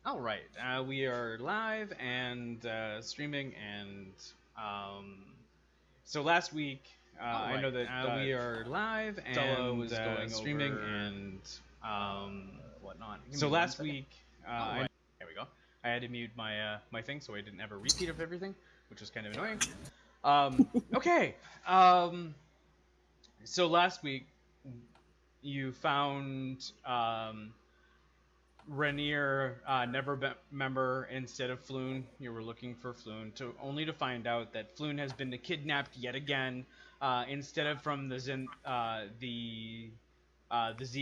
All right, we are live and streaming, and um, so last week I know that We are live Stella and was going streaming over and whatnot. Give so me one last second. week All right. there we go. I had to mute my thing so I didn't have a repeat of everything, which was kind of annoying. Okay. So last week you found Rainier never member instead of Floon. You were looking for Floon, to only to find out that Floon has been kidnapped yet again. Instead of from the Z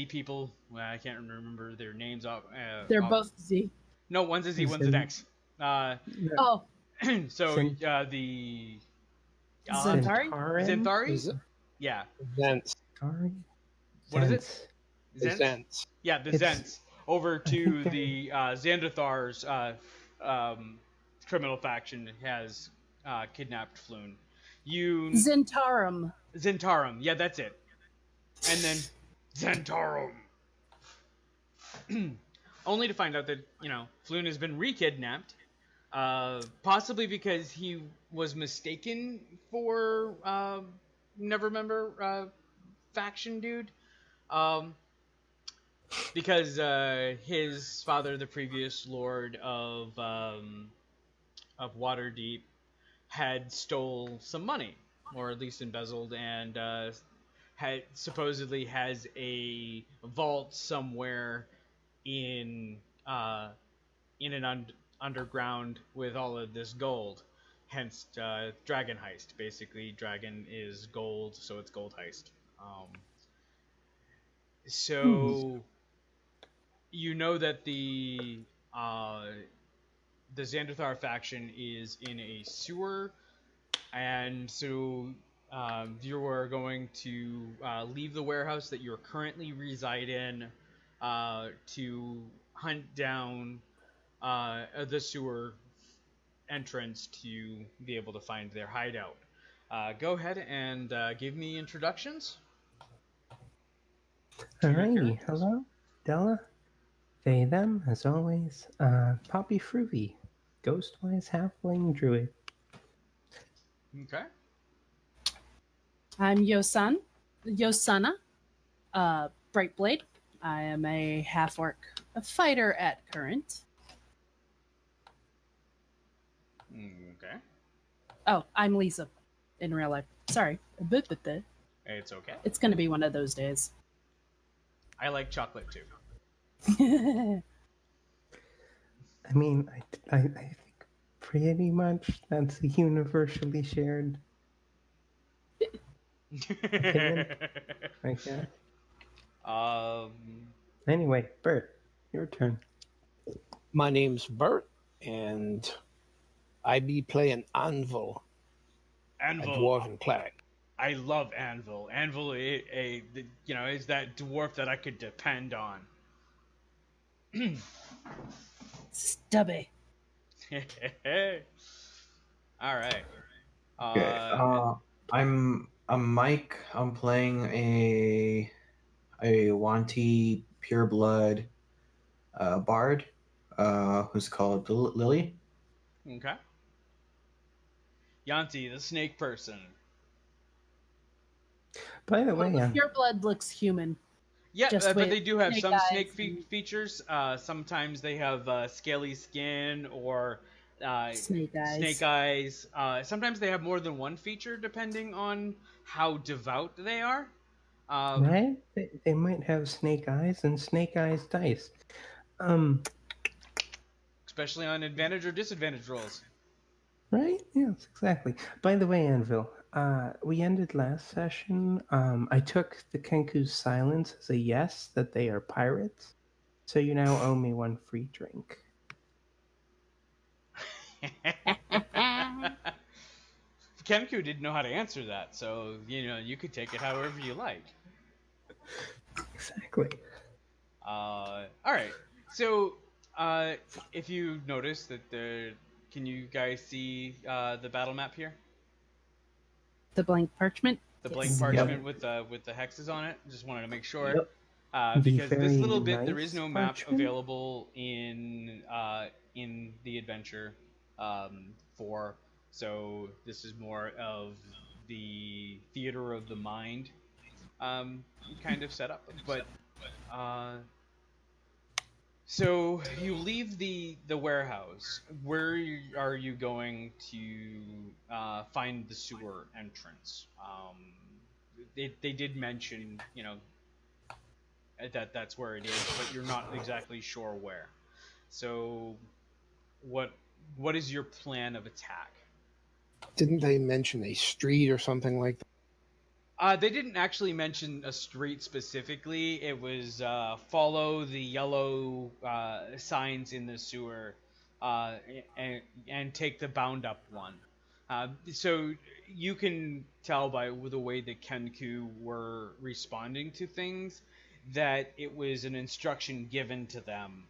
people. Well, I can't remember their names off. They're both Z. No, one's a Z, one's an Zen, X. Uh, Oh, so Zen, the Zentari? Zentarin? Zenthari. Z- Yeah. Zents. Zentari? What is it? Zents. Zents. Zents. Yeah, the It's, Zents over I think to they're, the Xandathar's criminal faction has kidnapped Floon. You Zentarum. Zentarum, yeah, that's it. And then Zentarum, only to find out that Floon has been re-kidnapped, possibly because he was mistaken for Nevermember faction dude. Um, because his father, the previous lord of Waterdeep, had stole some money, or at least embezzled, and had supposedly has a vault somewhere in uh, in an underground with all of this gold. Hence, Dragon Heist. Basically, dragon is gold, so it's gold heist. hmm. So you know that uh, the Xandathar faction is in a sewer, and so you are going to leave the warehouse that you currently reside in to hunt down the sewer entrance to be able to find their hideout. Go ahead and give me introductions to your Alrighty, characters. hello, Della, they, them, as always, Poppy Fruity, Ghostwise Halfling Druid. Okay. I'm Yosana, Brightblade. I am a half-orc fighter at current. Okay. Oh, I'm Lisa in real life. Sorry. It's okay. It's going to be one of those days. I like chocolate too. I mean, I think pretty much that's a universally shared opinion, I guess. um, Anyway, Bert, your turn. My name's Bert, and I be playing Anvil, a Anvil. dwarven cleric. I love Anvil. Anvil, is that dwarf that I could depend on. Stubby. All right. Okay. I'm Mike. I'm playing a Wanty pureblood bard who's called Lily. Okay. Yanti, the snake person. By the Well, way, the pure blood looks human. Yeah, Just but with they do have snake some eyes snake and features. Sometimes they have scaly skin or snake eyes. snake eyes. Sometimes they have more than one feature depending on how devout they are. right? They might have snake eyes and snake eyes dice. Um, Especially on advantage or disadvantage rolls. right? Yes, exactly. By the way, Anvil, we ended last session. I took the Kenku's silence as a yes that they are pirates, so you now owe me one free drink. Kenku didn't know how to answer that, so you could take it however you like. Exactly. All right. So, if you notice that can you guys see the battle map here? The blank parchment. The Yes. blank Yep. parchment with the hexes on it. Just wanted to make sure. Yep. The because this very little bit there is nice no map parchment? available in the adventure 4. So this is more of the theater of the mind kind of setup. But uh, so you leave the warehouse. Where are you going to find the sewer entrance? They did mention, that that's where it is, but you're not exactly sure where. So what what is your plan of attack? Didn't they mention a street or something like that? They didn't actually mention a street specifically. It was follow the yellow signs in the sewer, uh, and take the bound up one. So you can tell by the way the Kenku were responding to things that it was an instruction given to them,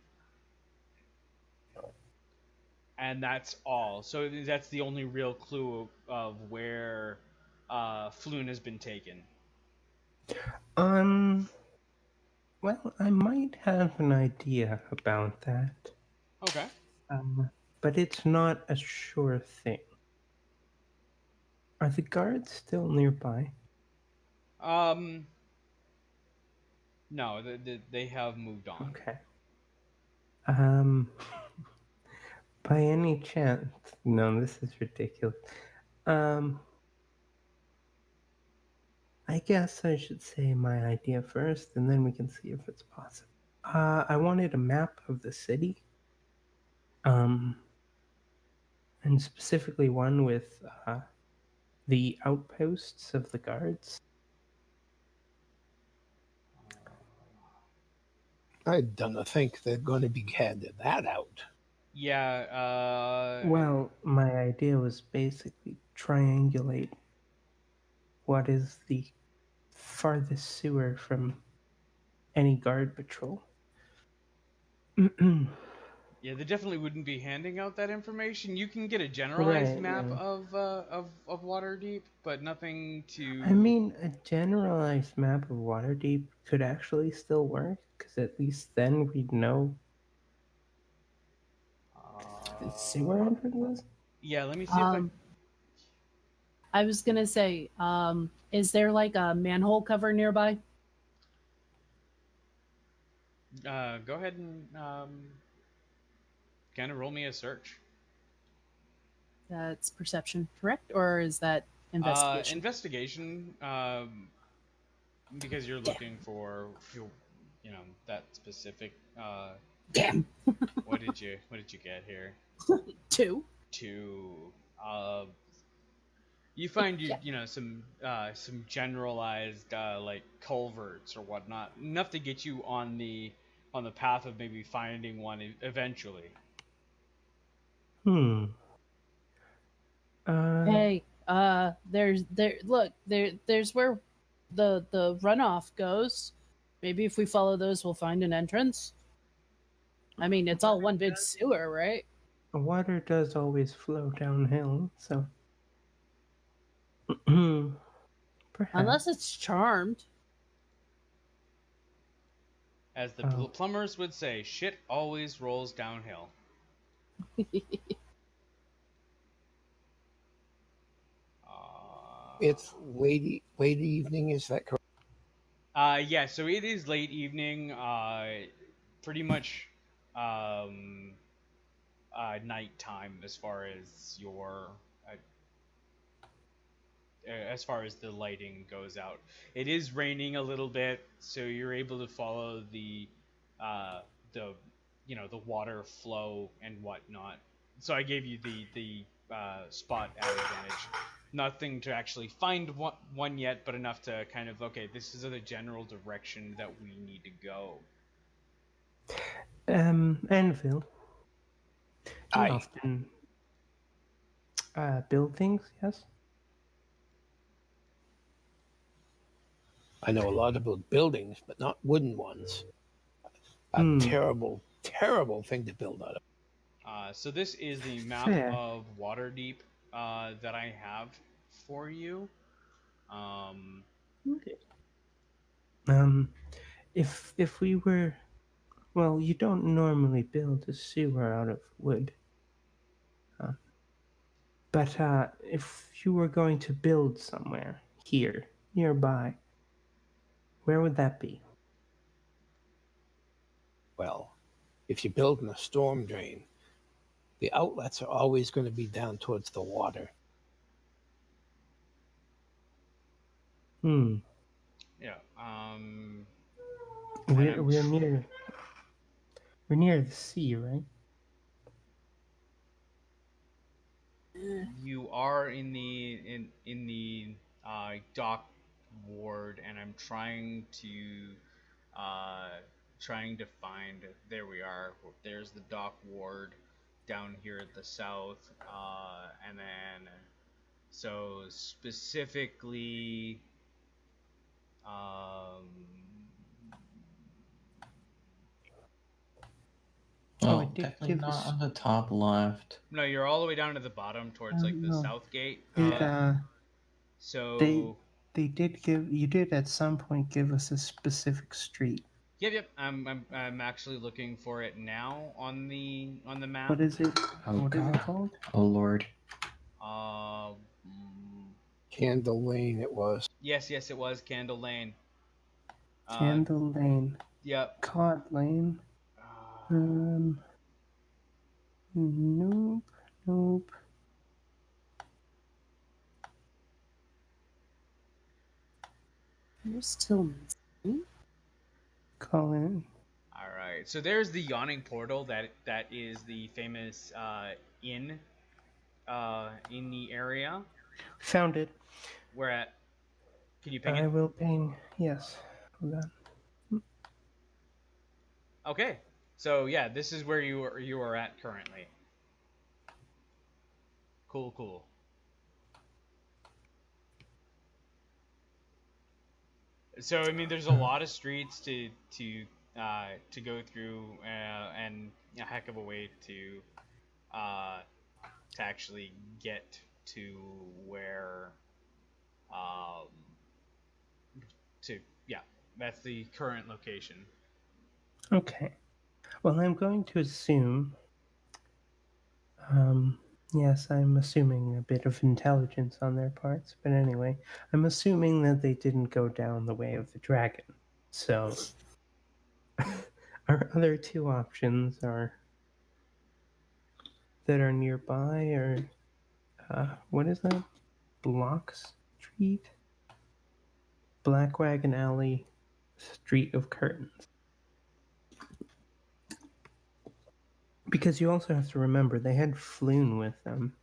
and that's all. So that's the only real clue of where Floon has been taken. Well, I might have an idea about that, Okay. but it's not a sure thing. Are the guards still nearby? Um, no, they have moved on. Okay. Um, by any chance? No, this is ridiculous. I guess I should say my idea first, and then we can see if it's possible. I wanted a map of the city, and specifically one with the outposts of the guards. I don't think they're going to be handing that out. Yeah. Well, my idea was basically triangulate what is the farthest sewer from any guard patrol. Yeah, they definitely wouldn't be handing out that information. You can get a generalized Right, map yeah. of Waterdeep, but nothing to. I mean, a generalized map of Waterdeep could actually still work, because at least then we'd know the sewer entrance was. Yeah, let me see if I was gonna say, is there like a manhole cover nearby? go ahead and kind of roll me a search. That's perception, correct? Or is that investigation? Investigation. Because you're Damn. looking for, that specific. Damn. What did you get here? 2. To you find some generalized like culverts or whatnot, enough to get you on the path of maybe finding one eventually. Hey, there's where the runoff goes. Maybe if we follow those, we'll find an entrance. I mean, it's all one big sewer, right? Water does always flow downhill, so perhaps. Unless it's charmed. As the Oh. plumbers would say, shit always rolls downhill. It's late evening, is that correct? Yeah, so it is late evening, pretty much nighttime as far as your as far as the lighting goes out. It is raining a little bit, so you're able to follow the the water flow and whatnot. So I gave you the spot at advantage. Nothing to actually find one yet, but enough to kind of, okay, this is the general direction that we need to go. Anvil, do you Aye. often build things? Yes. I know a lot about buildings, but not wooden ones. A terrible, terrible thing to build out of. So this is the map Fair. of Waterdeep that I have for you. Okay. if we were, well, you don't normally build a sewer out of wood. But if you were going to build somewhere here, nearby, where would that be? Well, if you're building a storm drain, the outlets are always going to be down towards the water. Hmm. Yeah. We're, I'm we're near we're near the sea, right? You are in the dock ward, and I'm uh, trying to find. There we are. There's the dock ward down here at the south, and then so specifically, um, Oh, it Well, did definitely give not us. on the top left. no, you're all the way down to the bottom towards like the No. south gate. It they So they did give you did at some point give us a specific street. yep. I'm actually looking for it now on the map. What is it? Oh What is it god. called? Oh lord. Uh, Candle Lane it was. yes, it was Candle Lane. Candle Lane, Yep. Cod Lane. Nope, nope. Where's Tillman's? Colin. All right. So there's the yawning portal that is the famous inn in the area. Found it. We're at. Can you ping I it? will ping. Yes. Hold on. Okay. So yeah, this is where you are at currently. Cool. So I mean, there's a lot of streets to go through, and a heck of a way to actually get to where um to yeah, that's the current location. Okay. Well, I'm going to assume. Yes, I'm assuming a bit of intelligence on their parts, but anyway, I'm assuming that they didn't go down the way of the dragon. So, our other two options are that are nearby are what is that? Block Street, Black Wagon Alley, Street of Curtains. Because you also have to remember they had Floon with them,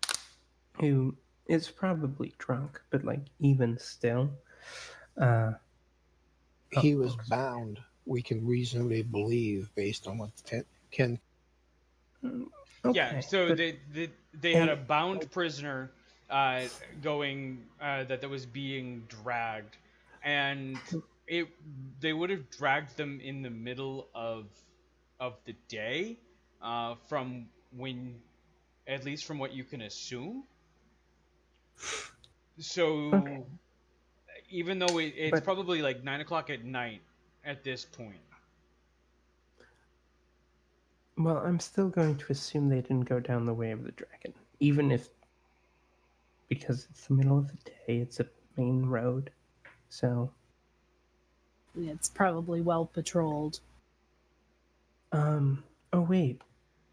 who is probably drunk, but like even still, He was bound, we can reasonably believe, based on what Ken. okay. Yeah, so but they had a bound prisoner going that was being dragged, and they would have dragged them in the middle of the day, from when, at least from what you can assume. So okay. even though it's But probably like 9 o'clock at night at this point. well, I'm still going to assume they didn't go down the way of the dragon, even if because it's the middle of the day, it's a main road, so. It's probably well patrolled. Oh wait,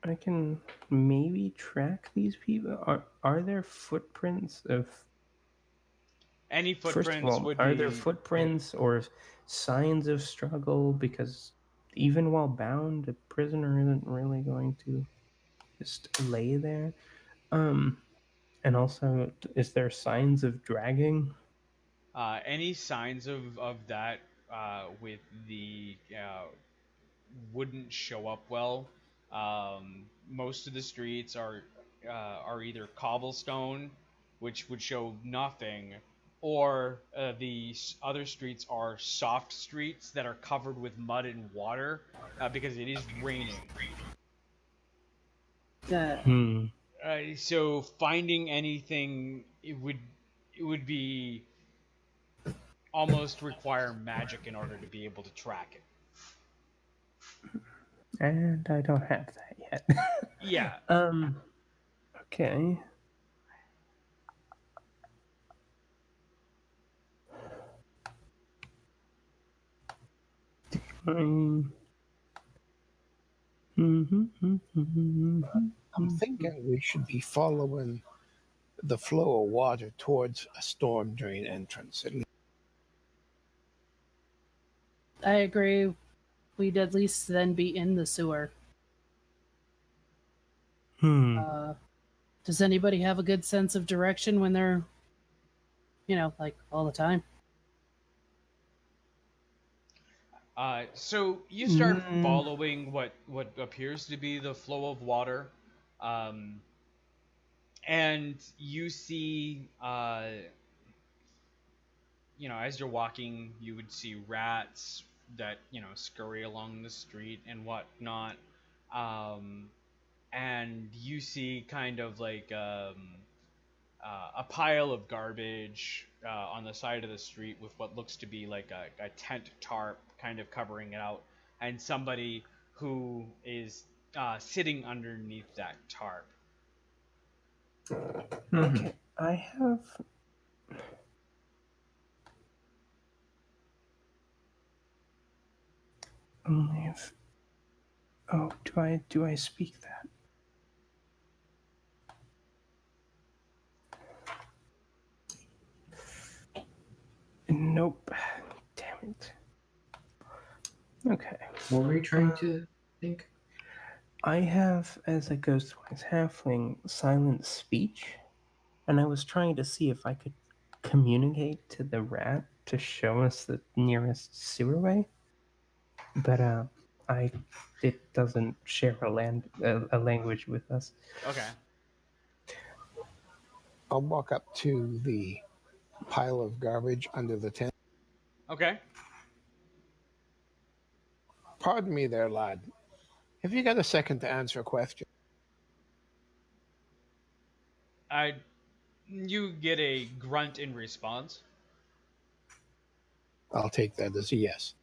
I can maybe track these people. Are there footprints of? Any First of footprints all, would are be there footprints or signs of struggle? Because even while bound, a prisoner isn't really going to just lay there. And also, is there signs of dragging? any signs of that with the wouldn't show up well. Most of the streets are either cobblestone, which would show nothing, or the other streets are soft streets that are covered with mud and water because it is raining. Uh, So finding anything, it would be almost require magic in order to be able to track it. And I don't have that yet. Yeah. Okay. I'm thinking we should be following the flow of water towards a storm drain entrance. At least I agree. We'd at least then be in the sewer. Does anybody have a good sense of direction when they're, like all the time? So you start following what appears to be the flow of water, and you see, as you're walking, you would see rats that scurry along the street and whatnot, and you see kind of like a pile of garbage on the side of the street with what looks to be like a tent tarp kind of covering it out, and somebody who is sitting underneath that tarp. Okay, I have. Only if. Oh, do I speak that? Nope. Damn it. Okay. What were you trying to think? I have, as a ghostwise halfling, silent speech, and I was trying to see if I could communicate to the rat to show us the nearest sewerway, but it doesn't share a language with us. Okay. I'll walk up to the pile of garbage under the tent. Okay. Pardon me there, lad. Have you got a second to answer a question? You get a grunt in response. I'll take that as a yes.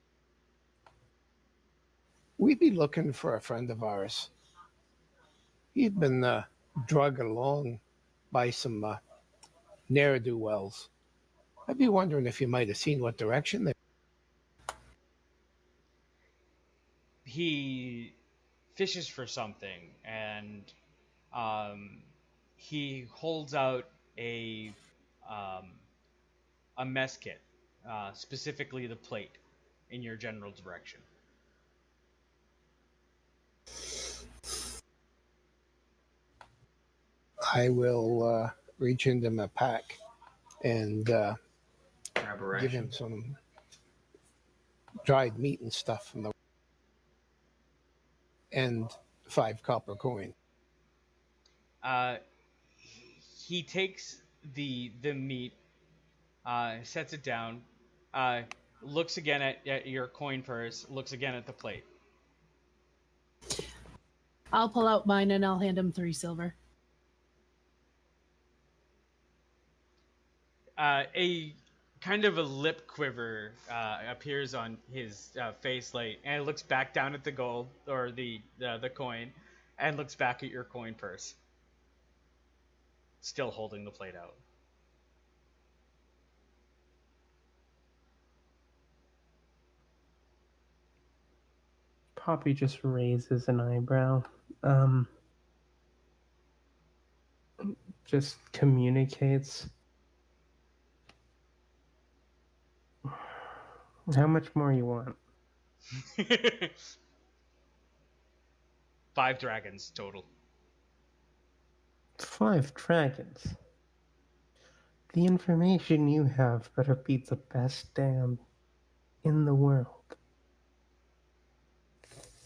We'd be looking for a friend of ours. He'd been drug along by some ne'er-do-wells. I'd be wondering if you might have seen what direction they. He fishes for something, and he holds out um, a mess kit, specifically the plate, in your general direction. I will reach into my pack and Grab a give ration. him some dried meat and stuff from the and 5 copper coin. He takes the meat, sets it down, looks again at your coin purse, looks again at the plate. I'll pull out mine and I'll hand him 3 silver. A kind of a lip quiver appears on his face, and looks back down at the gold or the coin, and looks back at your coin purse, still holding the plate out. Poppy just raises an eyebrow. Just communicates. How much more you want? 5 dragons total. 5 dragons. The information you have better be the best damn in the world.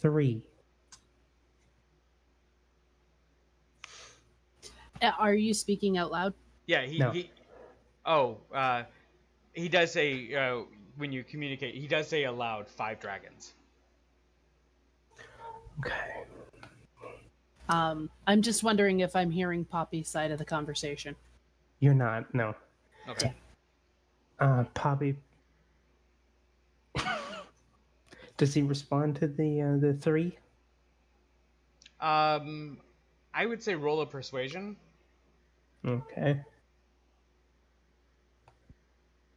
3. Are you speaking out loud? Yeah, No. He does say, when you communicate, he does say aloud 5 dragons. Okay. I'm just wondering if I'm hearing Poppy's side of the conversation. You're not, no. Okay. Poppy. Does he respond to the three? I would say roll a persuasion. Okay.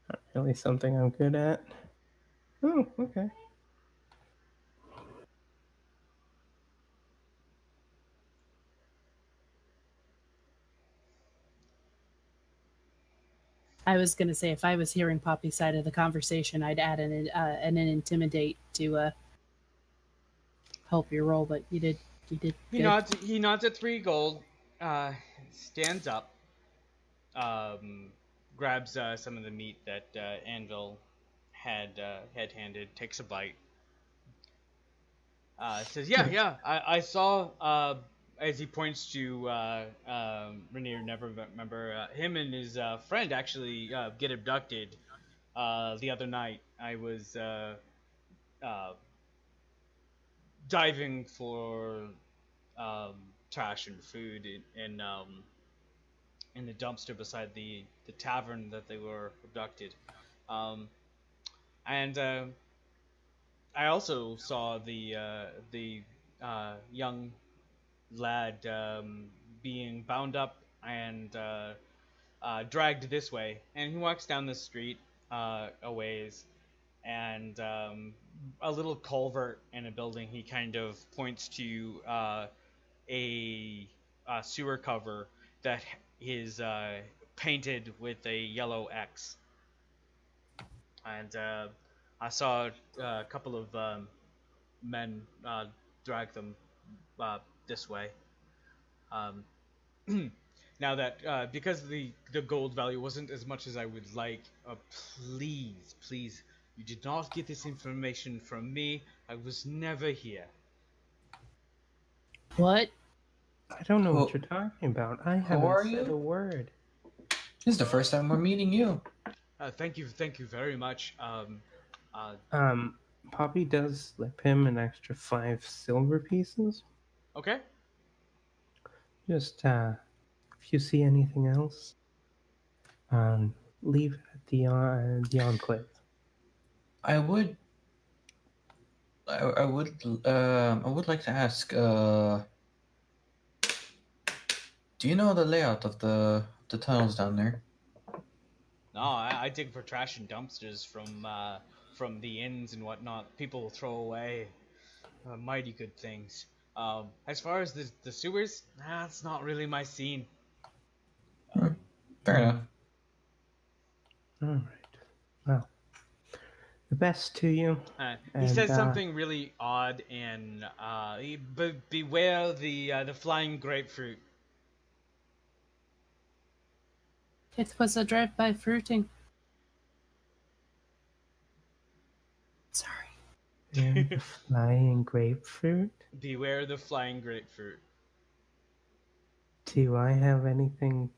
Not really something I'm good at. Oh, okay. I was gonna say if I was hearing Poppy's side of the conversation, I'd add an intimidate to help your roll, but you did He good. nods. He nods at 3 gold. Stands up. Grabs some of the meat that Anvil had handed. Takes a bite. Says, "Yeah, yeah. I saw." As he points to Rainier, never remember him and his friend actually get abducted the other night. I was uh, diving for trash and food in the dumpster beside the tavern that they were abducted. Um, and I also saw the young lad being bound up and dragged this way. And he walks down the street a ways, and a little culvert in a building. He kind of points to a sewer cover that is painted with a yellow X. And I saw a couple of men drag them this way. Um, now that because the gold value wasn't as much as I would like, please, you did not get this information from me. I was never here. What? I don't know what Who, you're talking about. I who haven't are said a you? word. This is the first time we're meeting you. Thank you very much. Uh, Poppy does slip him an extra 5 silver pieces. okay. Just if you see anything else, leave it at the enclave. I would, I would like to ask. Do you know the layout of the tunnels down there? No, I dig for trash and dumpsters from the inns and whatnot. People throw away mighty good things. As far as the sewers, that's not really my scene. Hmm, fair enough. All right. Well, the best to you. He And says something really odd, and beware the flying grapefruit. It was a drive-by fruiting. Sorry. and the flying grapefruit. Beware the flying grapefruit. Do I have anything?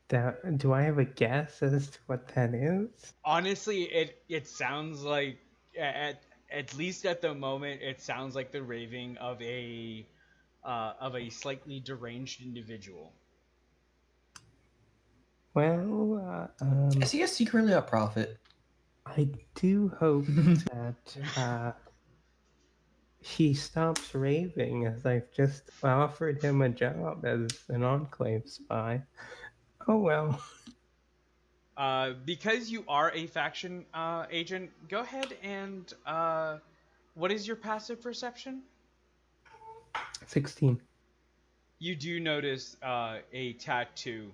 Do I have a guess as to what that is? Honestly, it sounds like at least at the moment, it sounds like the raving of a slightly deranged individual. Well, Is he secretly a prophet? I do hope that he stops raving, as I've just offered him a job as an enclave spy. Oh well. Because you are a faction agent, go ahead and what is your passive perception? 16. You do notice a tattoo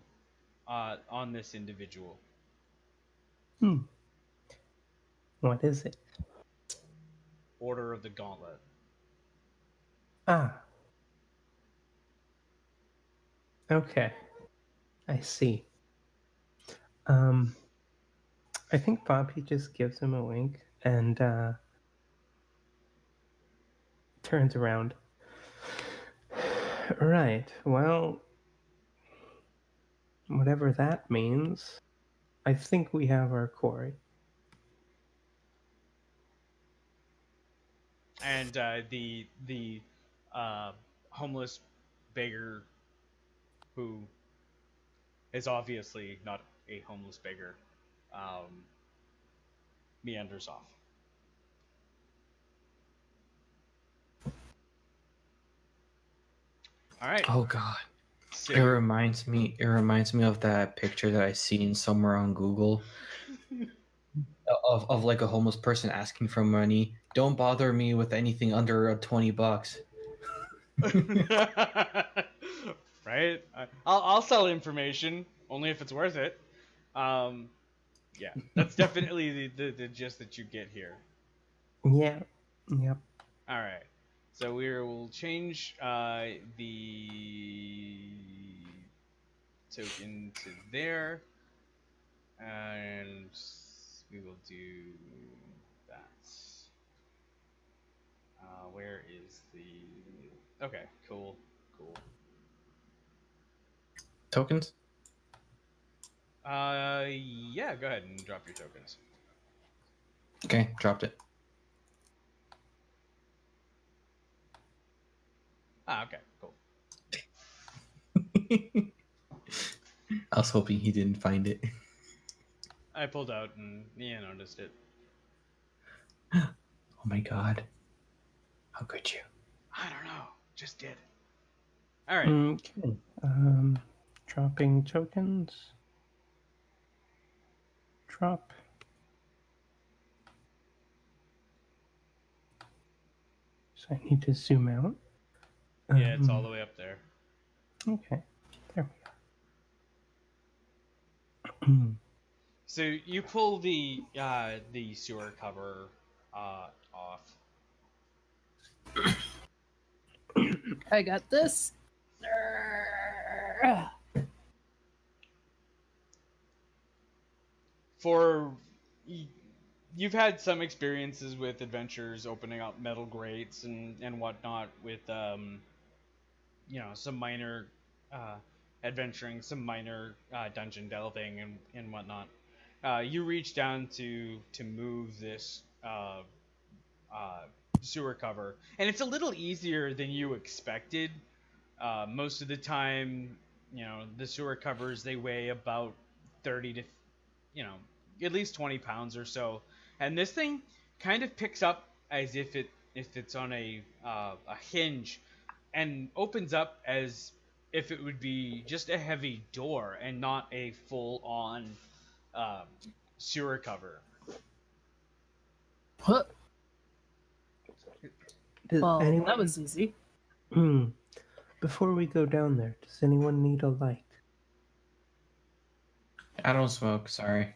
on this individual. What is it? Order of the Gauntlet. Ah. Okay. I see. I think Poppy just gives him a wink and turns around. Right. Well, whatever that means, I think we have our quarry. And the homeless beggar, who is obviously not a homeless beggar, meanders off. All right. Oh God. So, It reminds me of that picture that I seen somewhere on Google of like a homeless person asking for money. Don't bother me with anything under $20. right? I'll sell information only if it's worth it. Yeah, that's definitely the gist that you get here. Yeah. Yep. All right. So we will change the token to there, and we will do that. Where is the? Okay, cool. Tokens? Yeah, go ahead and drop your tokens. Okay, dropped it. Okay, cool. I was hoping he didn't find it. I pulled out and noticed it. Oh my God. How could you? I don't know, just did. All right. Okay. Dropping tokens. Drop. So I need to zoom out. Yeah, it's all the way up there. Okay. There we go. So you pull the sewer cover off. I got this. You've had some experiences with adventures opening up metal grates and whatnot with some minor adventuring, some minor dungeon delving and whatnot. You reach down to move this sewer cover, and it's a little easier than you expected. Most of the time, the sewer covers, they weigh about 30 to, at least 20 pounds or so, and this thing kind of picks up as if it's on a hinge, and opens up as if it would be just a heavy door and not a full on um, sewer cover. Huh. Does Well, anyone... that was easy. Before we go down there, does anyone need a light? I don't smoke, sorry.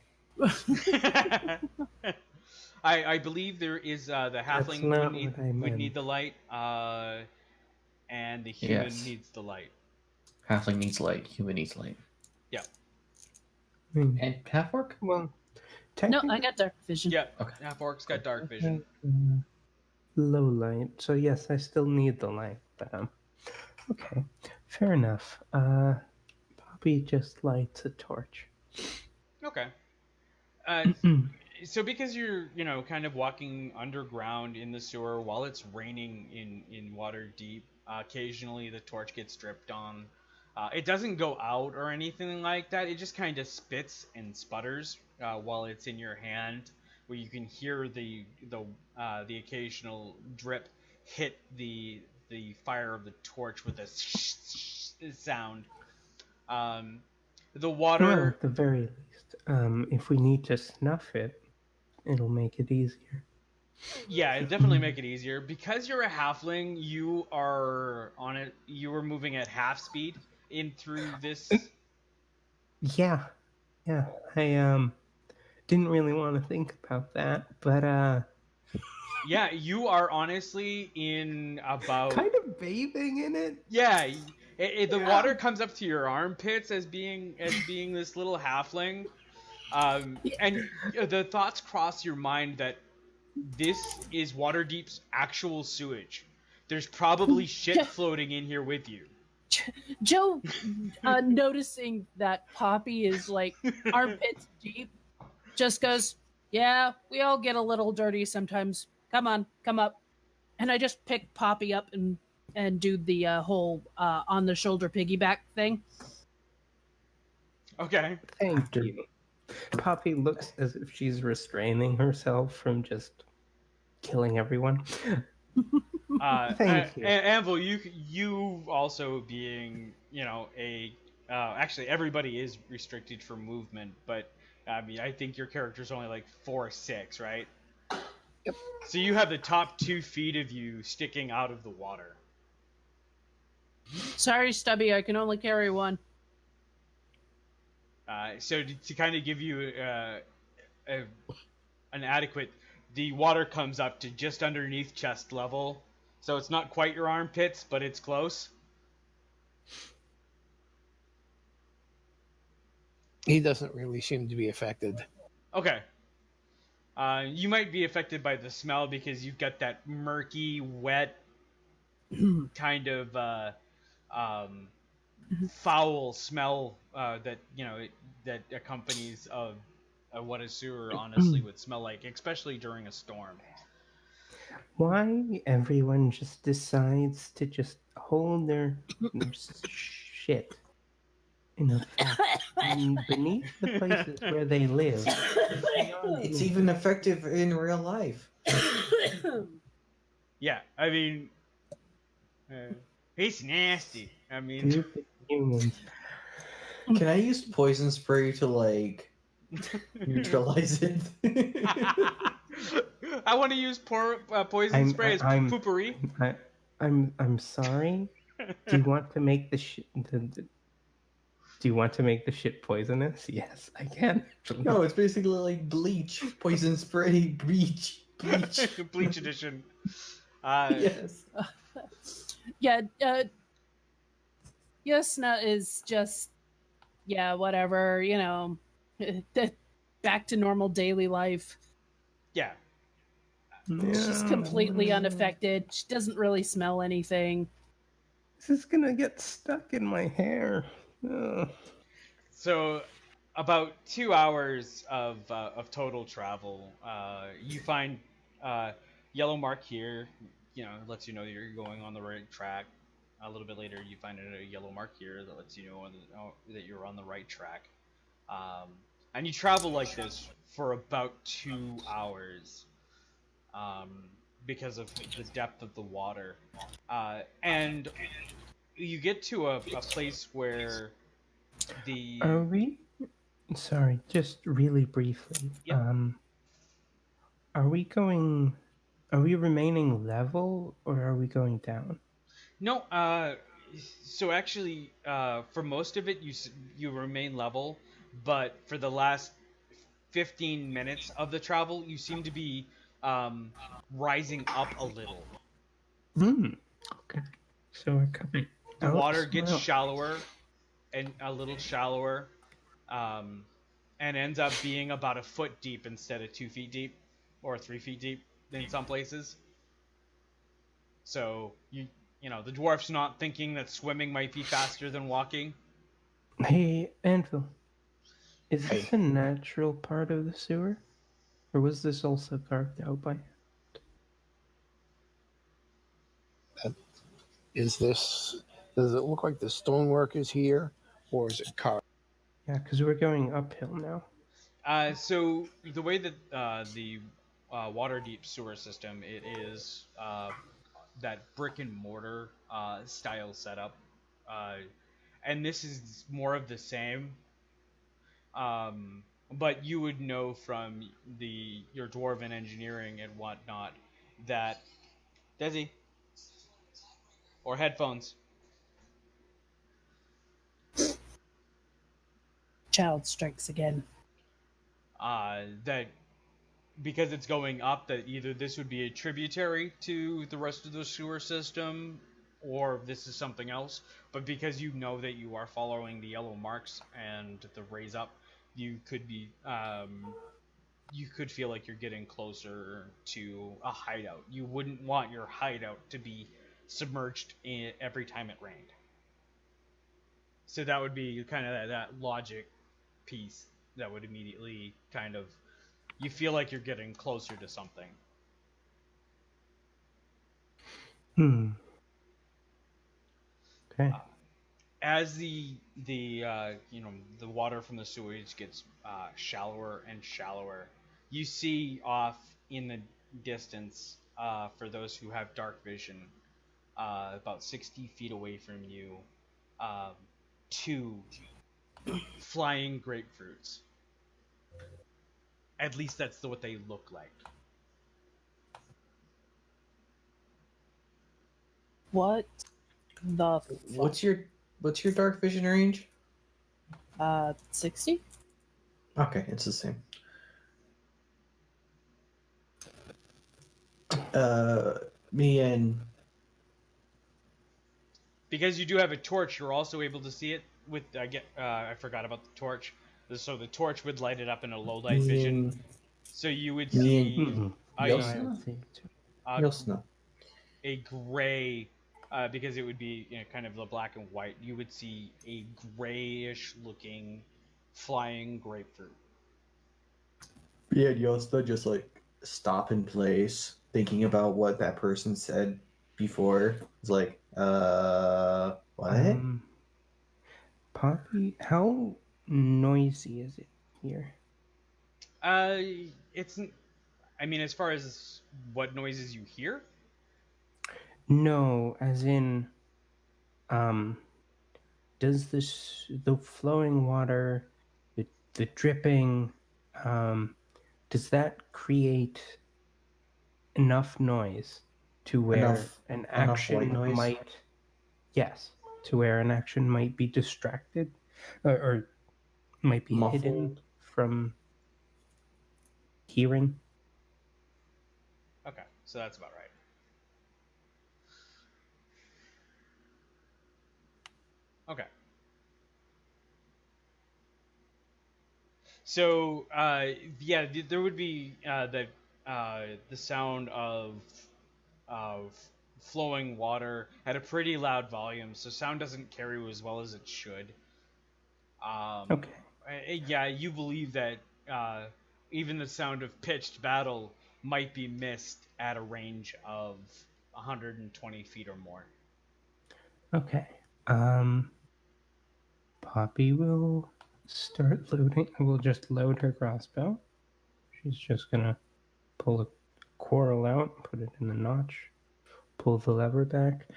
I believe there is the halfling not what I would meant. need the light, and the human Yes. needs the light. Halfling needs light, human needs light. Yeah. And half orc? Well, No, technically, I got dark vision. Yeah. Okay. Half orc's got dark vision. low light. So yes, I still need the light, but okay, fair enough. Poppy just lights a torch. Okay. So because you're kind of walking underground in the sewer while it's raining in Waterdeep, occasionally the torch gets dripped on. It doesn't go out or anything like that. It just kind of spits and sputters while it's in your hand, where you can hear the occasional drip hit the fire of the torch with a sound. The water. Well, at the very least, if we need to snuff it, it'll make it easier. Yeah, it definitely make it easier. Because you're a halfling, you are moving at half speed in through this. Yeah. I didn't really want to think about that, but Yeah, you are honestly in about kind of bathing in it. Yeah, the water comes up to your armpits as being this little halfling, and the thoughts cross your mind that this is Waterdeep's actual sewage. There's probably shit floating in here with you. Joe, noticing that Poppy is like armpits deep, just goes, "Yeah, we all get a little dirty sometimes. Come on, come up." And I just pick Poppy up and do the whole on the shoulder piggyback thing. Okay. Thank you. Poppy looks as if she's restraining herself from just killing everyone. Thank you. Anvil, you also being actually everybody is restricted for movement, but I mean I think your character's only like 4'6", right? Yep. So you have the top 2 feet of you sticking out of the water. Sorry, Stubby, I can only carry one. So to kind of give you an adequate, the water comes up to just underneath chest level, so it's not quite your armpits, but it's close. He doesn't really seem to be affected. Okay. You might be affected by the smell because you've got that murky, wet, kind of foul smell that that accompanies what a sewer honestly would smell like, especially during a storm. Why everyone just decides to just hold their shit in a vacuum beneath the places where they live? It's even effective in real life. Yeah, I mean, he's nasty. I mean, Stupid humans. Can I use poison spray to like neutralize it? I want to use poison spray as poopery. I'm sorry. Do you want to make the shit? Do you want to make the shit poisonous? Yes, I can. No, it's basically like bleach, poison spray, bleach. Bleach edition. Yes. Yeah, Yasna is just, yeah, whatever, back to normal daily life. Yeah. She's completely unaffected. She doesn't really smell anything. This is gonna get stuck in my hair. Ugh. So, about 2 hours of total travel. You find yellow mark here. Lets you know you're going on the right track. A little bit later, you find a yellow mark here that lets you know that you're on the right track. And you travel like this for about 2 hours because of the depth of the water. And you get to a place where the Are we? Sorry, just really briefly. Yep. Are we going? Are we remaining level or are we going down? No, so actually, for most of it, you remain level, but for the last 15 minutes of the travel, you seem to be rising up a little. Okay. So we're coming. The water gets Well, shallower and a little shallower, and ends up being about a foot deep instead of 2 feet deep, or 3 feet deep in some places. So the dwarf's not thinking that swimming might be faster than walking. Hey, Anvil. Is Hey. this a natural part of the sewer? Or was this also carved out by? Does it look like the stonework is here, or is it carved? Yeah, because we're going uphill now. So the way that the Waterdeep sewer system, it is that brick and mortar style setup, and this is more of the same. But you would know from your dwarven engineering and whatnot that Desi or headphones. Child strikes again. That because it's going up, that either this would be a tributary to the rest of the sewer system, or this is something else. But because you know that you are following the yellow marks and the raise up, you could be you could feel like you're getting closer to a hideout. You wouldn't want your hideout to be submerged every time it rained. So that would be kind of that logic piece that would immediately kind of, you feel like you're getting closer to something. Okay. As the water from the sewage gets shallower and shallower, you see off in the distance for those who have dark vision, about 60 feet away from you, um, 2 flying grapefruits. At least that's what they look like. What the fuck? What's your dark vision range? 60? Okay, it's the same. Me and Because you do have a torch, you're also able to see it with. I forgot about the torch. So the torch would light it up in a low light me vision. and So you would me see and a, No, I would say too. you'll snow. a gray, because it would be kind of the black and white. You would see a grayish looking flying grapefruit. Yeah, you'll still just like stop in place, thinking about what that person said before. It's like, what? Poppy, how noisy is it here? It's. I mean, as far as what noises you hear. No, as in, does the flowing water, the dripping, does that create enough noise to where an Enough white action noise? might, yes, to where an action might be distracted, or might be hidden Muffled? from hearing? Okay, so that's about right. Okay. So, yeah, there would be the sound of flowing water at a pretty loud volume, so sound doesn't carry as well as it should. Okay. Yeah, you believe that uh, even the sound of pitched battle might be missed at a range of 120 feet or more. Okay. Poppy will start loading. We'll just load her crossbow. She's just gonna pull a quarrel out, put it in the notch, pull the lever back.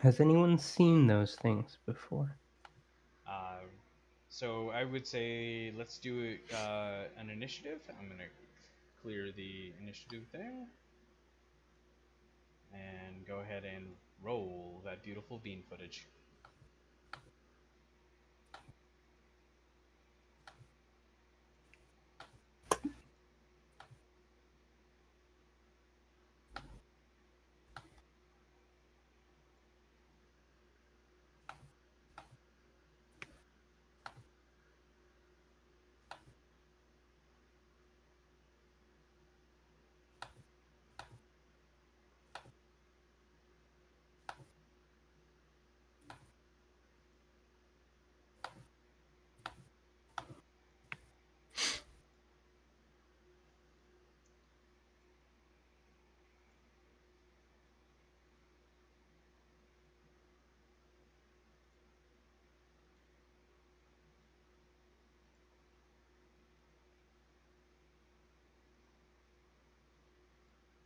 Has anyone seen those things before? Uh, so I would say let's do an initiative. I'm gonna clear the initiative there, and go ahead and roll that beautiful bean footage.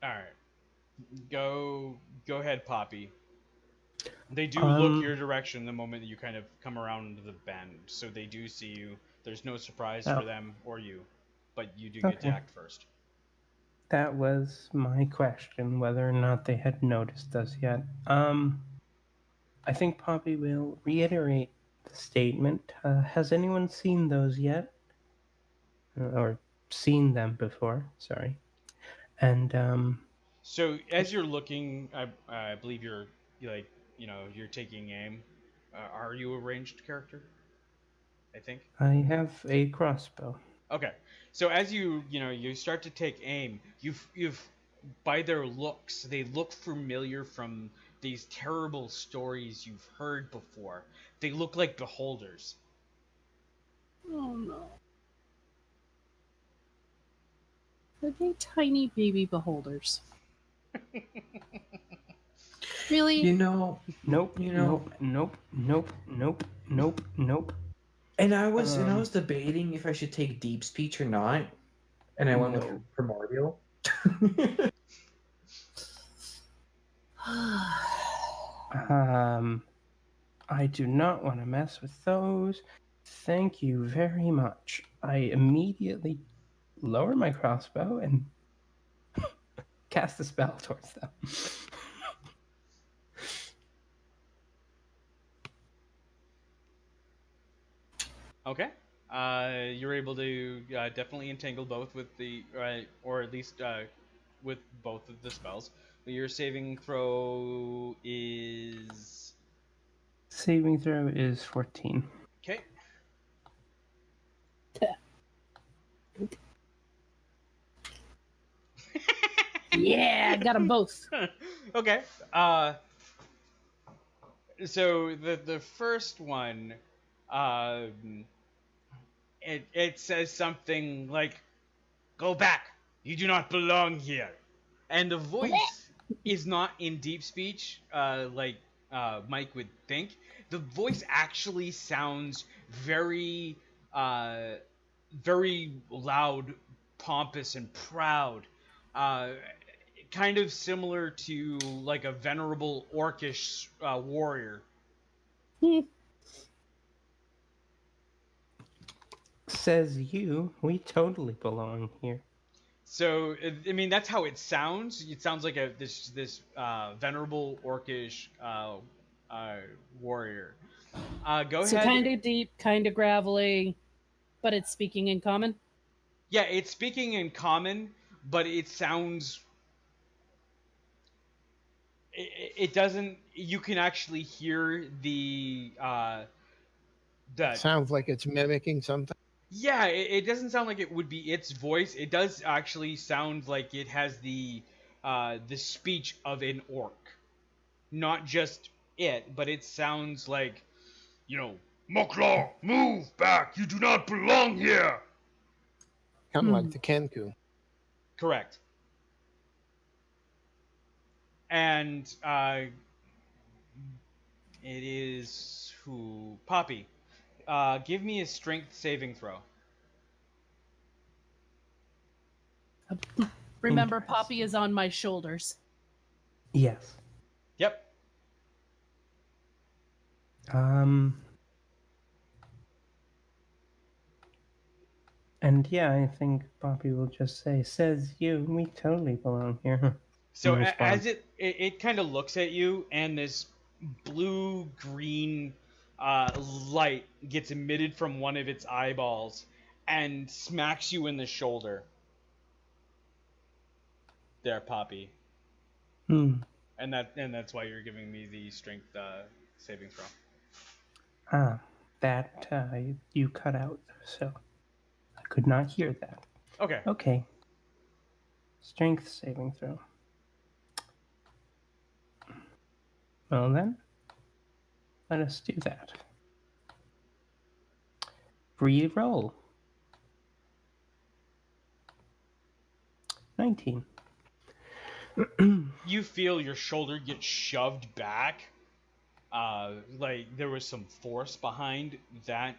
All right, go ahead, Poppy. They do look your direction the moment that you kind of come around the bend, so they do see you. There's no surprise for Oh. them or you, but you do get to Okay. act first. That was my question, whether or not they had noticed us yet. I think Poppy will reiterate the statement. Has anyone seen those yet? Or seen them before, sorry. And, So as you're looking, I believe you're like you're taking aim. Are you a ranged character? I think. I have a crossbow. Okay. So as you start to take aim, you've by their looks, they look familiar from these terrible stories you've heard before. They look like beholders. Oh no. Are they tiny baby beholders? Really? You know, Nope, You know- nope, nope, nope, nope, nope. and I was debating if I should take deep speech or not. And I went No. with primordial. I do not want to mess with those. Thank you very much. I immediately lower my crossbow and cast a spell towards them. Okay. You're able to definitely entangle both with the, or at least with both of the spells. Your saving throw is Saving throw is 14. okay. Yeah, got them both. Okay. So the first one, um, it says something like, "Go back. You do not belong here." And the voice is not in deep speech, like Mike would think. The voice actually sounds very, very loud, pompous, and proud. Uh, Kind of similar to like a venerable orcish warrior. Says you, we totally belong here. So I mean that's how it sounds. It sounds like this venerable orcish warrior. Go So ahead. kind of deep, kind of gravelly, but it's speaking in common. Yeah, it's speaking in common, but it sounds. It doesn't. You can actually hear the. Sounds like it's mimicking something. Yeah, it doesn't sound like it would be its voice. It does actually sound like it has the speech of an orc, not just it, but it sounds like, Mokla, move back. You do not belong here. Kind of like the Kenku. Correct. And it is who? Poppy. Give me a strength saving throw. Remember, Poppy is on my shoulders. Yes. Yep. And yeah, I think Poppy will just say, says you, we totally belong here. So In response. as it kind of looks at you, and this blue green light gets emitted from one of its eyeballs and smacks you in the shoulder. There, Poppy. And that's why you're giving me the strength saving throw. That you cut out, so I could not hear that. Okay. Okay. Strength saving throw. Well then, let us do that. Re-roll. 19. You feel your shoulder get shoved back. Like there was some force behind that,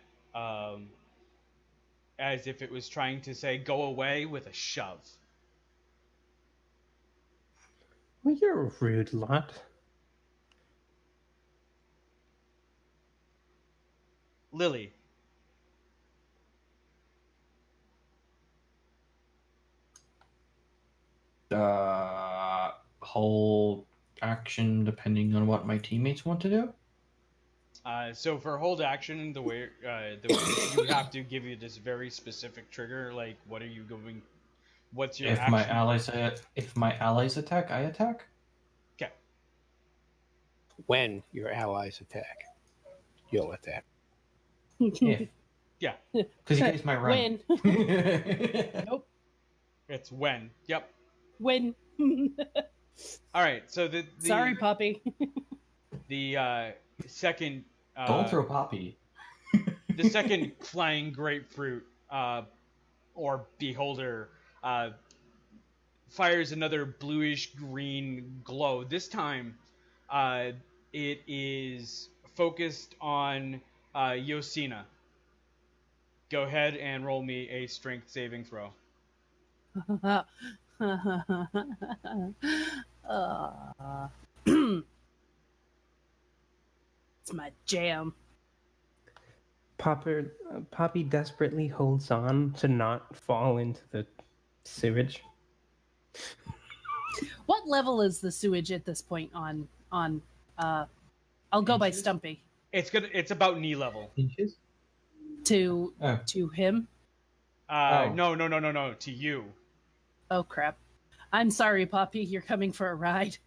as if it was trying to say "go away" with a shove. Well, you're a rude lot. Lily. Whole action depending on what my teammates want to do. So for hold action, the way you have to give you this very specific trigger. Like, what are you going? What's your If action? my allies attack, I attack. Okay. When your allies attack, you'll attack. If. Yeah. Because you guys might run. When? Nope. It's when. Yep. When? All right. So the Sorry, Poppy. the second. Don't throw Poppy. The second flying grapefruit or beholder fires another bluish green glow. This time, it is focused on Yosina. Go ahead and roll me a strength saving throw. It's my jam. Poppy desperately holds on to not fall into the sewage. What level is the sewage at this point on I'll go by Inches? Stumpy It's good. It's about knee level. Inches? to Oh. him. Oh. No. To you. Oh crap. I'm sorry, Poppy, you're coming for a ride.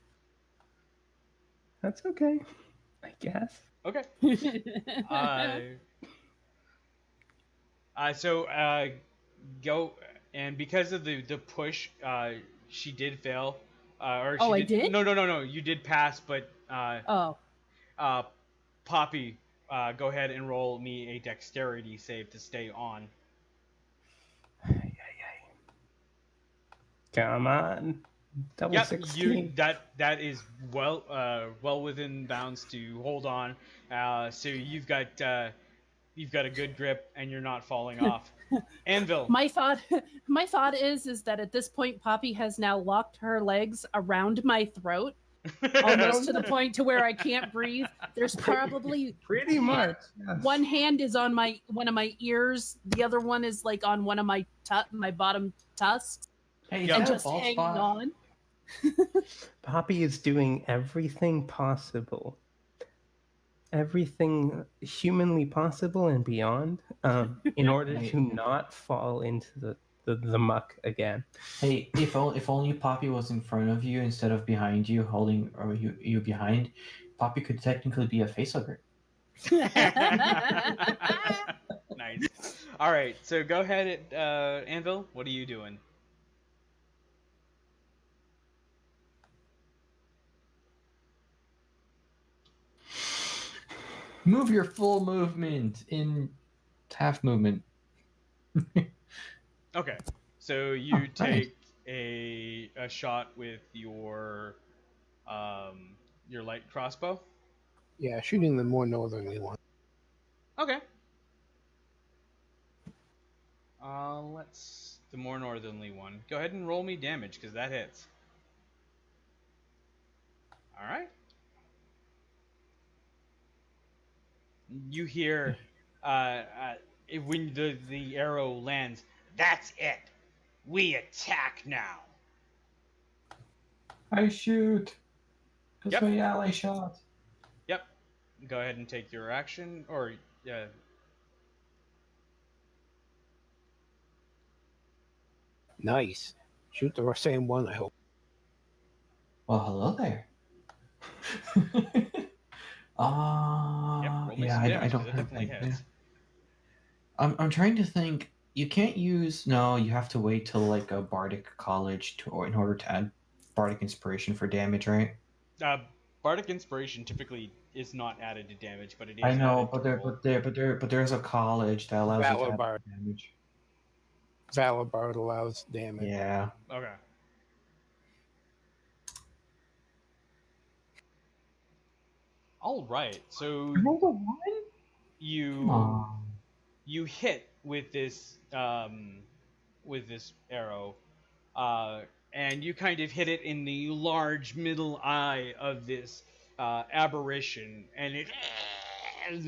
That's okay, I guess. Okay. So go, and because of the push, she did fail. Or Oh, she I did? No. You did pass, but Oh. Poppy, go ahead and roll me a dexterity save to stay on. Come on. Double Yep, 16. that is well within bounds to hold on. So you've got a good grip and you're not falling off. Anvil. My thought is that at this point Poppy has now locked her legs around my throat, almost to the point to where I can't breathe. There's probably Pretty much. Yes. one hand is on one of my ears, the other one is like on one of my bottom tusks, Hey, Yeah. and is that a just bald hanging spot? on. Poppy is doing everything possible. Everything humanly possible and beyond in order to not fall into the muck again. Hey, if only Poppy was in front of you instead of behind you, holding or you behind, Poppy could technically be a facehugger. Nice. All right, so go ahead, Anvil. What are you doing? Move your full movement in half movement. Okay, so you nice. take a shot with your light crossbow. Yeah, shooting the more northerly one. Okay. Let's the more northerly one. Go ahead and roll me damage because that hits. All right. You hear when the arrow lands. That's it. We attack now. I shoot. That's Yep. my ally shot. Yep. Go ahead and take your action, or Nice. Shoot the same one, I hope. Well, hello there. Yep. Roll me yeah, some I damage don't because it have definitely that. hits. I'm trying to think. You can't use no. You have to wait till like a bardic college or in order to add bardic inspiration for damage, right? Bardic inspiration typically is not added to damage, but it is I know, added but there's a college that allows you to Valor add Bard. damage. Valor Bard allows damage. Yeah. Okay. All right. So Rolled a one. you hit with this arrow, and you kind of hit it in the large middle eye of this aberration, and it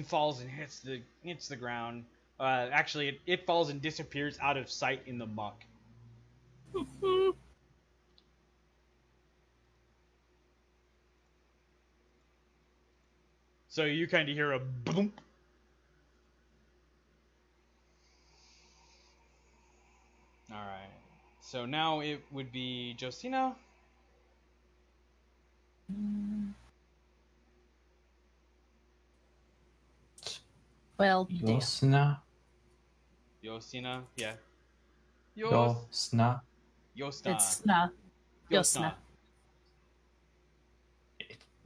falls and hits the ground. Actually, it falls and disappears out of sight in the muck. So you kind of hear a boom. All right. So now it would be Josina. Well, damn. Yosna. Josina, yeah. Yosna. Yosna. It's Sna. Yosna. Yosna.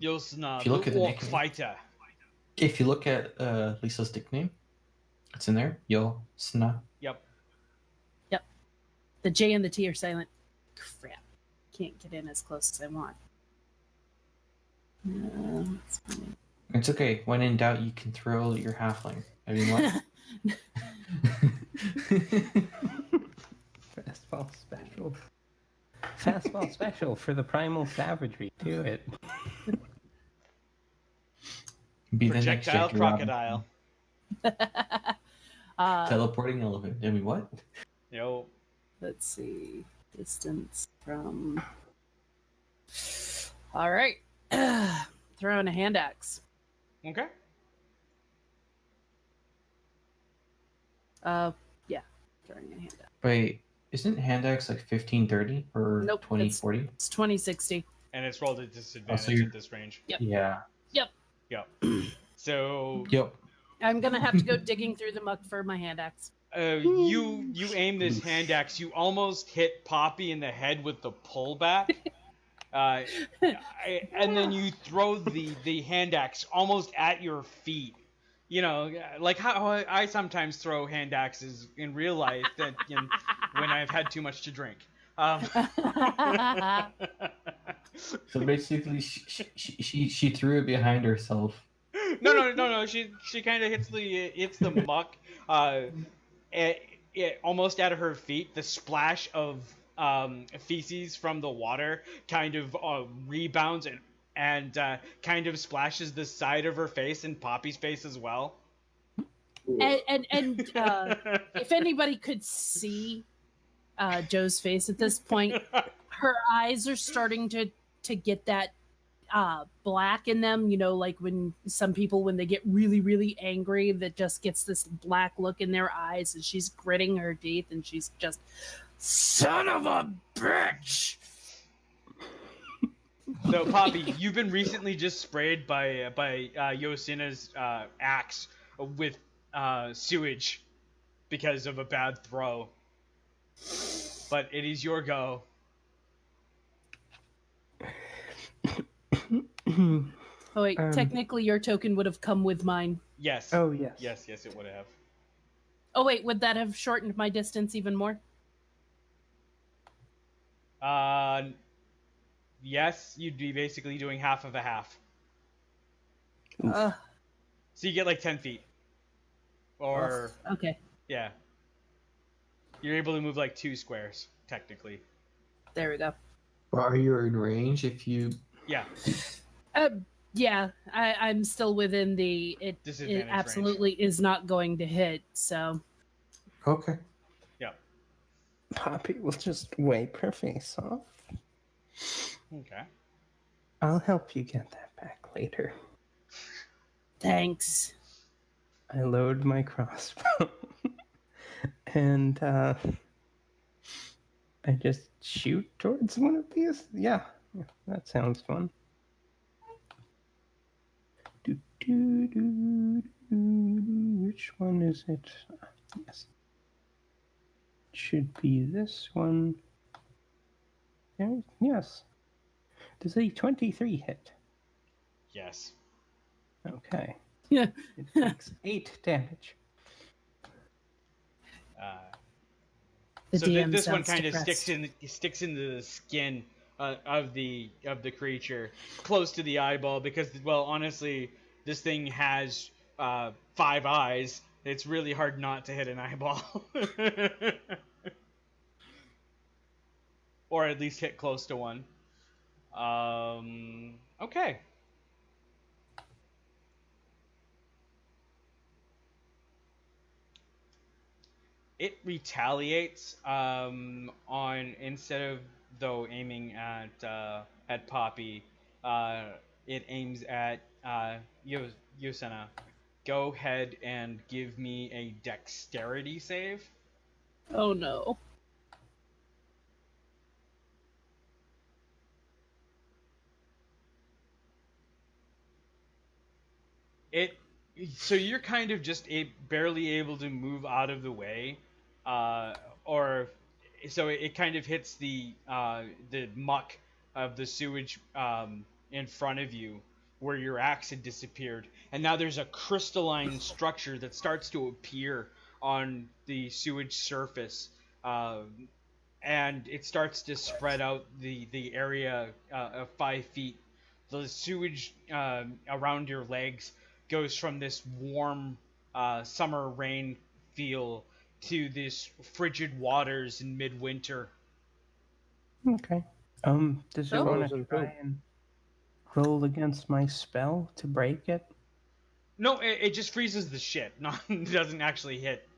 Yosna, If you look the at the orc nickname- fighter. If you look at Lisa's nickname, it's in there. Yosna. Yep. The J and the T are silent. Crap. Can't get in as close as I want. It's fine. It's okay. When in doubt, you can throw your halfling. I mean, what? Fastball special. Well, special for the primal savagery. Do it. Be the next Projectile Jackie Robinson. crocodile. Teleporting elephant. I mean, what? Yo. Let's see. Distance from. All right. Throwing a hand axe. Okay. Yeah. Throwing a hand axe. Wait, isn't hand axe like 1530 or Nope, 2040? It's 2060. And it's rolled at disadvantage you're- at this range. Yep. Yeah. Yep. So Yep. I'm gonna have to go digging through the muck for my hand axe. you aim this hand axe. You almost hit Poppy in the head with the pullback. And then you throw the hand axe almost at your feet. You know, like how I sometimes throw hand axes in real life that when I've had too much to drink. So basically, she threw it behind herself. No. She kind of hits the muck, almost at her feet. The splash of feces from the water kind of rebounds and kind of splashes the side of her face and Poppy's face as well. and if anybody could see Joe's face at this point, her eyes are starting to get that black in them, you know, like when some people, when they get really, really angry, that just gets this black look in their eyes, and she's gritting her teeth and she's just, son of a bitch. So, Poppy, you've been recently just sprayed by Yosina's axe with sewage because of a bad throw. But it is your go. Oh wait, technically your token would have come with mine. Yes. Oh, yes. Yes, it would have. Oh wait, would that have shortened my distance even more? Yes, you'd be basically doing half of a half. Uh, So you get like 10 feet. Or, okay, yeah. You're able to move like 2 squares, technically. there we go. Are you in range if you... Yeah. Yeah, I'm still within the. It Disadvantage absolutely is not going to hit. So Okay. Yeah. Poppy will just wipe her face off. Okay. I'll help you get that back later. thanks. I load my crossbow. And I just shoot towards one of these. Yeah, that sounds fun. Which one is it? Yes. It should be this one. There, yes. Does a 23 hit? Yes. Okay. Yeah. It takes 8 damage. The So DM this one sounds kind of depressed. sticks into the skin of the creature, close to the eyeball, because, well, honestly, this thing has 5 eyes. It's really hard not to hit an eyeball, or at least hit close to one. Okay. It retaliates on, instead of though aiming at Poppy, it aims at Yusena. Go ahead and give me a dexterity save. Oh no. So you're kind of just barely able to move out of the way, or so it kind of hits the muck of the sewage in front of you, where your axe had disappeared, and now there's a crystalline structure that starts to appear on the sewage surface, and it starts to spread out the area of 5 feet. The sewage around your legs goes from this warm summer rain feel to this frigid waters in midwinter. Okay. Does Oh. it want to Frozen try poop. and roll against my spell to break it? No, it just freezes the shit. Not doesn't actually hit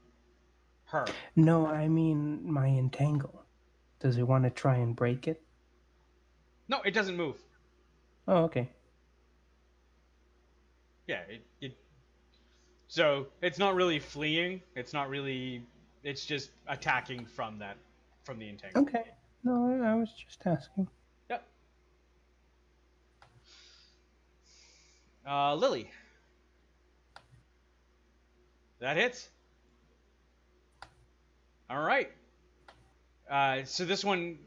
her. No, I mean my entangle. Does it want to try and break it? No, it doesn't move. Oh, okay. Yeah, it so it's not really fleeing. It's not really. It's just attacking from the entangle. Okay. No, I was just asking. Yep. Lily. That hits. All right. So this one,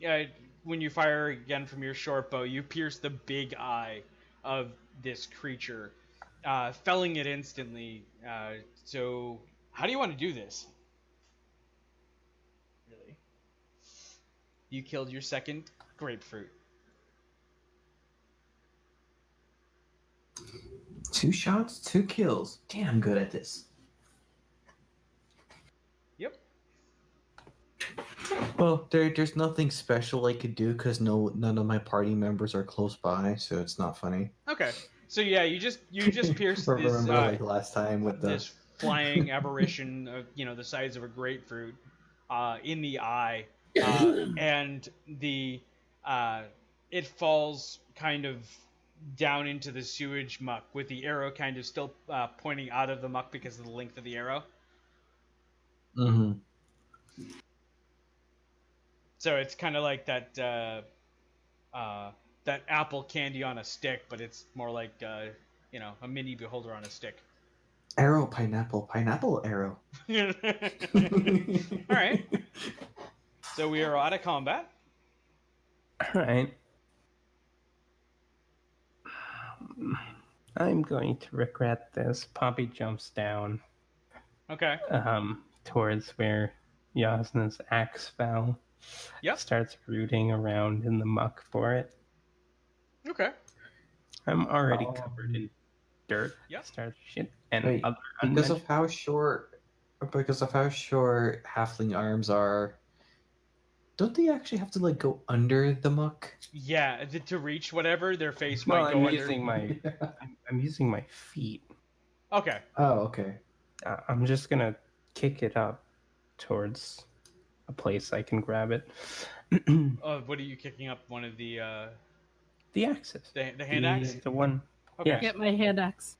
when you fire again from your short bow, you pierce the big eye of this creature, felling it instantly. So how do you want to do this? Really? You killed your second grapefruit. 2 shots, 2 kills. Damn, I'm good at this. Yep. Well, there's nothing special I could do because none of my party members are close by, so it's not funny. Okay. So yeah, you just pierced this Remember, like last time with this flying aberration, the size of a grapefruit, in the eye, and it falls kind of down into the sewage muck with the arrow kind of still pointing out of the muck because of the length of the arrow. Mm-hmm. So it's kind of like that that apple candy on a stick, but it's more like a mini beholder on a stick. Arrow, pineapple, arrow. All right. So we are out of combat. All right. I'm going to regret this. Poppy jumps down Okay. towards where Yasna's axe fell. Yep. Starts rooting around in the muck for it. Okay. I'm already covered in dirt. Yep. Starts shit and Wait, other because unmentioned. of how short halfling arms are, don't they actually have to like go under the muck? Yeah, to reach whatever their face Well, might go I'm under. using my I'm using my feet. Okay. Oh, okay. I'm just gonna kick it up towards a place I can grab it. What are you kicking up? One of the axes. the hand axe? The one. Okay. Yeah. Get my hand axe.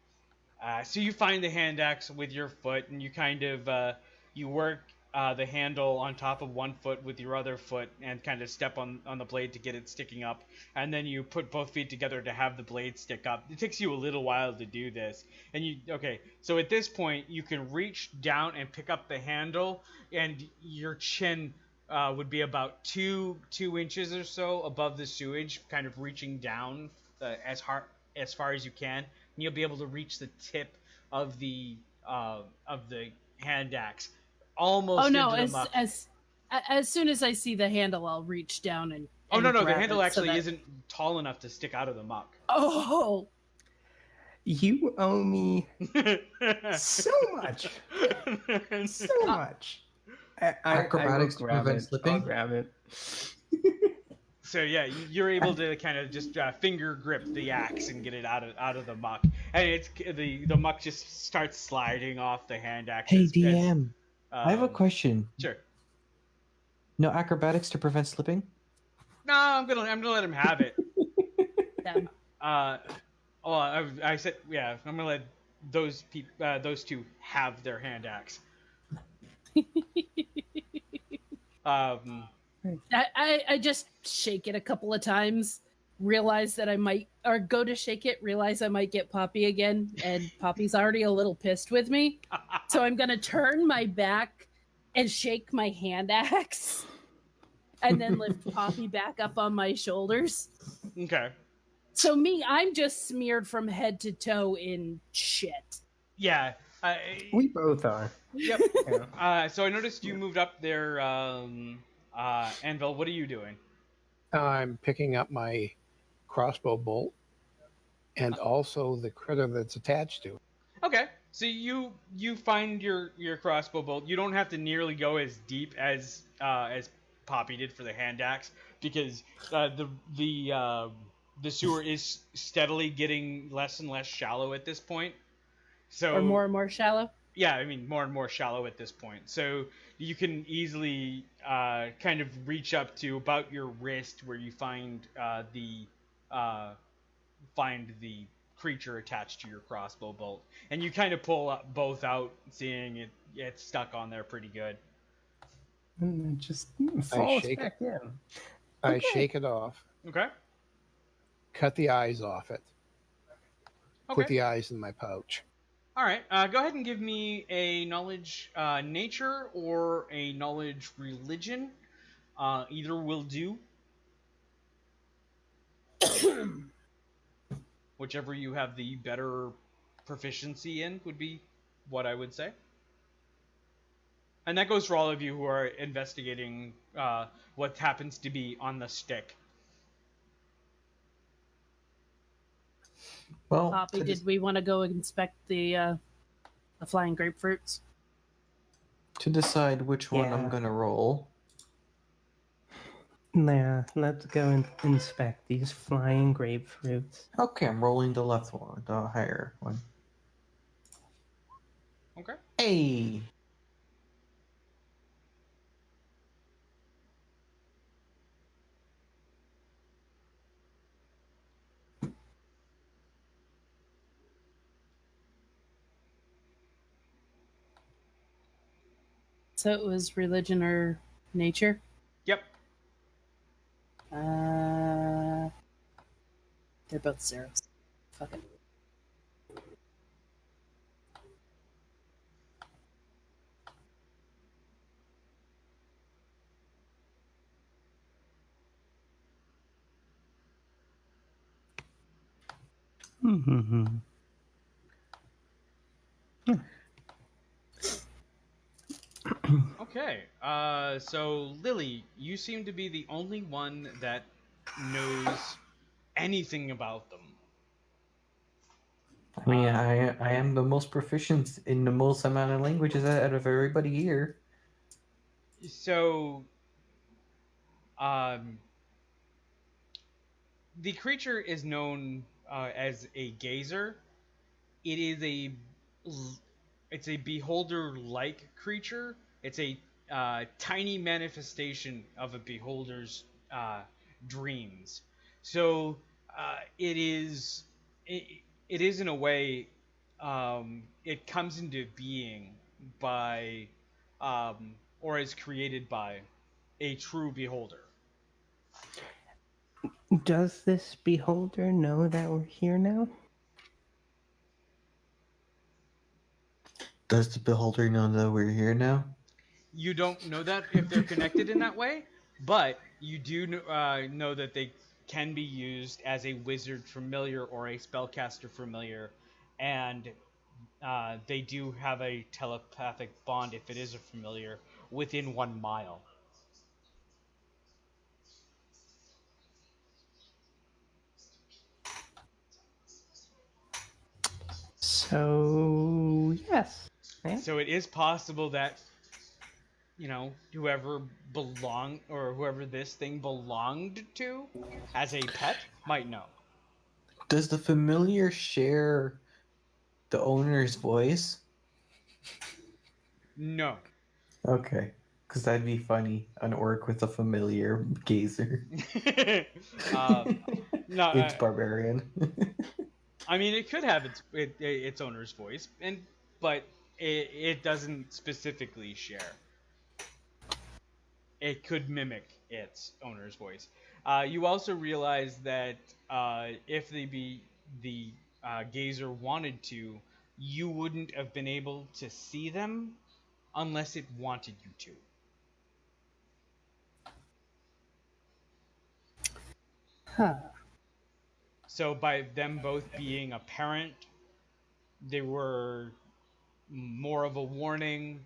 So you find the hand axe with your foot, and you kind of you work the handle on top of one foot with your other foot, and kind of step on the blade to get it sticking up, and then you put both feet together to have the blade stick up. It takes you a little while to do this, and so at this point you can reach down and pick up the handle, and your chin would be about two inches or so above the sewage, kind of reaching down as far as you can, and you'll be able to reach the tip of the hand axe, almost Oh no! into the muck. As soon as I see the handle, I'll reach down and. Oh no, the grab handle it actually so that... isn't tall enough to stick out of the muck. Oh. You owe me so much. So much. Acrobatics I will grab prevent it. slipping? I'll grab it. So yeah, you're able to kind of just finger grip the axe and get it out of the muck, and it's the muck just starts sliding off the hand axe. Hey, DM, I have a um, question. Sure. No acrobatics to prevent slipping? No, I'm gonna let him have it. Them. I said yeah. I'm gonna let those two have their hand axe. I just shake it a couple of times, realize that I might, or go to shake it, realize I might get Poppy again, and Poppy's already a little pissed with me. So I'm gonna turn my back and shake my hand axe, and then lift Poppy back up on my shoulders. Okay. So I'm just smeared from head to toe in shit. Yeah. We both are. Yep. Yeah. So I noticed you moved up there, Anvil. What are you doing? I'm picking up my crossbow bolt and also the critter that's attached to it. Okay. So you find your crossbow bolt. You don't have to nearly go as deep as Poppy did for the hand axe, because the sewer is steadily getting less and less shallow at this point. So Or more and more shallow. yeah, I mean more and more shallow at this point. So you can easily kind of reach up to about your wrist where you uh, find the creature attached to your crossbow bolt, and you kind of pull up both out, seeing it's stuck on there pretty good. And it just falls shake back in. I Okay. shake it off, Okay. cut the eyes off it, Okay. put the eyes in my pouch. All right. Go ahead and give me a knowledge nature or a knowledge religion. Either will do. Whichever you have the better proficiency in would be what I would say. And that goes for all of you who are investigating what happens to be on the stick. Well, Poppy, did we want to go inspect the flying grapefruits? to decide which one I'm Yeah. gonna roll. Nah, let's go and inspect these flying grapefruits. Okay, I'm rolling the left one, the higher one. Okay. Hey! So it was religion or nature? Yep. They're both zeros. Fuck it. Mm-hmm. Okay. So Lily, you seem to be the only one that knows anything about them. I mean, I am the most proficient in the most amount of languages out of everybody here. So, the creature is known as a gazer. It is it's a beholder-like creature. It's a tiny manifestation of a beholder's dreams. So it, it is in a way it comes into being by or is created by a true beholder. Does this beholder know that we're here now? Does the beholder know that we're here now? You don't know that if they're connected in that way, but you do know that they can be used as a wizard familiar or a spellcaster familiar, and they do have a telepathic bond if it is a familiar within 1 mile. So, yes. Eh? So it is possible that whoever this thing belonged to as a pet might know. Does the familiar share the owner's voice? No. Okay, because that'd be funny. An orc with a familiar gazer. No, It's barbarian. I mean, it could have its owner's voice, but it doesn't specifically share. It could mimic its owner's voice. You also realize that if the gazer wanted to, you wouldn't have been able to see them unless it wanted you to. Huh. So by them both being apparent, they were more of a warning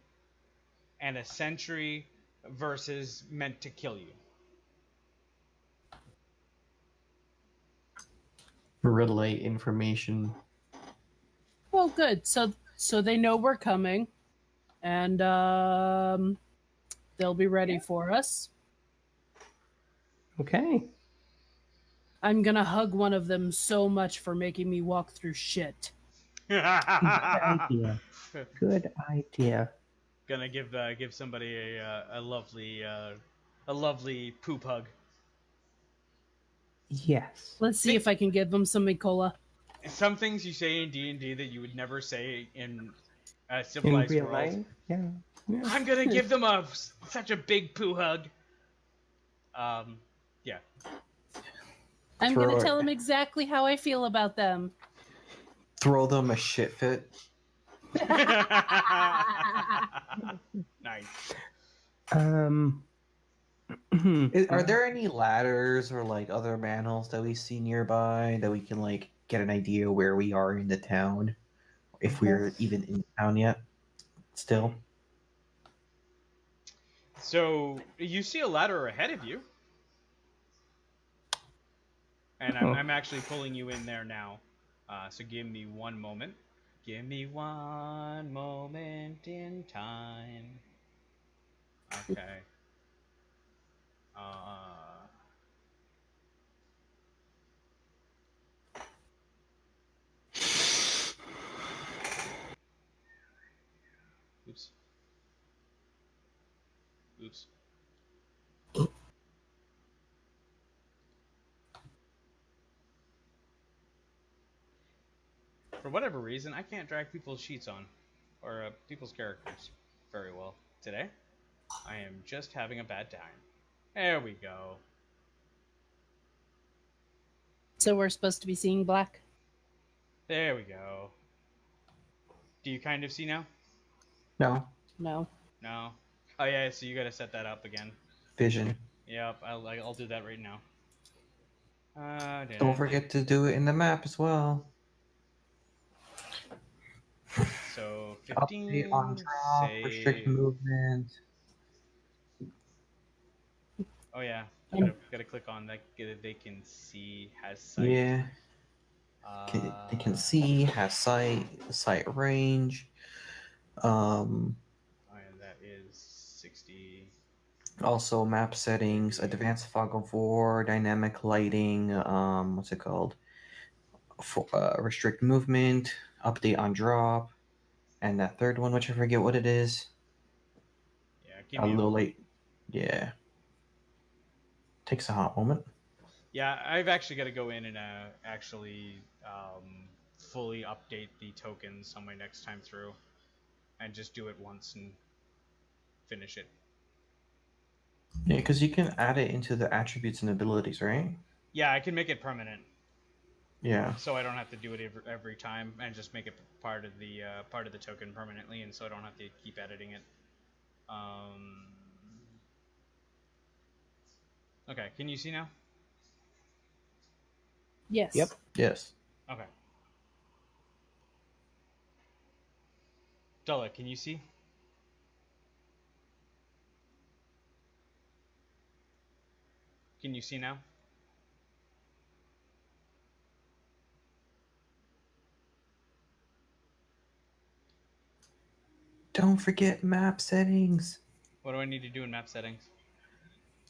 and a sentry versus meant to kill you. Relay information. Well, good. So they know we're coming, and they'll be ready for us. Okay. I'm gonna hug one of them so much for making me walk through shit. Good idea. Good idea. Gonna give somebody a lovely poop hug. Yes. Let's see if I can give them some E. coli. Some things you say in D&D that you would never say in a In civilized real world. life? Yeah. I'm gonna give them such a big poo hug. Yeah. I'm Throw gonna it. tell them exactly how I feel about them. Throw them a shit fit. Nice. Are there any ladders or like other manholes that we see nearby that we can like get an idea where we are in the town, if we're even in town yet? Still. So you see a ladder ahead of you, and I'm actually pulling you in there now. So give me one moment. Give me one moment in time. Okay. Oops. Oops. For whatever reason, I can't drag people's sheets on, or people's characters, very well today. I am just having a bad time. There we go. So we're supposed to be seeing black? There we go. Do you kind of see now? No. No. No. Oh yeah, so you gotta set that up again. Vision. Yep, I'll do that right now. Don't forget to do it in the map as well. So Update on 15. drop, restrict Save. movement. Oh yeah, gotta click on that. They can see has sight. Yeah. They can see, has sight range. Oh yeah, that is 60. Also map settings, advanced fog of war, dynamic lighting, what's it called? Restrict movement, update on drop, and that third one, which I forget what it is. Yeah, give A me little moment. late. Yeah. Takes a hot moment. Yeah, I've actually got to go in and actually fully update the tokens on my next time through, and just do it once and finish it. Yeah, because you can add it into the attributes and abilities, right? Yeah, I can make it permanent, Yeah. so I don't have to do it every time, and just make it part of the token permanently, and so I don't have to keep editing it. Okay, can you see now? Yes. Yep. Yes. Okay. Della, can you see? Can you see now? Don't forget map settings. What do I need to do in map settings?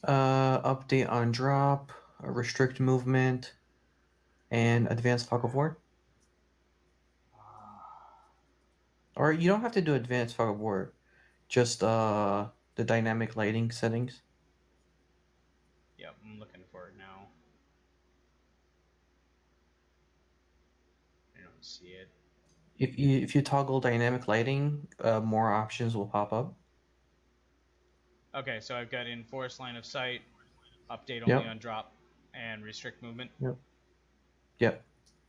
Update on drop, restrict movement, and advanced fog of war. Or you don't have to do advanced fog of war, just the dynamic lighting settings. Yep, I'm looking for it now. I don't see it. If you toggle dynamic lighting, more options will pop up. Okay, so I've got enforce line of sight, update only Yep. on drop, and restrict movement. Yep.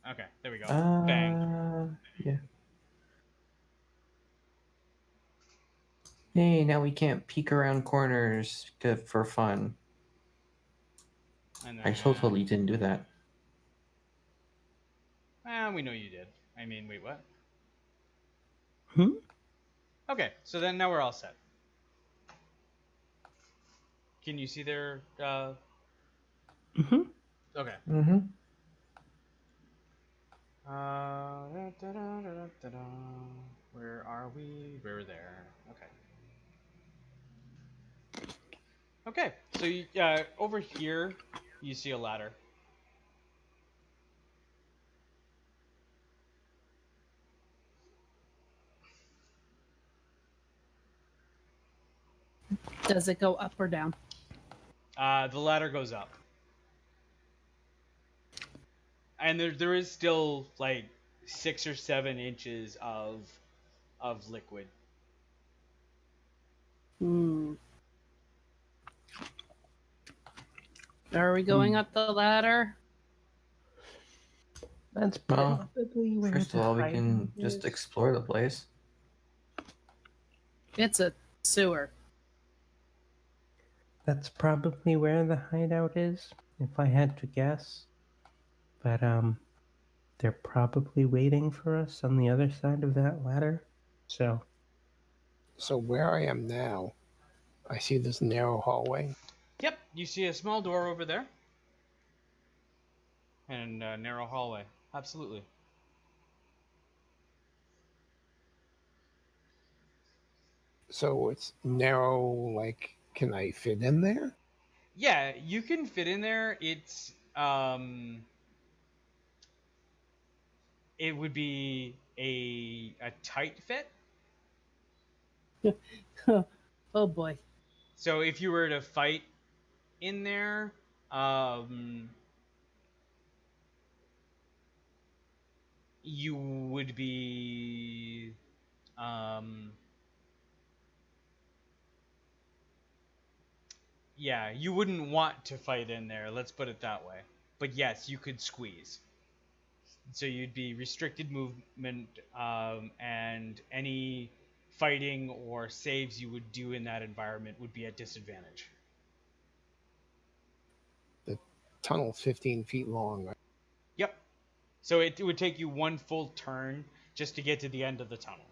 Okay, there we go. Bang. Yeah. Hey, now we can't peek around corners for fun. And I then, totally didn't do that. we know you did. I mean, wait, what? Hmm? Okay, so then now we're all set. Can you see their? Mm-hmm. Okay. Mm-hmm. Where are we? We're there. Okay. Okay, So over here, you see a ladder. Does it go up or down? The ladder goes up, and there is still like 6 or 7 inches of liquid. Hmm. Are we going up the ladder? That's Well, probably where first the of all, we hideout can just is. explore the place. It's a sewer. That's probably where the hideout is, if I had to guess. But they're probably waiting for us on the other side of that ladder. So So where I am now, I see this narrow hallway. Yep, you see a small door over there, and a narrow hallway. Absolutely. So it's narrow, like, can I fit in there? Yeah, you can fit in there. It would be a tight fit. Oh boy. So if you were to fight in there, you would be yeah, you wouldn't want to fight in there. Let's put it that way. But yes, you could squeeze. So you'd be restricted movement, and any fighting or saves you would do in that environment would be at disadvantage. The tunnel's 15 feet long. Right? Yep. So it would take you one full turn just to get to the end of the tunnel.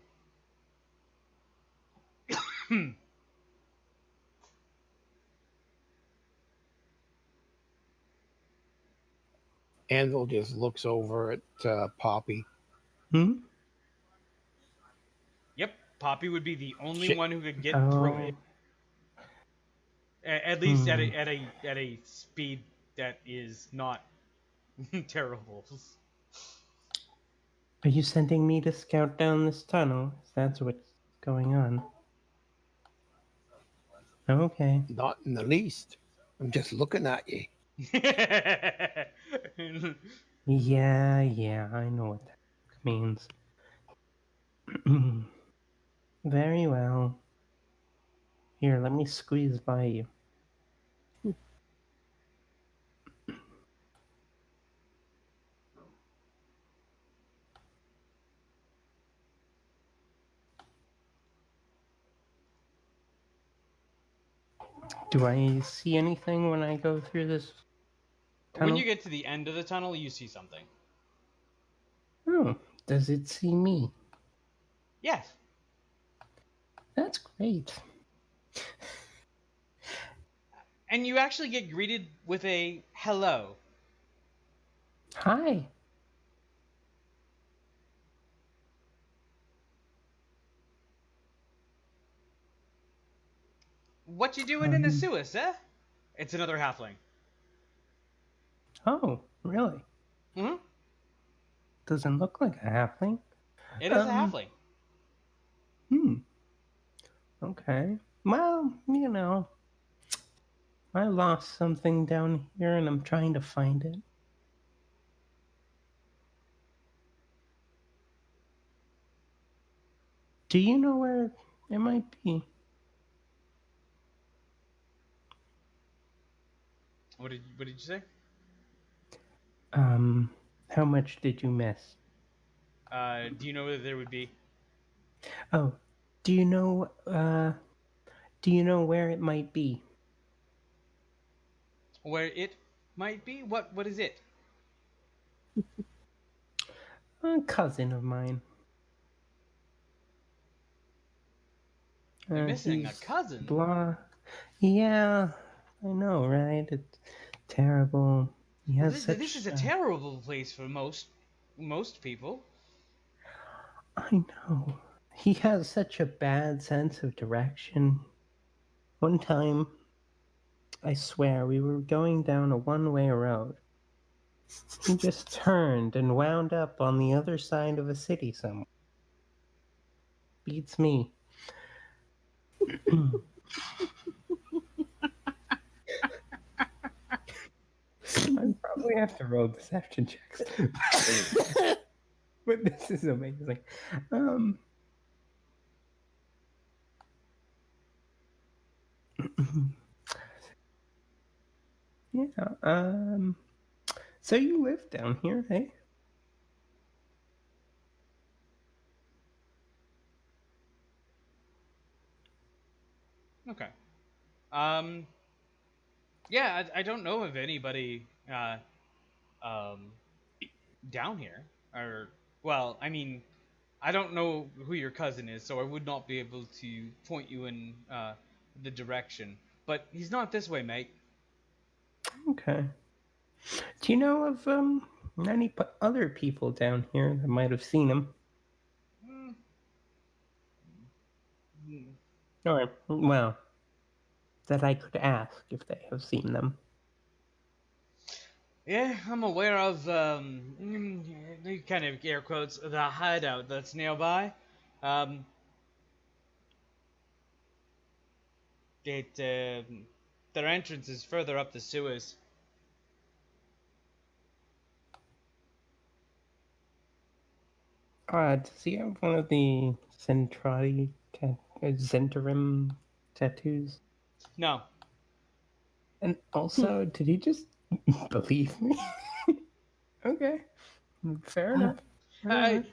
Anvil just looks over at Poppy. Yep. Poppy would be the only Shit. one who could get through Oh, it. At least at a speed that is not terrible. are you sending me to scout down this tunnel? That's what's going on. Okay. Not in the least. I'm just looking at you. Yeah, I know what that means. Very well. Here, let me squeeze by you. Do I see anything when I go through this tunnel? When you get to the end of the tunnel, you see something. Oh, does it see me? Yes. That's great. And you actually get greeted with a hello. Hi. What you doing in the sewers, eh? It's another halfling. Oh, really? Mm-hmm. Doesn't look like a halfling. It is a halfling. Okay. Well, I lost something down here and I'm trying to find it. Do you know where it might be? What did you say? How much did you miss? Do you know where there would be? Oh, do you know where it might be? Where it might be? What is it? A cousin of mine. You're missing a He's cousin. Blah. Yeah, I know, right? It's terrible. He has This is a terrible place for most people. I know. He has such a bad sense of direction. One time, I swear, we were going down a one-way road. He just turned and wound up on the other side of a city somewhere. Beats me. I probably have to roll deception checks. But this is amazing. Yeah. So you live down here, hey? Okay. Yeah, I don't know of anybody um, down here. Or, well, I mean, I don't know who your cousin is, so I would not be able to point you in the direction. But he's not this way, mate. Okay. Do you know of any other people down here that might have seen him? Mm, mm. Or, well, that I could ask if they have seen them. Yeah, I'm aware of, kind of air quotes, the hideout that's nearby. Um, their entrance is further up the sewers. Does he have one of the Zentarim tattoos? No. And also, did he just believe me? Okay, fair enough.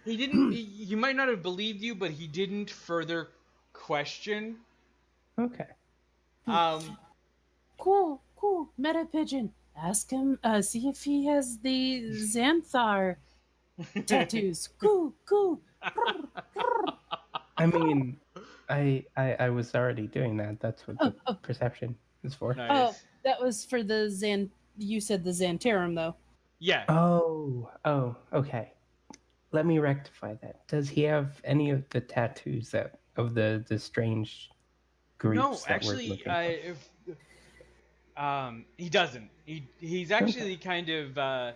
He didn't. He might not have believed you, but he didn't further question. Okay. Cool. Meta pigeon. Ask him. See if he has the Xanthar tattoos. Cool. I mean, I was already doing that. That's what the perception is for. Nice. Oh, that was for the You said the Xantarum, though. Yeah. Oh, okay. Let me rectify that. Does he have any of the tattoos of the strange groups No, that actually, we're looking for? he doesn't. He's actually kind of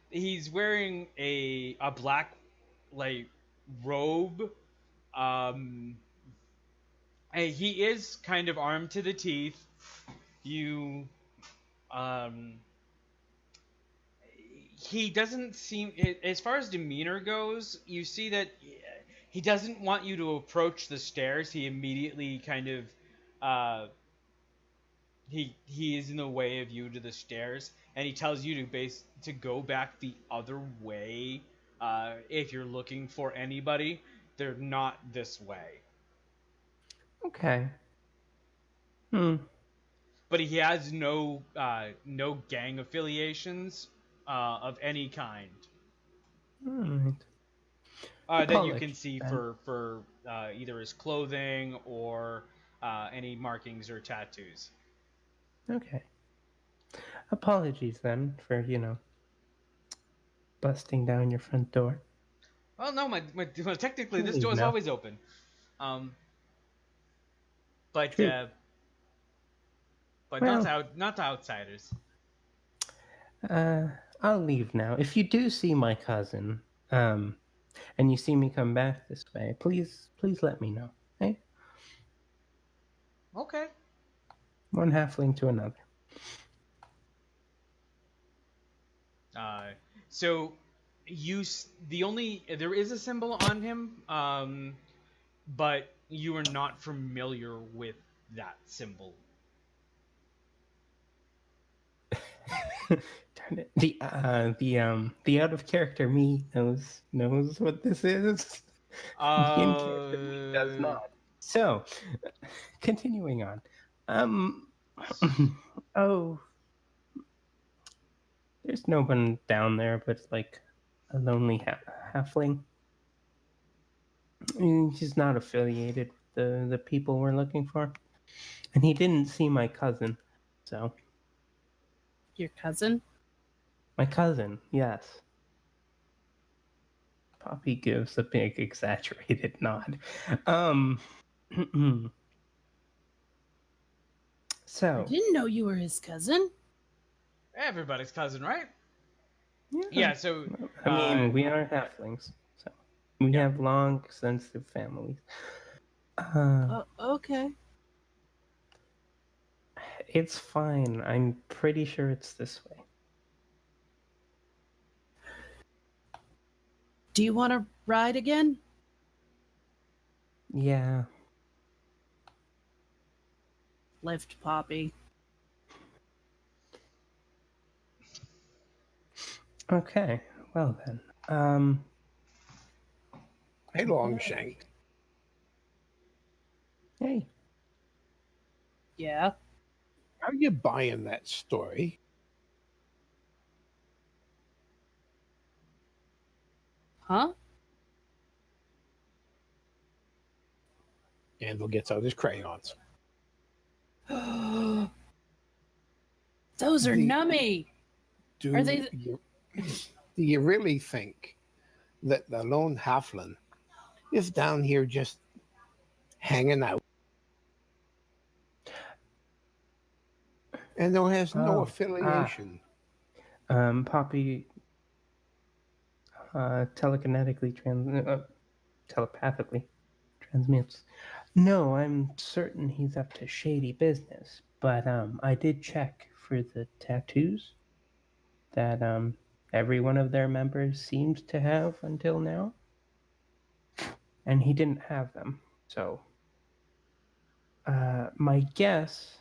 he's wearing a black like robe. He is kind of armed to the teeth. You he doesn't seem, as far as demeanor goes, you see that he doesn't want you to approach the stairs. He immediately kind of he is in the way of you to the stairs, and he tells you to go back the other way. If you're looking for anybody, they're not this way. Okay. But he has no gang affiliations of any kind. All right. That you can see then. for either his clothing or any markings or tattoos. Okay. Apologies then for busting down your front door. Well, no, well, technically this Leave door is now. always open. But True. Well, not to outsiders. I'll leave now. If you do see my cousin, and you see me come back this way, please let me know. Hey, Okay. one halfling to another. So there is a symbol on him, but you are not familiar with that symbol. Darn it. The out of character me knows what this is. The in character me does not. So, continuing on. Oh, there's no one down there but like a lonely halfling. He's not affiliated with the people we're looking for, and he didn't see my cousin. So, Your cousin? my cousin, yes. Poppy gives a big exaggerated nod. So, I didn't know you were his cousin. Everybody's cousin, right? yeah. Yeah. So I mean, we are halflings, so we Yeah. have long, extensive families. Okay. It's fine. I'm pretty sure it's this way. Do you want to ride again? Yeah. Lift Poppy. Okay. Well then. Hey, Longshank. Hey. Yeah. How you buying that story? Huh? Anvil gets out his crayons. Those are The- nummy. Do Are they? you, do you really think that the lone halfling is down here just hanging out and there has no Oh, affiliation? Poppy telepathically transmutes. No, I'm certain he's up to shady business, but I did check for the tattoos that every one of their members seemed to have until now, and he didn't have them. So, my guess.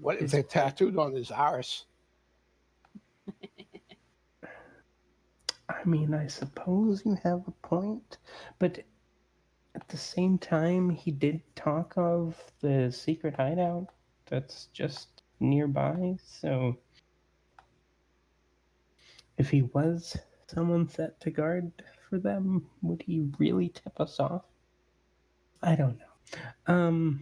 What if It's they're tattooed on his arse? I mean, I suppose you have a point, but at the same time, he did talk of the secret hideout that's just nearby, so if he was someone set to guard for them, would he really tip us off? I don't know.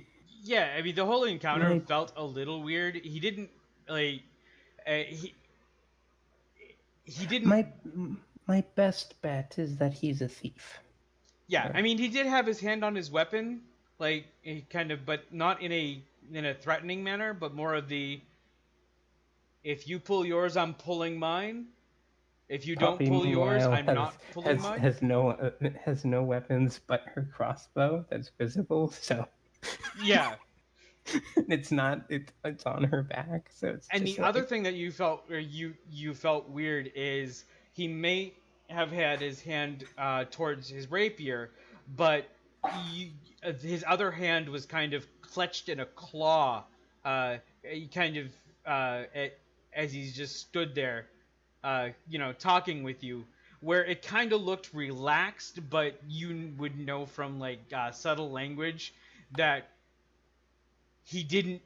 Yeah. I mean, the whole encounter My felt a little weird. He didn't like. He didn't. my my best bet is that he's a thief. Yeah. I mean, he did have his hand on his weapon, like he kind of, but not in a threatening manner, but more of the if you pull yours, I'm pulling mine. If you don't Poppy, pull yours, meanwhile, I'm not pulling mine. has no weapons but her crossbow that's visible. So Yeah. it's not it's on her back. So it's And just the like other thing that you felt, or you felt weird, is he may have had his hand towards his rapier, but his other hand was kind of clutched in a claw. He kind of as he's just stood there, talking with you, where it kind of looked relaxed, but you would know from like subtle language that he didn't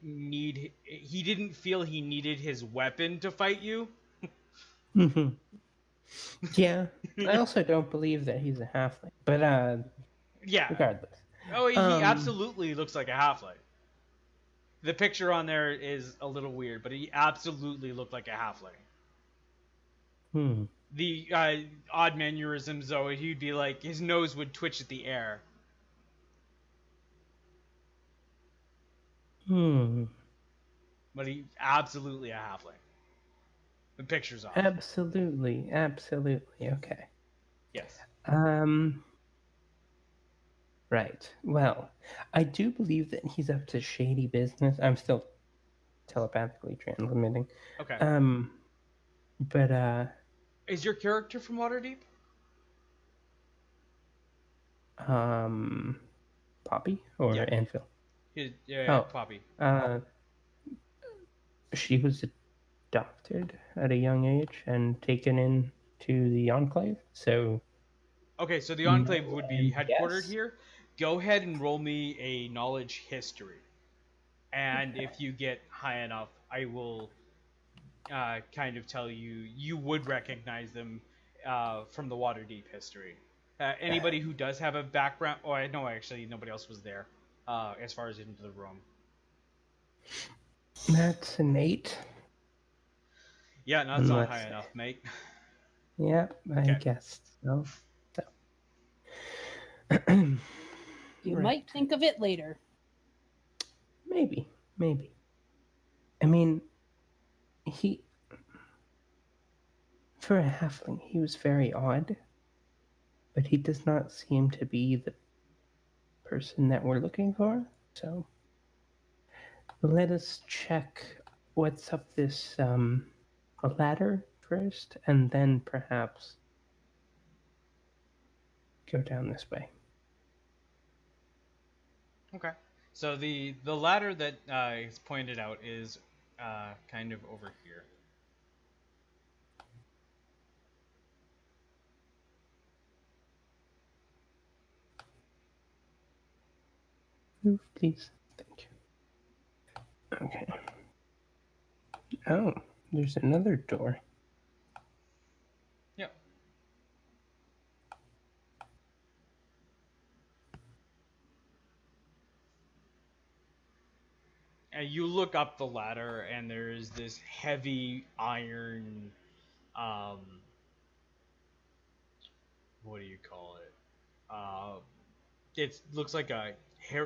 feel he needed his weapon to fight you. Mhm. Yeah. I also don't believe that he's a halfling, but Yeah. regardless. Oh, he Um, absolutely looks like a halfling. The picture on there is a little weird, but he absolutely looked like a halfling. hmm. The odd mannerisms, though, he'd be like his nose would twitch at the air. Hmm. But he absolutely a halfling. The picture's off. Absolutely. Okay. Yes. Right. Well, I do believe that he's up to shady business. I'm still telepathically transmitting. Okay. But Is your character from Waterdeep? Poppy or Yeah. Anvil? Yeah, Oh, Poppy. she was adopted at a young age and taken in to the Enclave. So Okay, so the no, Enclave would be and headquartered yes. here. Go ahead and roll me a knowledge history. And if you get high enough, I will kind of tell you would recognize them from the Waterdeep history. Anybody who does have a background, oh, I know actually nobody else was there as far as into the room. That's an 8. Yeah, no, that's not Unless, high enough, mate. yeah, I Okay. guessed so. You Right. might think of it later. Maybe. I mean, he. For a halfling, he was very odd, but he does not seem to be the person that we're looking for. So let us check what's up this ladder first, and then perhaps go down this way. Okay. So the ladder that is pointed out is kind of over here. Move, please. Thank you. Okay. Oh, there's another door. Yep. And you look up the ladder, and there's this heavy iron. Um, what do you call it? It looks like a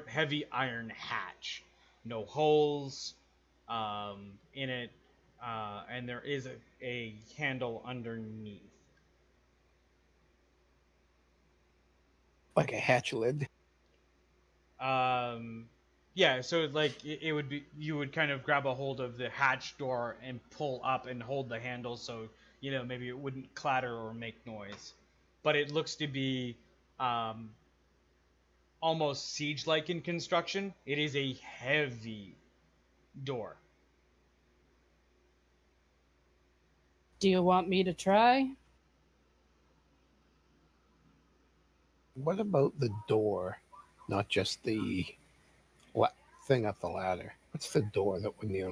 heavy iron hatch, no holes in it, and there is a handle underneath. Like a hatch lid. Yeah, so like it would be, you would kind of grab a hold of the hatch door and pull up and hold the handle, so maybe it wouldn't clatter or make noise. But it looks to be um, almost siege-like in construction. It is a heavy door. Do you want me to try? What about the door? Not just the thing up the ladder. What's the door that we're near?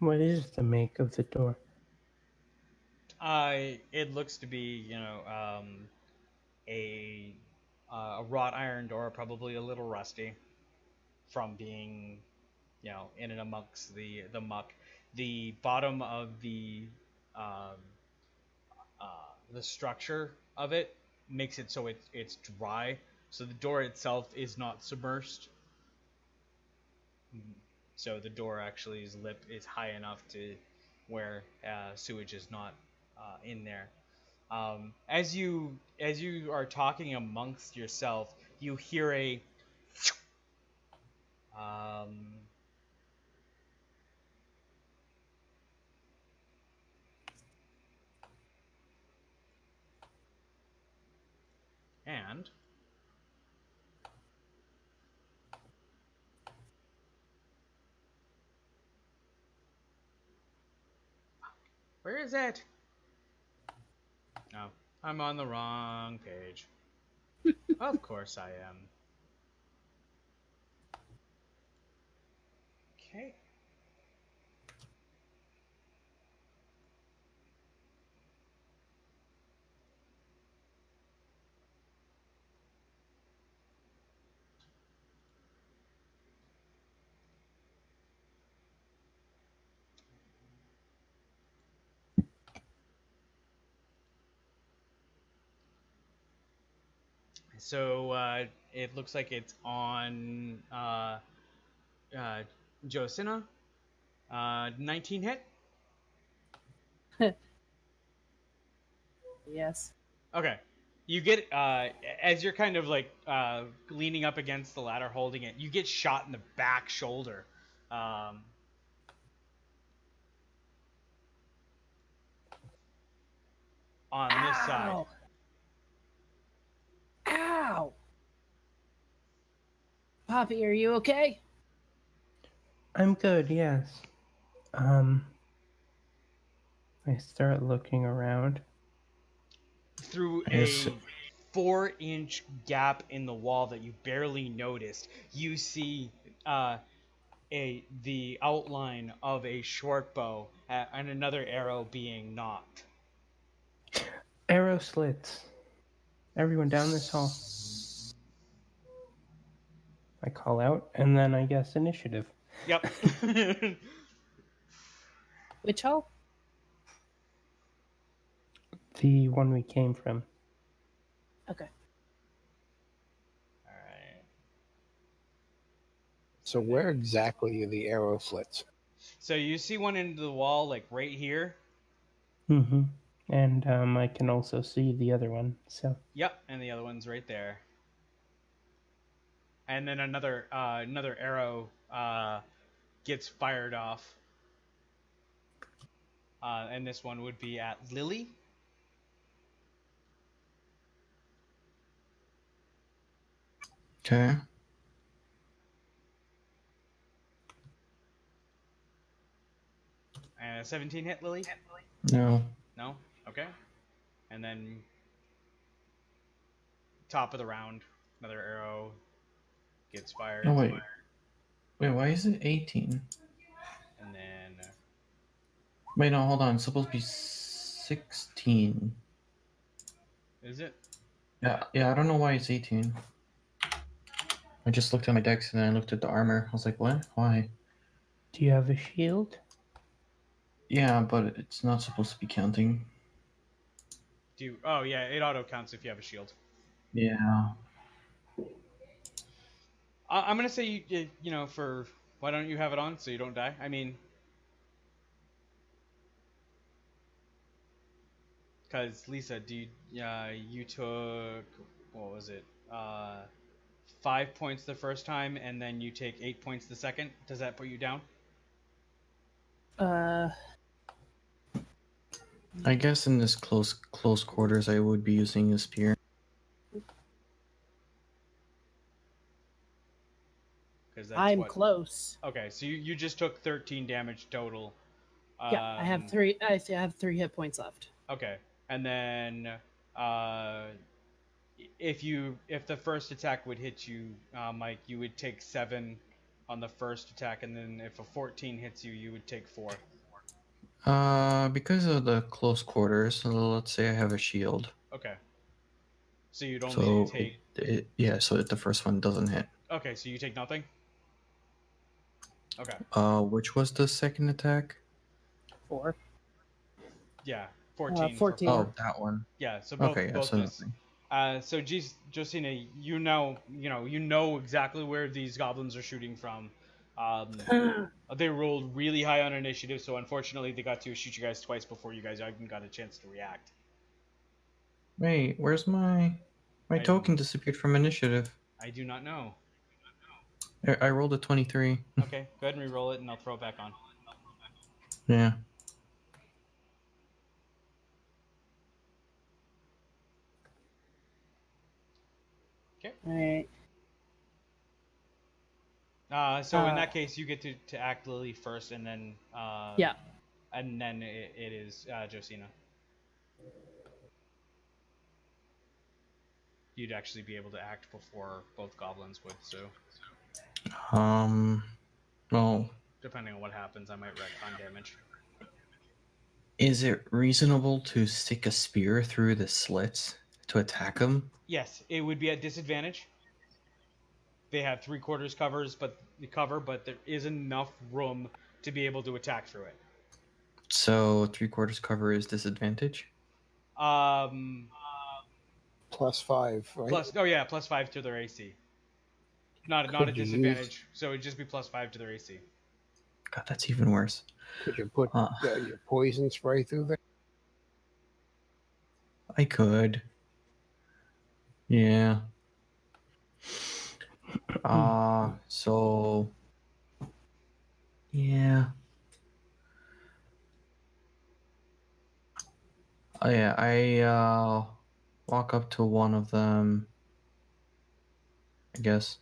What is the make of the door? It looks to be, a a wrought iron door, probably a little rusty from being, in and amongst the muck. The bottom of um, the structure of it makes it so it's dry, so the door itself is not submersed. So the door actually's lip is high enough to where sewage is not in there. As you are talking amongst yourself, you hear a um, and where is it? No, I'm on the wrong page. Of course I am. Okay. So it looks like it's on uh, Josina. 19 hit. Yes. Okay. You get as you're kind of like leaning up against the ladder, holding it. You get shot in the back shoulder. Um, on this side. Ow! Ow! Poppy, are you okay? I'm good, yes. I start looking around. Through I ass- a 4-inch gap in the wall that you barely noticed, you see the outline of a short bow and another arrow being knocked. Arrow slits. Everyone down this hall. I call out, and then I guess initiative. Yep. Which hall? The one we came from. Okay. All right. So where exactly are the arrow slits? So you see one into the wall, like right here. Mm-hmm. And I can also see the other one. So Yep, and the other one's right there. And then another arrow gets fired off. And this one would be at Lily. Okay. 17 hit Lily? No. No? Okay. And then top of the round, another arrow gets fired. No, wait. Wait, why is it 18? And then Wait, no, hold on. It's supposed to be 16. is it? Yeah, I don't know why it's 18. I just looked at my decks and then I looked at the armor. I was like, what? Why? do you have a shield? Yeah, but it's not supposed to be counting. Oh yeah, it auto counts if you have a shield. Yeah. I'm gonna say for why don't you have it on so you don't die? I mean, because Lisa, you took what was it? 5 points the first time, and then you take 8 points the second. Does that put you down? I guess in this close quarters, I would be using a spear. Because that's I'm what. close. Okay, so you just took 13 damage total. Yeah, I have 3. I have 3 hit points left. Okay, and then if the first attack would hit you, Mike, you would take 7 on the first attack, and then if a 14 hits you, you would take 4. Because of the close quarters, let's say I have a shield. Okay. So you'd only So take. so the first one doesn't hit. Okay, so you take nothing. Okay. Which was the second attack? 4. Yeah, 14. 14. Oh, that one. Yeah, so both Okay, yeah, both so miss. So Josina, you know exactly where these goblins are shooting from. They rolled really high on initiative, so unfortunately they got to shoot you guys twice before you guys even got a chance to react. Wait, where's my token disappeared from initiative? I do not know. I rolled a 23. Okay, go ahead and re-roll it, and I'll throw it back on. Yeah. Alright. So in that case, you get to act Lily first, and then Yeah. and then it is Josina. You'd actually be able to act before both goblins would. So Well, depending on what happens, I might retcon damage. is it reasonable to stick a spear through the slits to attack them? Yes, it would be at disadvantage. They have 3/4 cover, but there is enough room to be able to attack through it. So 3/4 cover is disadvantage? +5, +5, right? +5 to their AC. Not a Could you disadvantage, so it'd just be +5 to their AC. God, that's even worse. Could you put your poison spray through there? I could. Yeah. So yeah. Oh yeah, I walk up to one of them, I guess,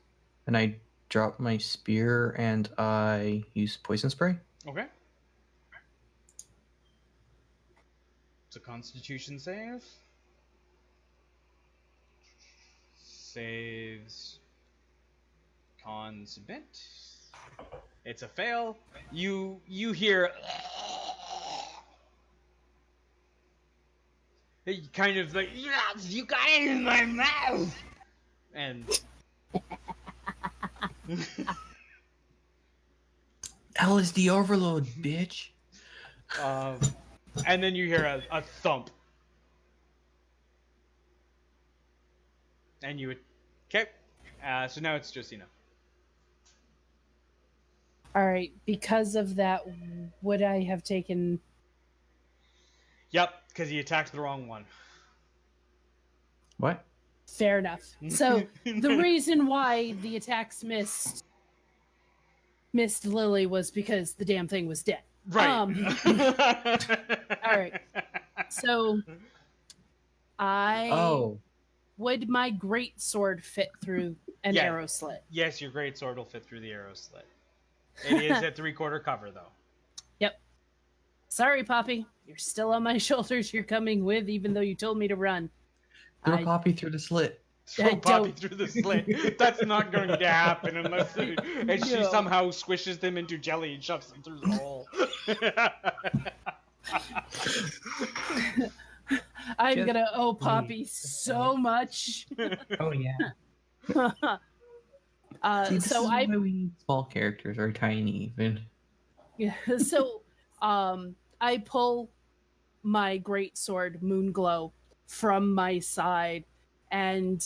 and I drop my spear and I use poison spray. Okay. It's a Constitution save. Saves. Con submit. It's a fail. You hear He kind of like, yes, you got it in my mouth, and LSD overload, bitch. and then you hear a thump, and you would, okay. So now it's Josina. All right. Because of that, would I have taken? Yep, because he attacked the wrong one. What? Fair enough. So the reason why the attacks missed Lily was because the damn thing was dead. Right. All right. So would my great sword fit through an Yeah. arrow slit? Yes, your great sword will fit through the arrow slit. It is at 3/4 cover, though. Yep. Sorry, Poppy. You're still on my shoulders. You're coming with, even though you told me to run. Throw Poppy through the slit. Throw Poppy through the slit. That's not going to happen unless she somehow squishes them into jelly and shoves them through the hole. I'm going to owe Poppy so much. Oh yeah. See, this So is why we need small characters or tiny even. Yeah. So I pull my great sword Moonglow from my side, and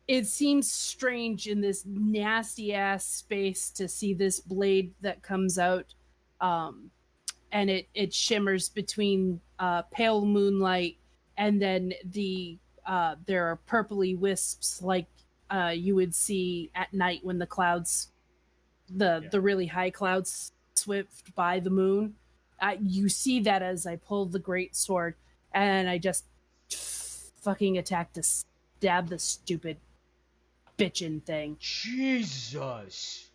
it seems strange in this nasty ass space to see this blade that comes out, and it shimmers between pale moonlight, and then there are purpley wisps like you would see at night when the clouds, the really high clouds swift by the moon. You see that as I pull the great sword, and I just fucking attack to stab the stupid bitchin' thing. Jesus.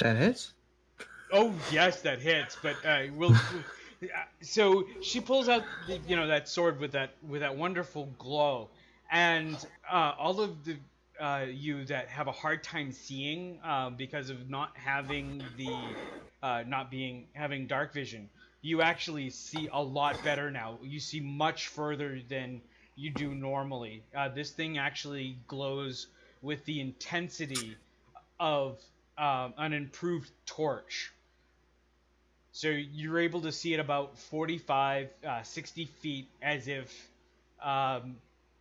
That hits? Oh yes, that hits. But we'll. So she pulls out, that sword with that wonderful glow, and all of the you that have a hard time seeing because of not having having dark vision, you actually see a lot better now. You see much further than you do normally. This thing actually glows with the intensity of an improved torch. So you're able to see it about 45, 60 feet, as if,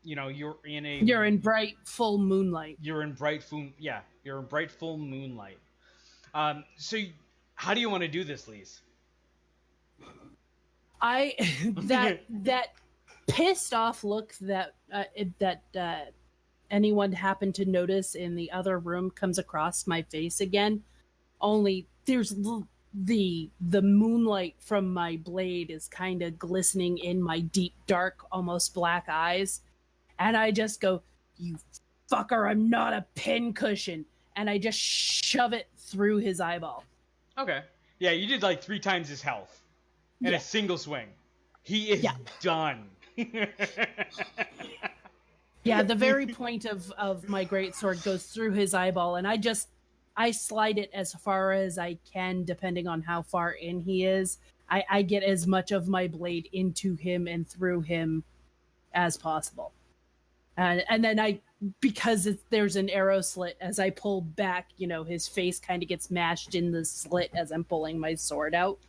you're in bright full moonlight. You're in bright full moonlight. So how do you want to do this, Lise? That pissed off look that anyone happened to notice in the other room comes across my face again. Only there's the moonlight from my blade is kind of glistening in my deep dark almost black eyes, and I just go, "You fucker, I'm not a pincushion," and I just shove it through his eyeball. Okay. Yeah, you did like 3 times his health in a single swing. He is done. Yeah, the very point of my greatsword goes through his eyeball, and I slide it as far as I can, depending on how far in he is. I get as much of my blade into him and through him as possible. And then because there's an arrow slit, as I pull back, his face kind of gets mashed in the slit as I'm pulling my sword out.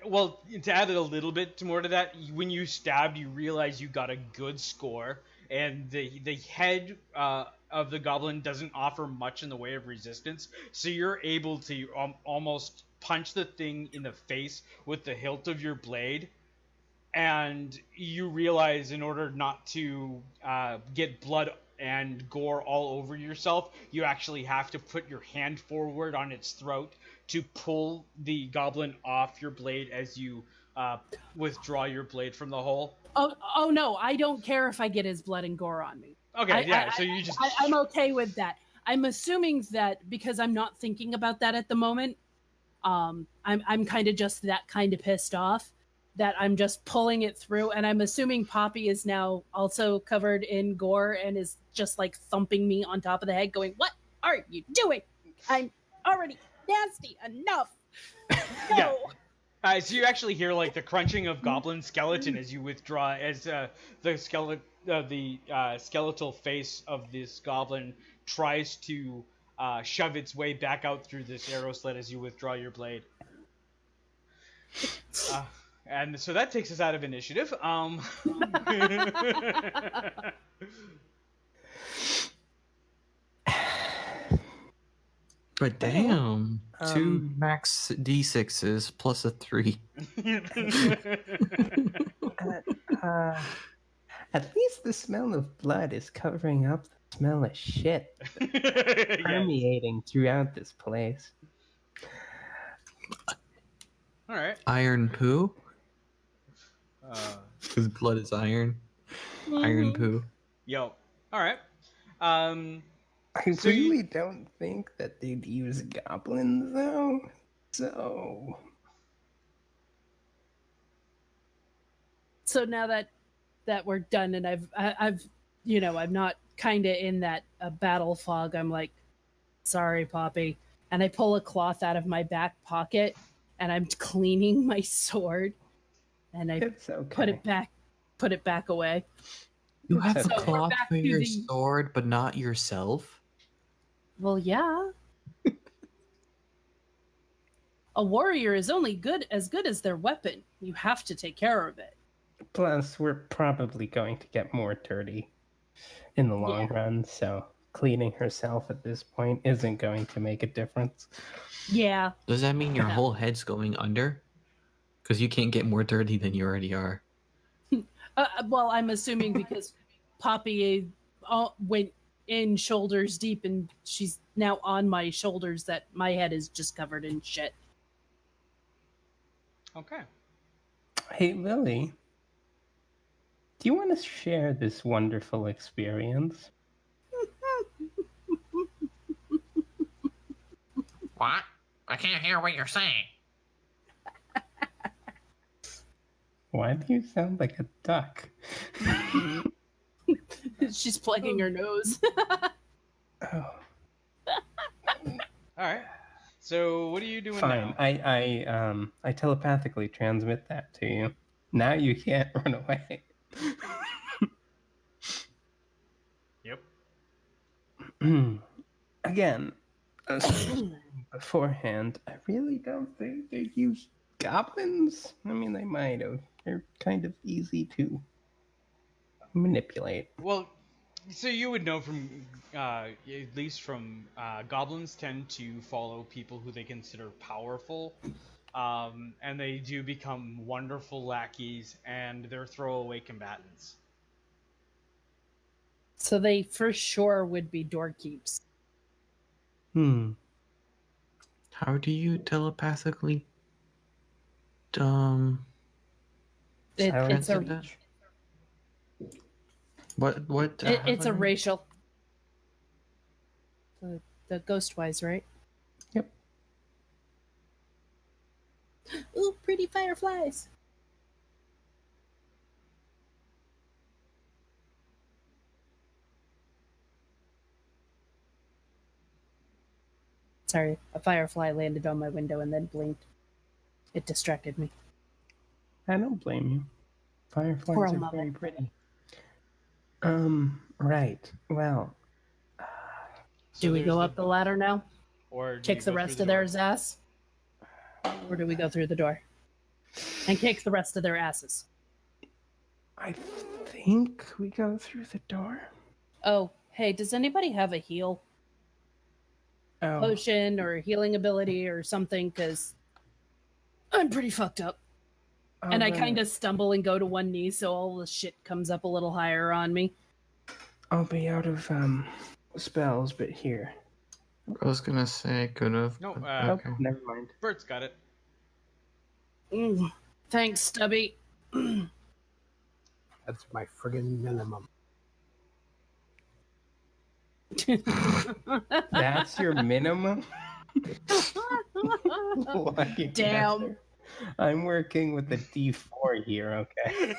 Well, to add a little bit more to that, when you stabbed, you realize you got a good score, and the head of the goblin doesn't offer much in the way of resistance, so you're able to almost punch the thing in the face with the hilt of your blade, and you realize in order not to get blood and gore all over yourself, you actually have to put your hand forward on its throat to pull the goblin off your blade as you withdraw your blade from the hole. Oh no, I don't care if I get his blood and gore on me. Okay, so you just... I'm okay with that. I'm assuming that because I'm not thinking about that at the moment, I'm kind of just that kind of pissed off that I'm just pulling it through, and I'm assuming Poppy is now also covered in gore and is just like thumping me on top of the head going, "What are you doing? I'm already nasty enough." No. So you actually hear like the crunching of goblin skeleton as you withdraw, as the skeletal face of this goblin tries to shove its way back out through this arrow slit as you withdraw your blade. And so that takes us out of initiative. But damn, 2 max d6s plus a 3. At least the smell of blood is covering up the smell of shit permeating throughout this place. All right. Iron poo? Because blood is iron. Iron poo. Yo. All right. I So really don't think that they'd use goblins, though. So now that we're done, and I've I'm not kind of in that battle fog. I'm like, sorry, Poppy, and I pull a cloth out of my back pocket, and I'm cleaning my sword, and I It's okay. put it back away. You have So we're cloth back for to your the- sword, but not yourself? Well, yeah. A warrior is only as good as their weapon. You have to take care of it. Plus, we're probably going to get more dirty in the long run, so cleaning herself at this point isn't going to make a difference. Yeah. Does that mean your No. whole head's going under? Because you can't get more dirty than you already are. Well, I'm assuming because Poppy went in shoulders deep, and she's now on my shoulders, that my head is just covered in shit. Okay. Hey, Lily, do you want to share this wonderful experience? What? I can't hear what you're saying. Why do you sound like a duck? She's plugging her nose. Oh, All right. So what are you doing fine. now? I telepathically transmit that to you. Now you can't run away. Yep. Again, beforehand, I really don't think they use goblins. I mean, they might have. They're kind of easy to manipulate. Well, so you would know from, at least from, goblins tend to follow people who they consider powerful, and they do become wonderful lackeys, and they're throwaway combatants. So they for sure would be doorkeeps. How do you telepathically It's a that? What it's a racial. The Ghostwise, right? Yep. Ooh, pretty fireflies. Sorry, a firefly landed on my window and then blinked. It distracted me. I don't blame you. Fireflies Poor are mother. very pretty. Right. Well, So Do we there's go up the ladder now? Or do Kick you the go rest through of the their door? ass? Or do we go through the door? And kick the rest of their asses? I think we go through the door. Oh, hey, does anybody have a heal? Oh, Potion or healing ability or something? Because I'm pretty fucked up. And I kind of stumble and go to one knee, so all the shit comes up a little higher on me. I'll be out of spells, but here. I was gonna say could have. No, Nope, never mind. Bert's got it. Thanks, Stubby. That's my friggin' minimum. That's your minimum? Lucky Damn. bastard. I'm working with a D4 here, okay?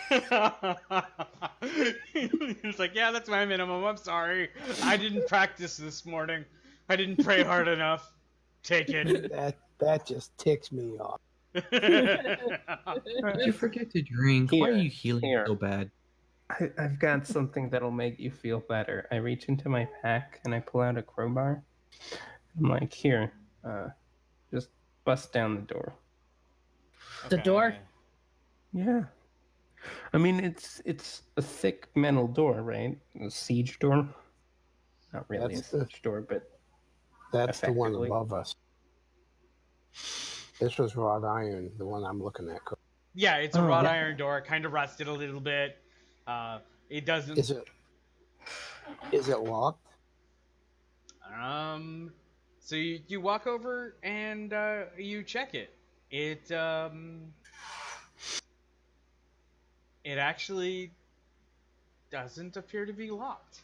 He's like, yeah, that's my minimum. I'm sorry. I didn't practice this morning. I didn't pray hard enough. Take it. That just ticks me off. Did you forget to drink? Why are you healing so bad? I've got something that'll make you feel better. I reach into my pack and I pull out a crowbar. I'm like, here, just bust down the door. The door? Yeah. I mean, it's a thick metal door, right? A siege door. Not really That's a siege door, but That's the one effectively. above us. This was wrought iron, the one I'm looking at. Yeah, it's a Oh, wrought yeah. iron door, kind of rusted a little bit. It doesn't. Is it locked? So you walk over and you check it. It actually doesn't appear to be locked.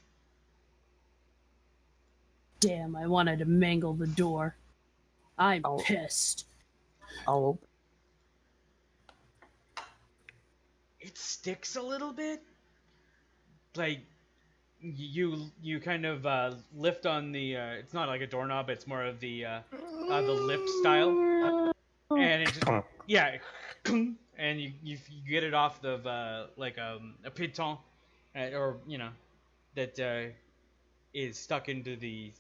Damn, I wanted to mangle the door. I'm Oh. pissed. I'll It sticks a little bit. Like you kind of lift on the. It's not like a doorknob. It's more of the lift style, and it just yeah, and you get it off the like a piton, or that is stuck into the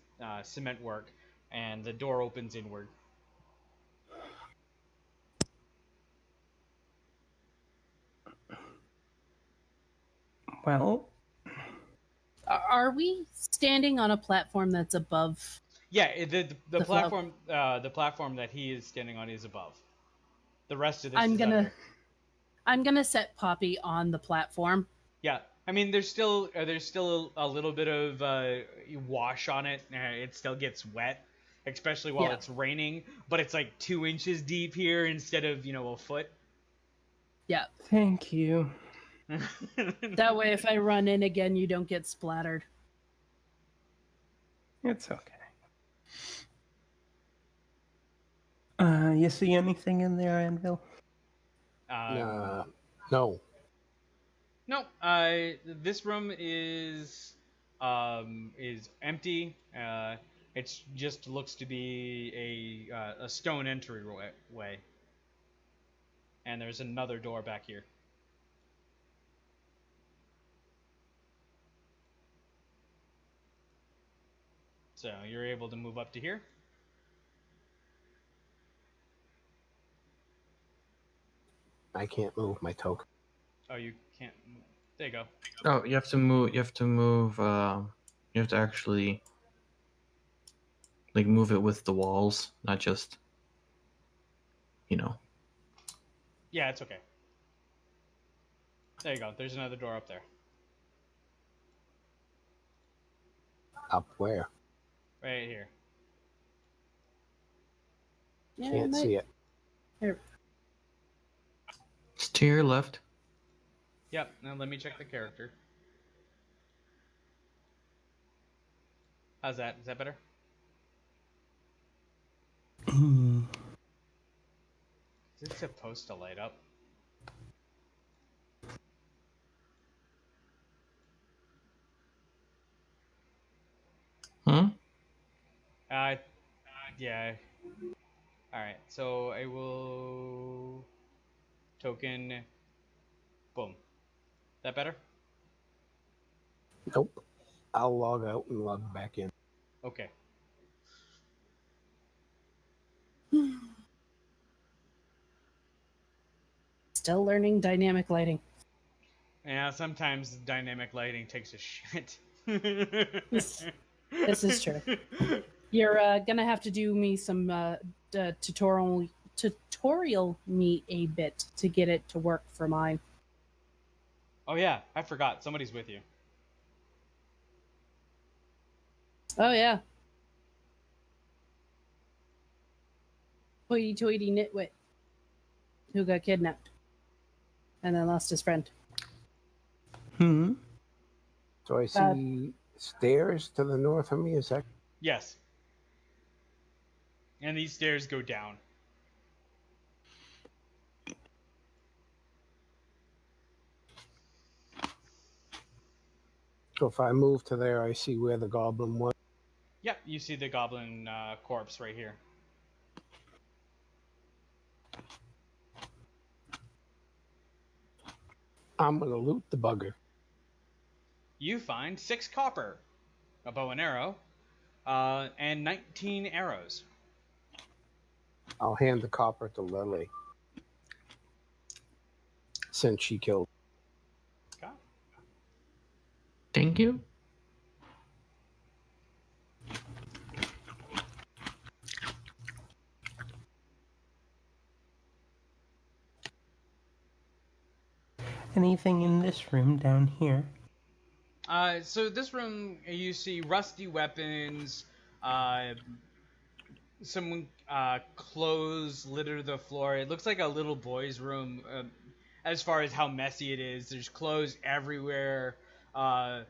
cement work, and the door opens inward. Well, Are we standing on a platform that's above? Yeah, the floor. platform that he is standing on is above. The rest of this I'm is gonna under. I'm gonna set Poppy on the platform. Yeah, I mean there's still a little bit of wash on it. It still gets wet, especially while Yeah. it's raining. But it's like 2 inches deep here instead of a foot. Yeah. thank you. That way, if I run in again, you don't get splattered. It's okay. You see anything in there, Anvil? no. No, this room is empty. It just looks to be a stone entryway, and there's another door back here. So you're able to move up to here. I can't move my token. Oh, you can't. There you go. Oh, you have to move. You have to move. You have to actually like move it with the walls, not just. Yeah, it's okay. There you go. There's another door up there. Up where? Right here. Yeah, Can't see it. Here. It's to your left. Yep. Now let me check the character. How's that? Is that better? Is it supposed to light up? Hmm. Yeah. Alright, so I will token. Boom. That better? Nope. I'll log out and log back in. Okay. Still learning dynamic lighting. Yeah, sometimes dynamic lighting takes a shit. This is true. You're gonna have to do me some tutorial me a bit to get it to work for mine. Oh yeah, I forgot. Somebody's with you. Oh yeah. Hoity-toity nitwit who got kidnapped and then lost his friend. So I see stairs to the north of me. Is that? Yes. And these stairs go down. So if I move to there, I see where the goblin was. Yep, you see the goblin corpse right here. I'm gonna loot the bugger. You find 6 copper, a bow and arrow, and 19 arrows. I'll hand the copper to Lily since she killed. Okay. Thank you. Anything in this room down here? So this room, you see rusty weapons, uh, some clothes litter the floor. It looks like a little boy's room, as far as how messy it is. There's clothes everywhere. Uh,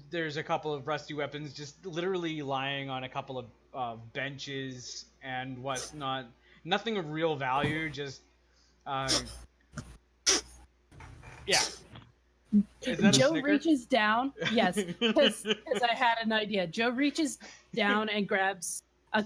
there's a couple of rusty weapons just literally lying on a couple of benches and whatnot. Nothing of real value, just yeah. Is that a Joe snicker? reaches down. Yes, because I had an idea. Joe reaches down and grabs a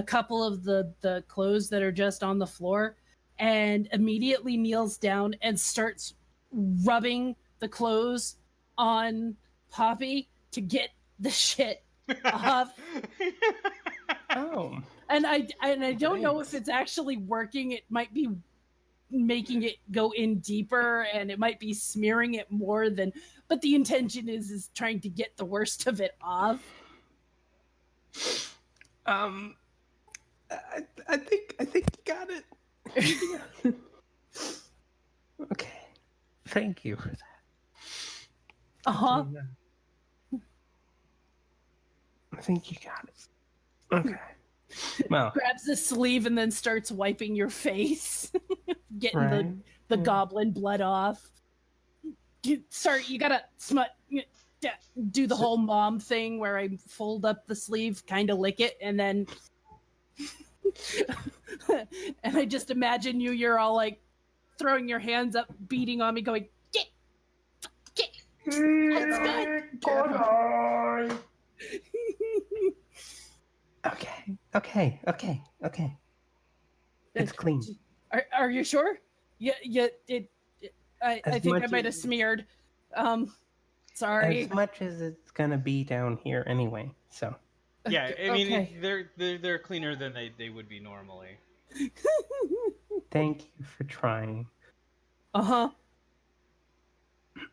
couple of the clothes that are just on the floor, and immediately kneels down and starts rubbing the clothes on Poppy to get the shit off. Oh, And I don't know if Thanks. it's actually working. It might be making it go in deeper, and it might be smearing it more than, but the intention is trying to get the worst of it off. I think you got it. Okay, thank you for that. Uh-huh. I think you got it. Okay. Well, Grabs the sleeve and then starts wiping your face, getting right. the goblin blood off. Sorry, you gotta do the whole mom thing where I fold up the sleeve, kind of lick it, and then and I just imagine you're all like throwing your hands up, beating on me, going, get, it's good. Okay. It's clean. Are you sure? Yeah, I As think I much might have as- smeared. Sorry. As much as it's gonna be down here anyway. So Yeah, I mean Okay. they're cleaner than they would be normally. thank you for trying. Uh-huh.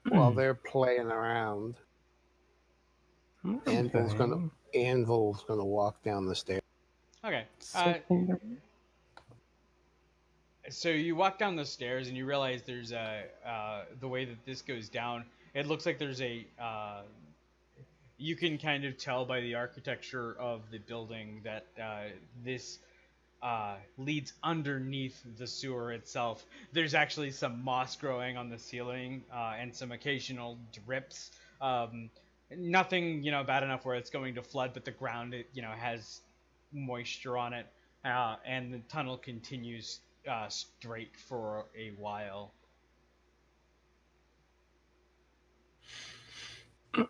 While they're playing around, Anvil's Okay. gonna walk down the stairs. Okay. Something So you walk down the stairs and you realize there's the way that this goes down. It looks like there's a you can kind of tell by the architecture of the building that this leads underneath the sewer itself. There's actually some moss growing on the ceiling and some occasional drips. Nothing, bad enough where it's going to flood, but the ground, has moisture on it, and the tunnel continues straight for a while.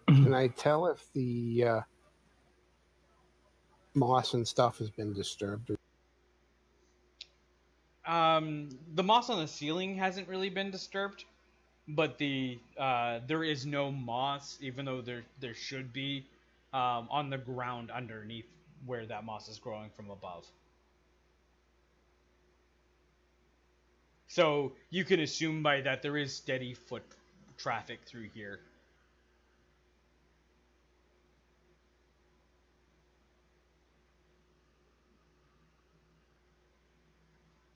Can I tell if the moss and stuff has been disturbed? The moss on the ceiling hasn't really been disturbed, but there is no moss, even though there should be, on the ground underneath where that moss is growing from above. So you can assume by that there is steady foot traffic through here.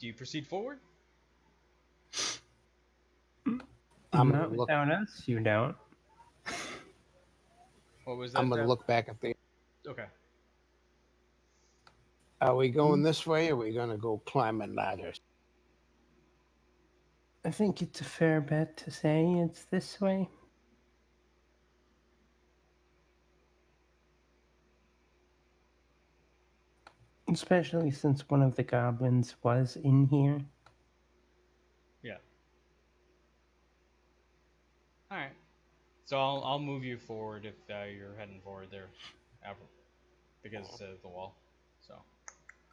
Do you proceed forward? I'm Not gonna look. without us, you don't. What was that? I'm gonna look back at the. Okay. Are we going this way, or are we gonna go climbing ladders? I think it's a fair bet to say it's this way. Especially since one of the goblins was in here. Yeah. All right. So I'll move you forward if you're heading forward there, because of the wall. So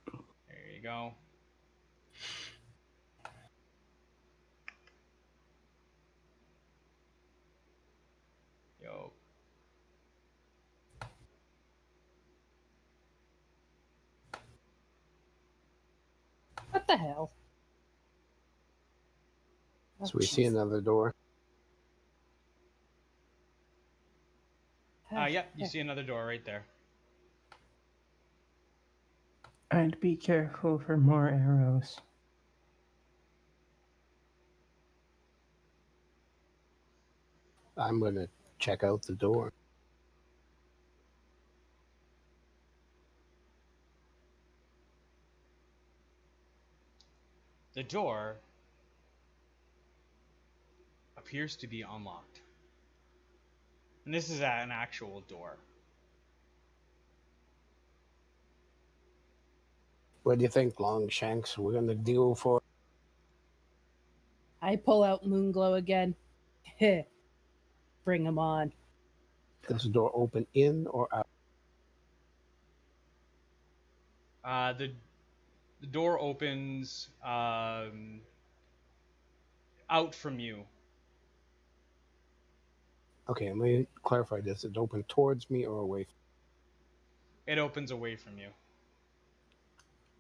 there you go. What the hell? Oh, So we see jeez. another door. Yeah, you see another door right there. I'd be careful for more arrows. I'm going to check out the door. The door appears to be unlocked. And this is an actual door. What do you think, Longshanks? We're going to deal for? I pull out Moonglow again. Heh. Bring him on. Does the door open in or out? The door opens out from you. Okay, let me clarify this. Does it open towards me or away? It opens away from you.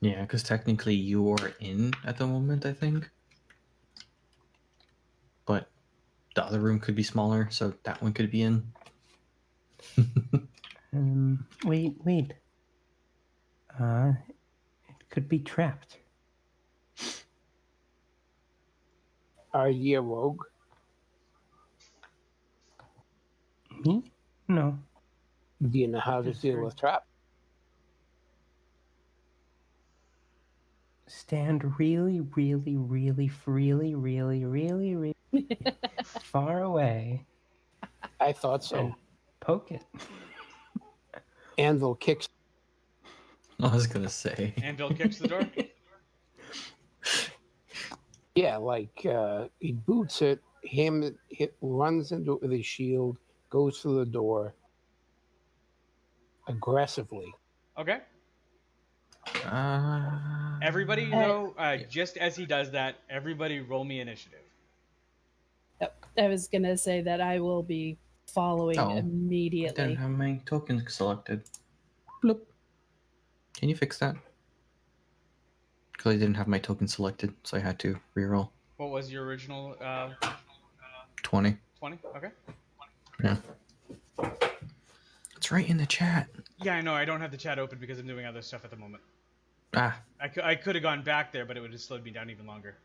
Yeah, because technically you are in at the moment, I think. But the other room could be smaller, so that one could be in. Wait. It could be trapped. Are ye a rogue? Me? No. Do you know how to deal with trap? Stand really far away I thought so. and poke it. Anvil kicks. I was gonna say. Anvil kicks the door. Yeah, like he boots it. Runs into it with his shield. Goes through the door aggressively. Okay. Uh, Everybody, though, just as he does that, everybody roll me initiative. I was gonna say that I will be following Oh, I immediately. didn't have my token selected. Bloop. Can you fix that? Because I didn't have my token selected, so I had to reroll. What was your original 20. 20? Okay. Yeah. It's right in the chat. Yeah, I know. I don't have the chat open because I'm doing other stuff at the moment. Ah. I could have gone back there, but it would have slowed me down even longer.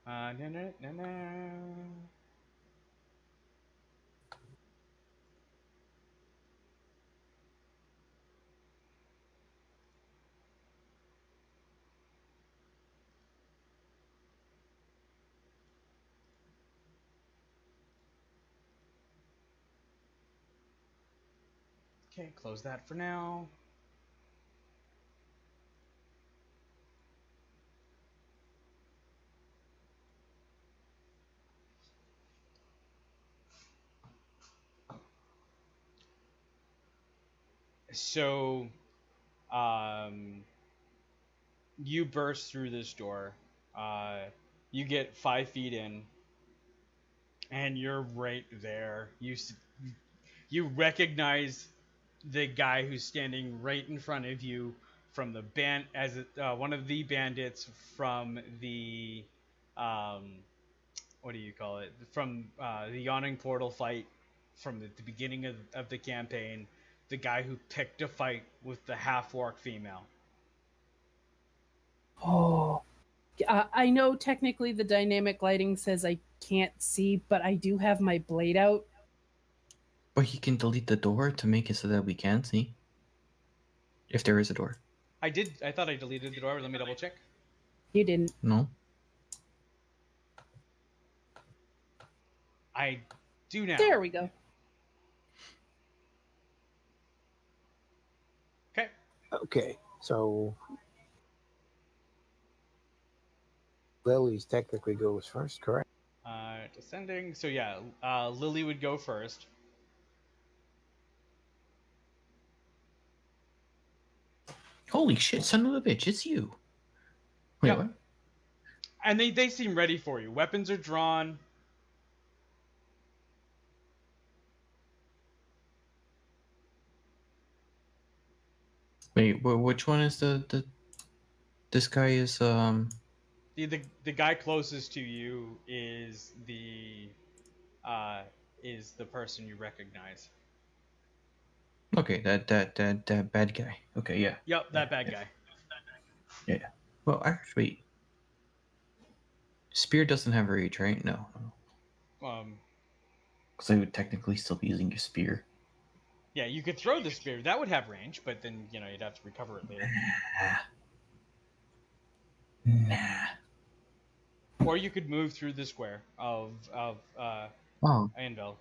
Na, na, na, na. Okay, close that for now. So, you burst through this door. You get 5 feet in, and you're right there. You recognize the guy who's standing right in front of you from the band as one of the bandits from the what do you call it, from the yawning portal fight from the beginning of the campaign, the guy who picked a fight with the half-orc female. Oh. I know technically the dynamic lighting says I can't see, but I do have my blade out. But he can delete the door to make it so that we can see. If there is a door. I thought I deleted the door. Let me double check. You didn't. No? I do now. There we go. Okay. Okay, so Lily's technically goes first, correct? Descending. So yeah, Lily would go first. Holy shit, son of a bitch, it's you. Wait, Yep. what? And they seem ready for you. Weapons are drawn. Wait, which one is the? This guy is The guy closest to you is the person you recognize. okay. That bad guy. Okay, yeah. Yep, that Yeah, bad yeah. guy. Yeah. Well, actually, spear doesn't have reach, right? No. Because I would technically still be using your spear. Yeah, you could throw the spear. That would have range, but then you'd have to recover it later. Nah. Or you could move through the square of Oh, Anvil.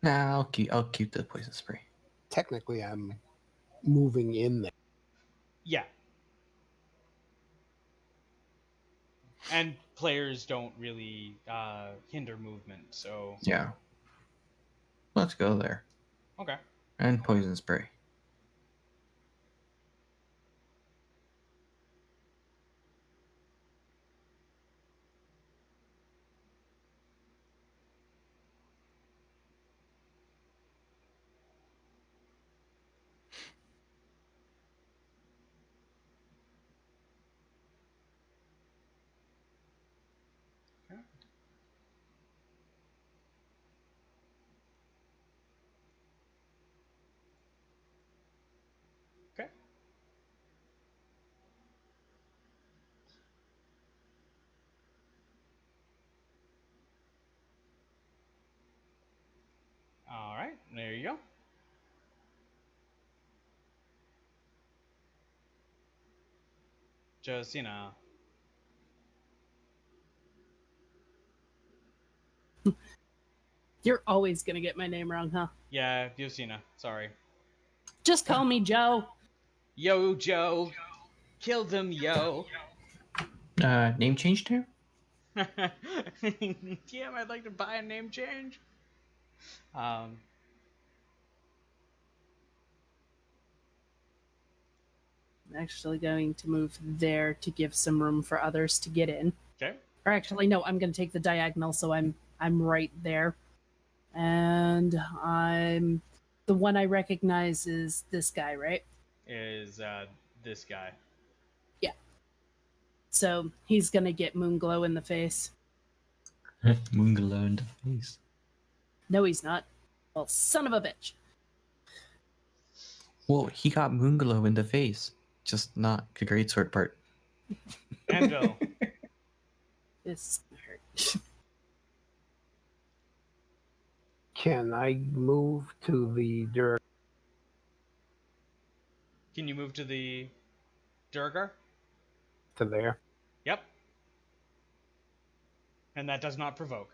nah. I'll keep the poison spray. Technically, I'm moving in there. Yeah. And players don't really hinder movement, so Yeah. Let's go there. okay. And poison spray. Okay. All right, there you go. Just You're always gonna get my name wrong, huh? yeah, Yosina. Sorry. Just call me Joe. Yo, Joe, killed him, yo. Name change too? Damn, I'd like to buy a name change. I'm actually going to move there to give some room for others to get in. Okay. Or actually, no, I'm going to take the diagonal, so I'm right there, and I'm the one I recognize is this guy, right? Is this guy? Yeah. So he's going to get Moonglow in the face. Moonglow in the face. No, he's not. Well, son of a bitch. Well, he got Moonglow in the face, just not the greatsword part. Anvil. This hurt. Can I move to the dirt? Can you move to the Durgar? To there? Yep. And that does not provoke.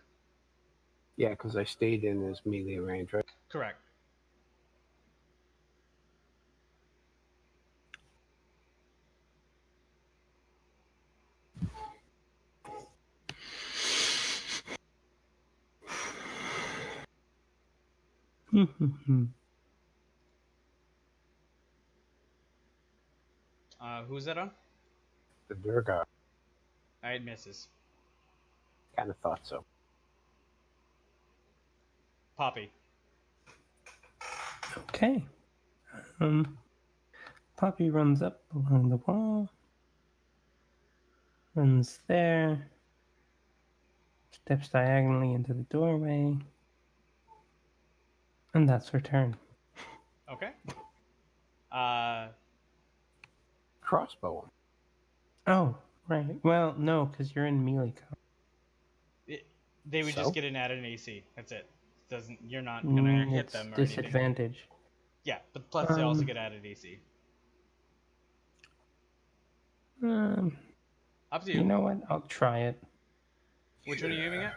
Yeah, because I stayed in his melee range, right? Correct. Who's that on? The Durga. It misses. Kind of thought so. Poppy. Okay. Poppy runs up along the wall. Runs there. Steps diagonally into the doorway. And that's her turn. Okay. Crossbow. Oh, right. Well, no, because you're in melee combat. They would So? just get an added AC. That's it. You're not gonna hit It's them or anything. disadvantage. Yeah, but plus they also get added AC. Up to you. You know what? I'll try it. Which one are you aiming at?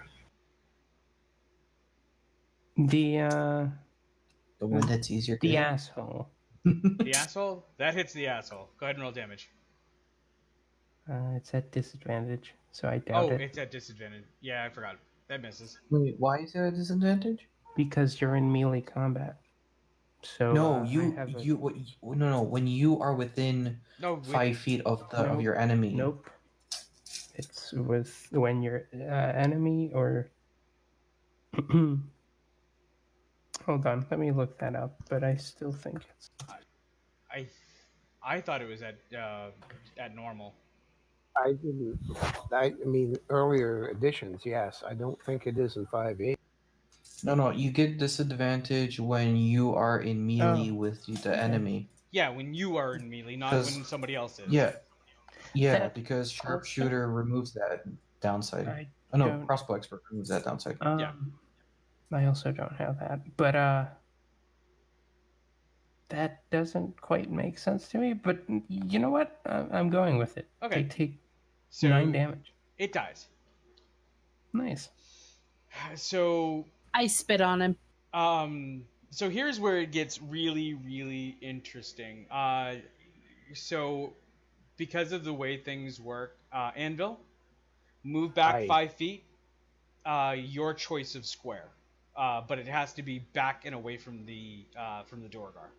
The one that's easier to the hit. asshole. The asshole? That hits the asshole. Go ahead and roll damage. It's at disadvantage, so I doubt it. It's at disadvantage. Yeah, I forgot. That misses. Wait, why is there a disadvantage? Because you're in melee combat. So No, no. when you are within 5 feet of of your enemy. Nope. It's with when your enemy or. Hold on, let me look that up. But I still think it's. I I thought it was at normal. I didn't. I mean, earlier editions, yes. I don't think it is in 5.8. No, you get disadvantage when you are in melee Oh, with the okay. enemy. Yeah, when you are in melee, not 'Cause- when somebody else is. Yeah, That because also- sharpshooter removes that downside. I Oh no, don't. crossbow expert removes that downside. Yeah. I also don't have that, but that doesn't quite make sense to me. But you know what? I'm going with it. Okay. They take So 9 damage. it dies. Nice. So I spit on him. so here's where it gets really, really interesting. So because of the way things work, Anvil, move back Aye. 5 feet. Your choice of square, but it has to be back and away from the Dorgar.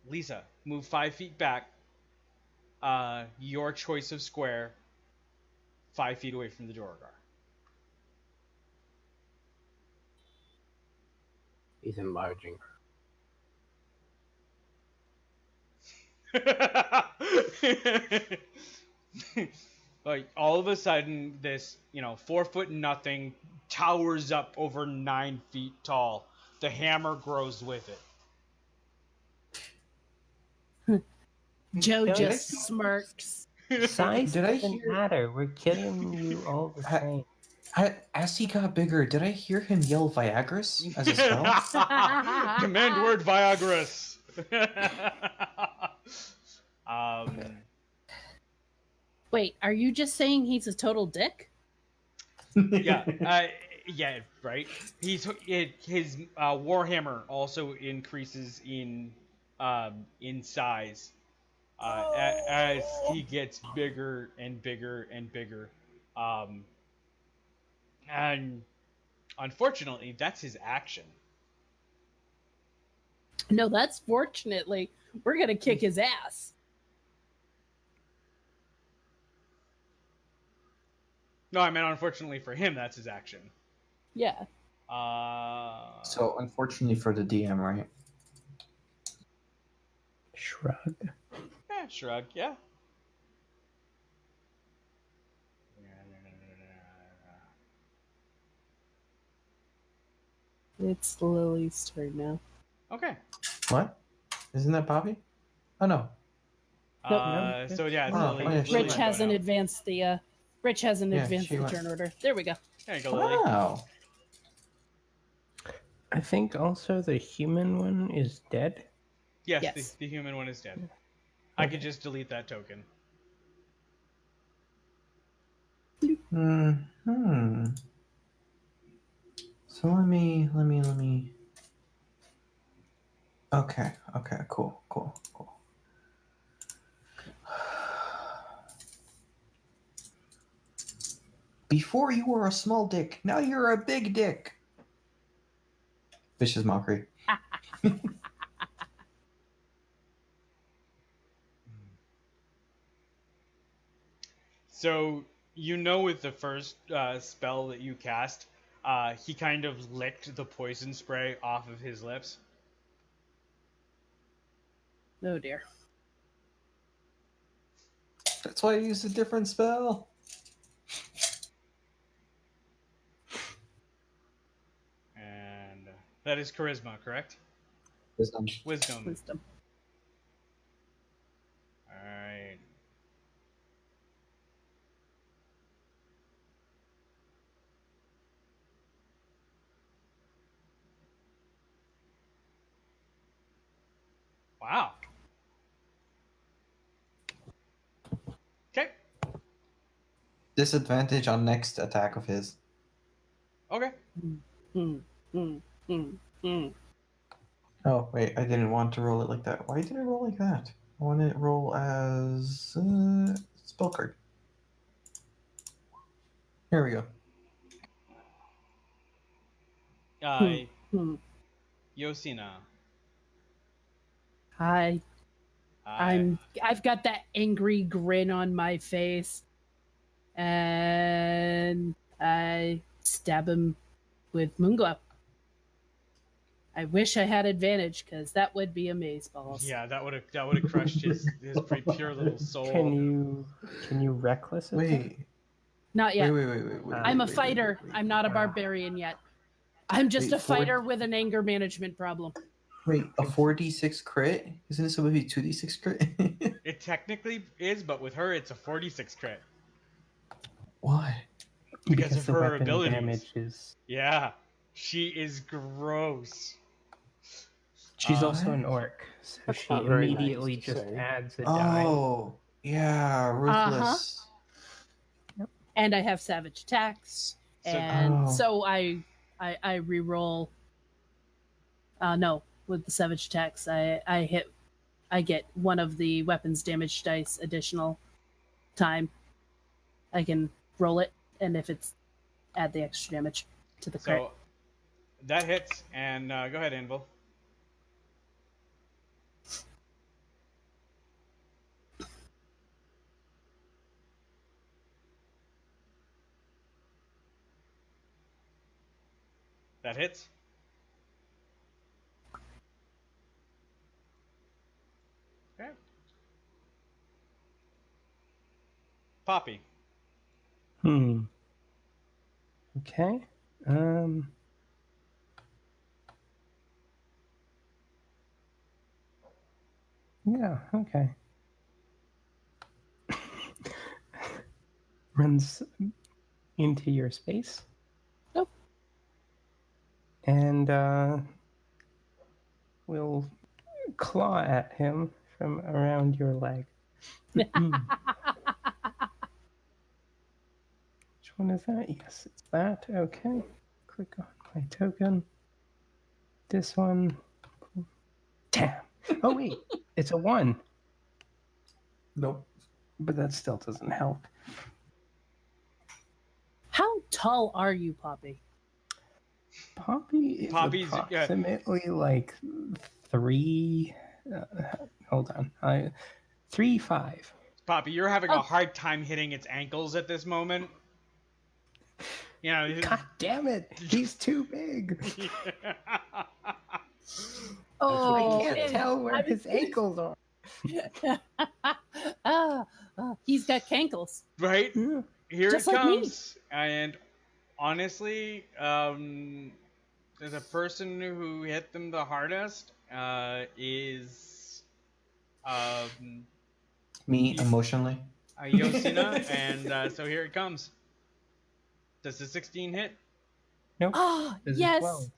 Lisa, move 5 feet back. Your choice of square, 5 feet away from the Dorgar. He's enlarging. Like all of a sudden, this 4 foot nothing towers up over 9 feet tall. The hammer grows with it. Joe Did I just see- smirks. Size Did I doesn't hear- matter. We're killing you all the I- same. As he got bigger, did I hear him yell Viagra's as a spell? Command word Viagra's. Wait, are you just saying he's a total dick? Yeah, yeah, right. His warhammer also increases in size as he gets bigger and bigger and bigger, and unfortunately, that's his action. No, that's fortunately. We're gonna kick his ass. No, I mean unfortunately for him, that's his action. Yeah. So unfortunately for the DM, right? Shrug. Yeah, shrug. Yeah. It's Lily's turn now. Okay. What? Isn't that Bobby? Oh no. No, So yeah, it's Oh, Lily. yeah, Lily's she Rich went. go hasn't now. advanced the Rich hasn't Yeah, advanced she the went. turn order. There we go. There you go, Lily. Wow. I think also the human one is dead. Yes, Yes. the human one is dead. I could just delete that token. Hmm. So let me. Okay. Cool. Before you were a small dick, now you're a big dick. Vicious mockery. So with the first spell that you cast, he kind of licked the poison spray off of his lips. Oh dear. That's why I used a different spell. And that is charisma, correct? Wisdom. Wisdom. All right. Wow. Okay. Disadvantage on next attack of his. Okay. Hmm. Hmm. Hmm. Hmm. Oh, wait, I didn't want to roll it like that. Why did I roll like that? I want to roll as spell card. Here we go. Hmm. Yosina. I've got that angry grin on my face, and I stab him with Moonglow. I wish I had advantage because that would be amazeballs. Yeah, that would have crushed his pretty pure little soul. Can you reckless it? Wait, Not yet. wait. I'm a fighter. I'm not a barbarian yet. I'm just Wait, a fighter with an anger management problem. Wait, a 4d6 crit? Isn't it supposed to be 2d6 crit? It technically is, but with her, it's a 46 crit. Why? Because of the her weapon abilities. damage is. Yeah, she is gross. She's also an orc, so That's she not very immediately nice to just say. adds a die. Oh, yeah, ruthless. And I have savage attacks, So- and Oh. so I reroll. No, with the savage attacks, I get one of the weapons damage dice additional time. I can roll it, and if it's add the extra damage to the crit. So that hits, and go ahead, Anvil. That hits. Okay. Poppy. Okay. Yeah, okay. Runs into your space. Nope. And will claw at him from around your leg. Which one is that? Yes, it's that. Okay. Click on my token. This one. Damn. Oh, wait. It's a 1. Nope. But that still doesn't help. How tall are you, Poppy? Poppy's approximately like 3. Hold on. 3'5". Poppy, you're having a hard time hitting its ankles at this moment. You know. God damn it! He's too big. Oh, I can't tell where his ankles are. He's got cankles. Right? Yeah. Here Just it like me. comes. And honestly, the person who hit them the hardest is Me emotionally. Yosina, and so here it comes. Does the 16 hit? Nope. Oh, This is yes. 12.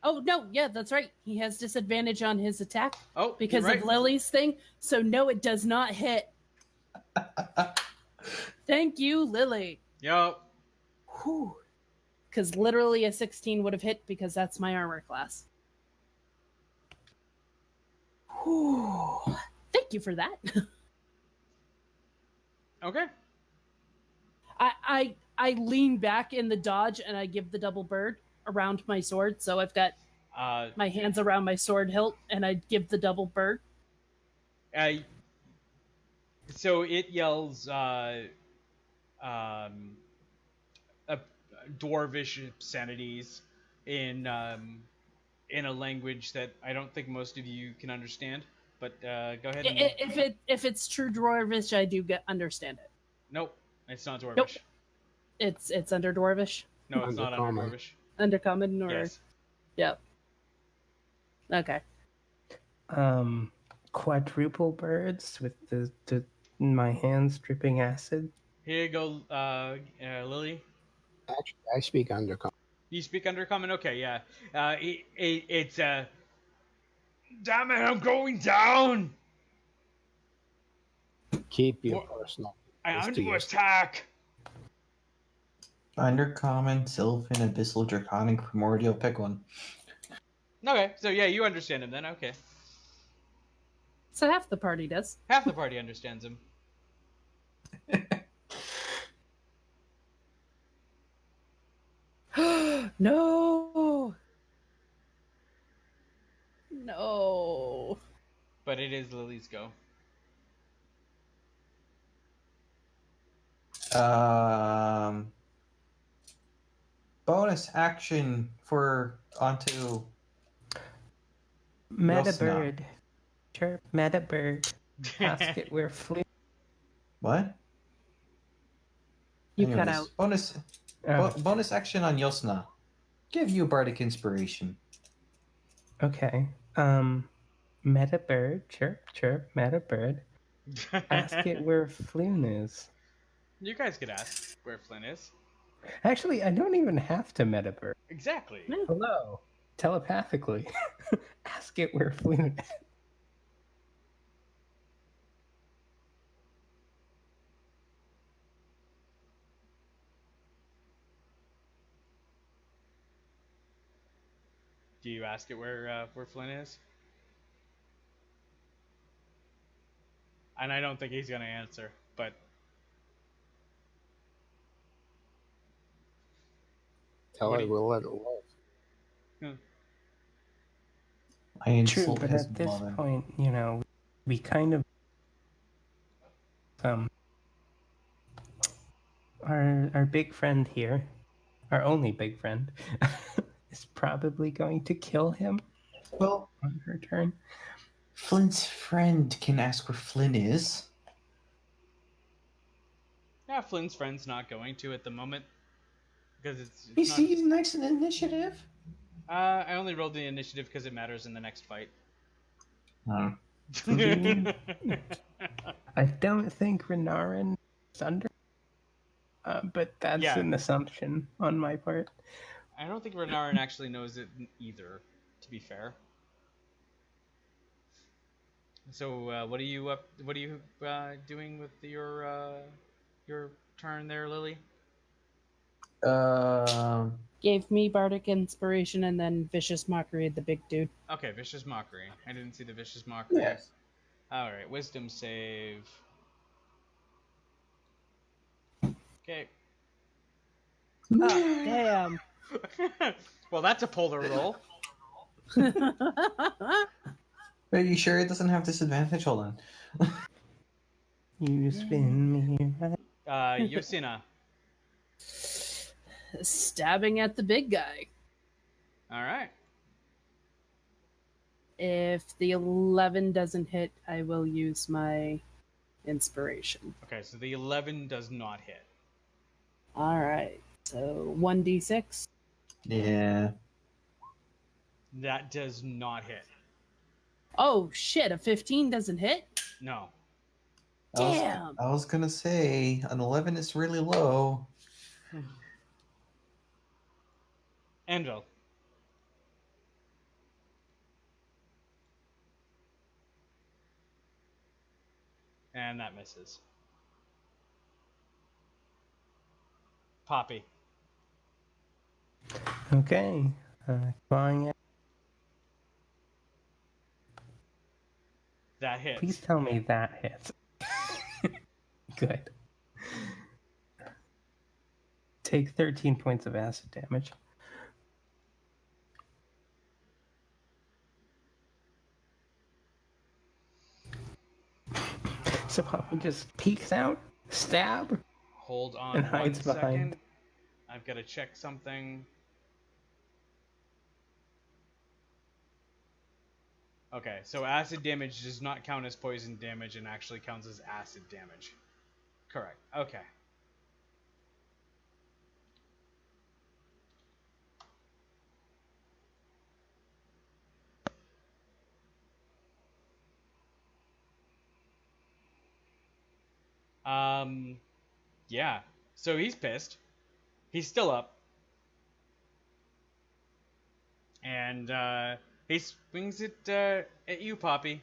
Oh, no, yeah, that's right. He has disadvantage on his attack Oh, because you're right. of Lily's thing. So, no, it does not hit. Thank you, Lily. Yup. Whew. Because literally a 16 would have hit because that's my armor class. Whew. Thank you for that. Okay. I lean back in the dodge and I give the double bird around my sword. So I've got my hands around my sword hilt and I give the double bird. So it yells dwarvish obscenities in a language that I don't think most of you can understand. But go ahead. And... If it's true dwarvish, I do understand it. Nope, it's not dwarvish. Nope. It's under dwarvish. No, it's not under dwarvish. Undercommon or yes. Yep. Okay. Quadruple birds with the my hands dripping acid. Here you go, Lily. Actually, I speak undercommon. You speak undercommon? Okay, yeah. It's damn it, I'm going down. Keep your personal. I'm under attack. Undercommon, Sylvan, Abyssal, Draconic, Primordial. Pick one. Okay, so yeah, you understand him then. Okay. So half the party does. Half the party understands him. No. No. But it is Lily's go. Bonus action for onto Meta Yosna. bird. Chirp, meta bird. Ask it where flew. What? You cut out. Bonus action on Yosna. Give you bardic inspiration. Okay. Meta bird. Chirp, chirp, meta bird. Ask it where Floon is. You guys could ask where Flynn is. Actually, I don't even have to meta bird. Exactly. Hello. Telepathically. Ask it where Floon is. Do you ask it where Flynn is? And I don't think he's gonna answer, but Tell What her do you- we'll let it alone. I True, insult but his at this mother. point, we kind of our big friend here, our only big friend, is probably going to kill him Well, on her turn. Flynn's friend can ask where Flynn is. yeah, Flynn's friend's not going to at the moment because it's You not. see, he's next in initiative. I only rolled the initiative because it matters in the next fight. Hmm. I don't think Renarin is under, but that's Yeah. an assumption on my part. I don't think Renarin actually knows it either, to be fair. So, what are you doing with your turn there, Lily? Gave me bardic inspiration and then vicious mockery at the big dude. Okay, vicious mockery. I didn't see the vicious mockery. Yes. All right, wisdom save. Okay. Oh, damn. Well, that's a polar roll. Are you sure it doesn't have disadvantage? Hold on. You spin me right. Yosina. Stabbing at the big guy. All right. If the 11 doesn't hit, I will use my inspiration. Okay, so the 11 does not hit. All right. So 1d6. Yeah. That does not hit. Oh shit, a 15 doesn't hit? No. Damn. I was gonna say an 11 is really low. Anvil. And that misses. Poppy. Okay. Clawing it. That hits. Please tell me that hits. Good. Take 13 points of acid damage. So Papa just peeks out, stab, Hold on and one hides second. behind. I've got to check something. Okay, so acid damage does not count as poison damage and actually counts as acid damage. Correct. Okay. Yeah. So he's pissed. He's still up. And he swings it at you, Poppy.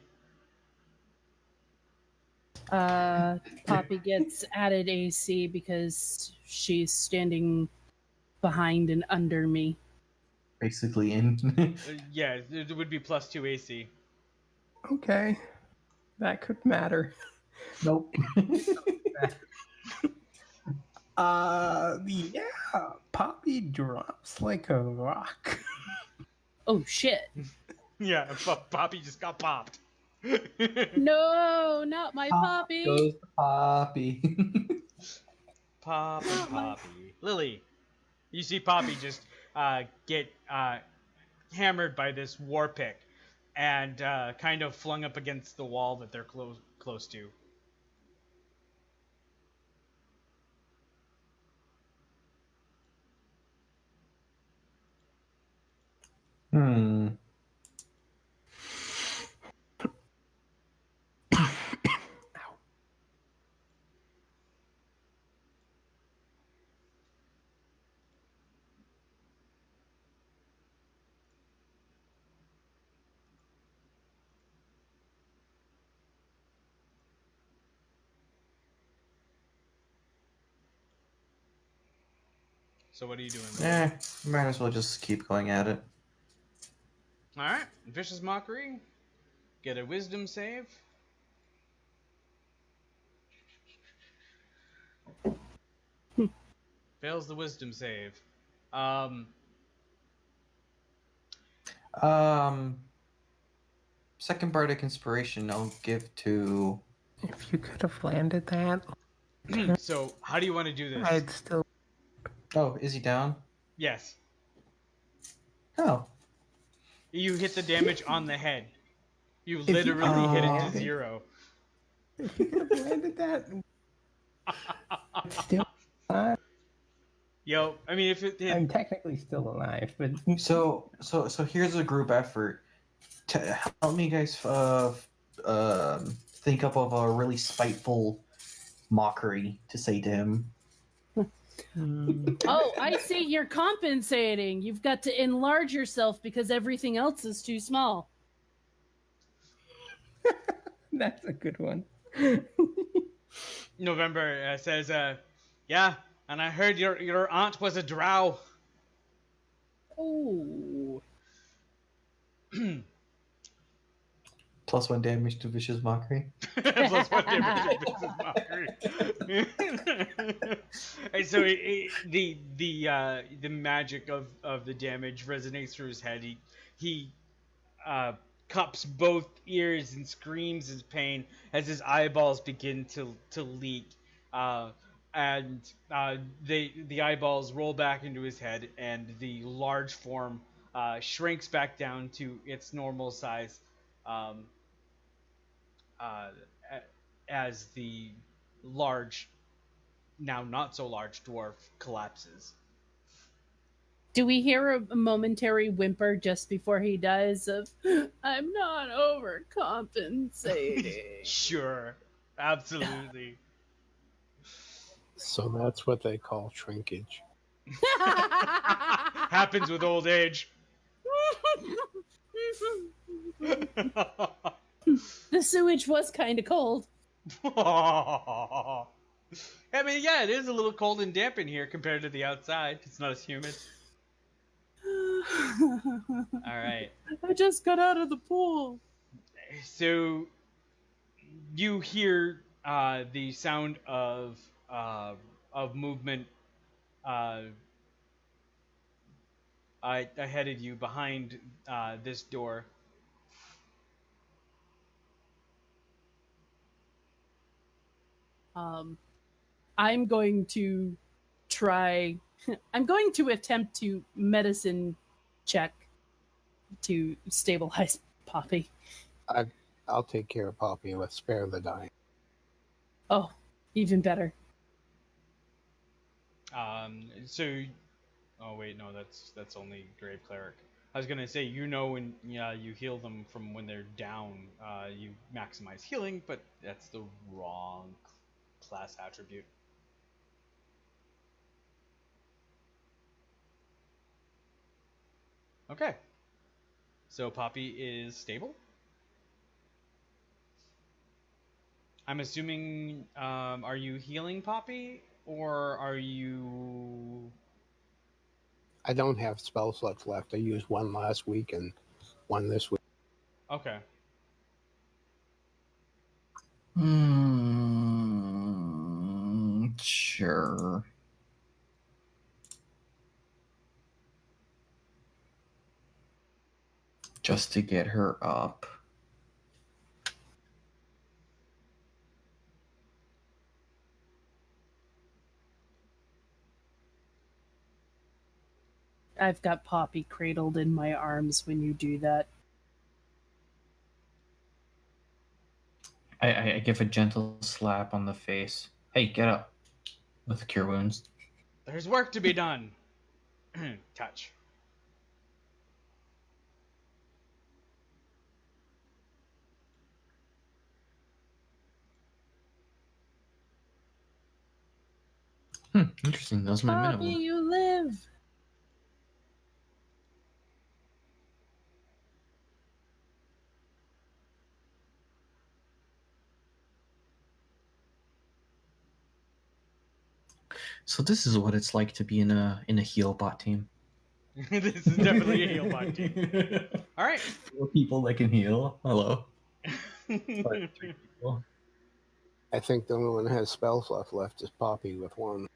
Poppy gets added AC because she's standing behind and under me. Basically in. Yeah, it would be +2 AC. Okay. That could matter. Nope. Yeah. Poppy drops like a rock. Oh shit. Yeah, Poppy just got popped. No, not my Poppy. Goes the Poppy. Poppy. Lily, you see Poppy just get hammered by this war pick. and kind of flung up against the wall that they're close to. Hmm. So what are you doing? Might as well just keep going at it. All right, vicious mockery. Get a wisdom save. Fails the wisdom save. Second bardic inspiration I'll give to. If you could have landed that, So how do you want to do this? I'd still. Oh, is he down? Yes, Oh. you hit the damage on the head. You you literally hit it to landed- 0. If you could have landed that, it's still alive. Yo, I mean, if it hit, I'm technically still alive, but So here's a group effort. Help me, guys. Think up of a really spiteful mockery to say to him. Oh, I see. You're compensating. You've got to enlarge yourself because everything else is too small. that's a good one. November says, yeah, and I heard your aunt was a drow. Oh. +1 damage to vicious mockery. Plus 1 damage to vicious mockery. And so the magic of the damage resonates through his head. He cups both ears and screams his pain as his eyeballs begin to leak. And the eyeballs roll back into his head, and the large form shrinks back down to its normal size. Uh, as the large, now not so large dwarf collapses. Do we hear a momentary whimper just before he dies of, I'm not overcompensating? Sure, absolutely. So that's what they call shrinkage. Happens with old age. The sewage was kind of cold. I mean, yeah, it is a little cold and damp in here compared to the outside. It's not as humid. All right. I just got out of the pool. So you hear the sound of movement ahead of you behind this door. I'm going to try. I'm going to attempt to medicine check to stabilize Poppy. I'll take care of Poppy and let's spare the dying. Oh, even better. So, oh wait, no, that's only Grave Cleric. I was gonna say, when you heal them from when they're down, you maximize healing, but that's the wrong class attribute. Okay. So Poppy is stable. I'm assuming, are you healing Poppy, or are you... I don't have spell slots left. I used one last week and one this week. Okay. Sure. Just to get her up. I've got Poppy cradled in my arms when you do that. I give a gentle slap on the face. Hey, get up. With the cure wounds. There's work to be done. Touch. Interesting. That was my Poppy, minimum. you live. So this is what it's like to be in a heal bot team. This is definitely a heal bot team. All right. 4 people that can heal. Hello. 3 people. I think the only one that has spells left is Poppy with one.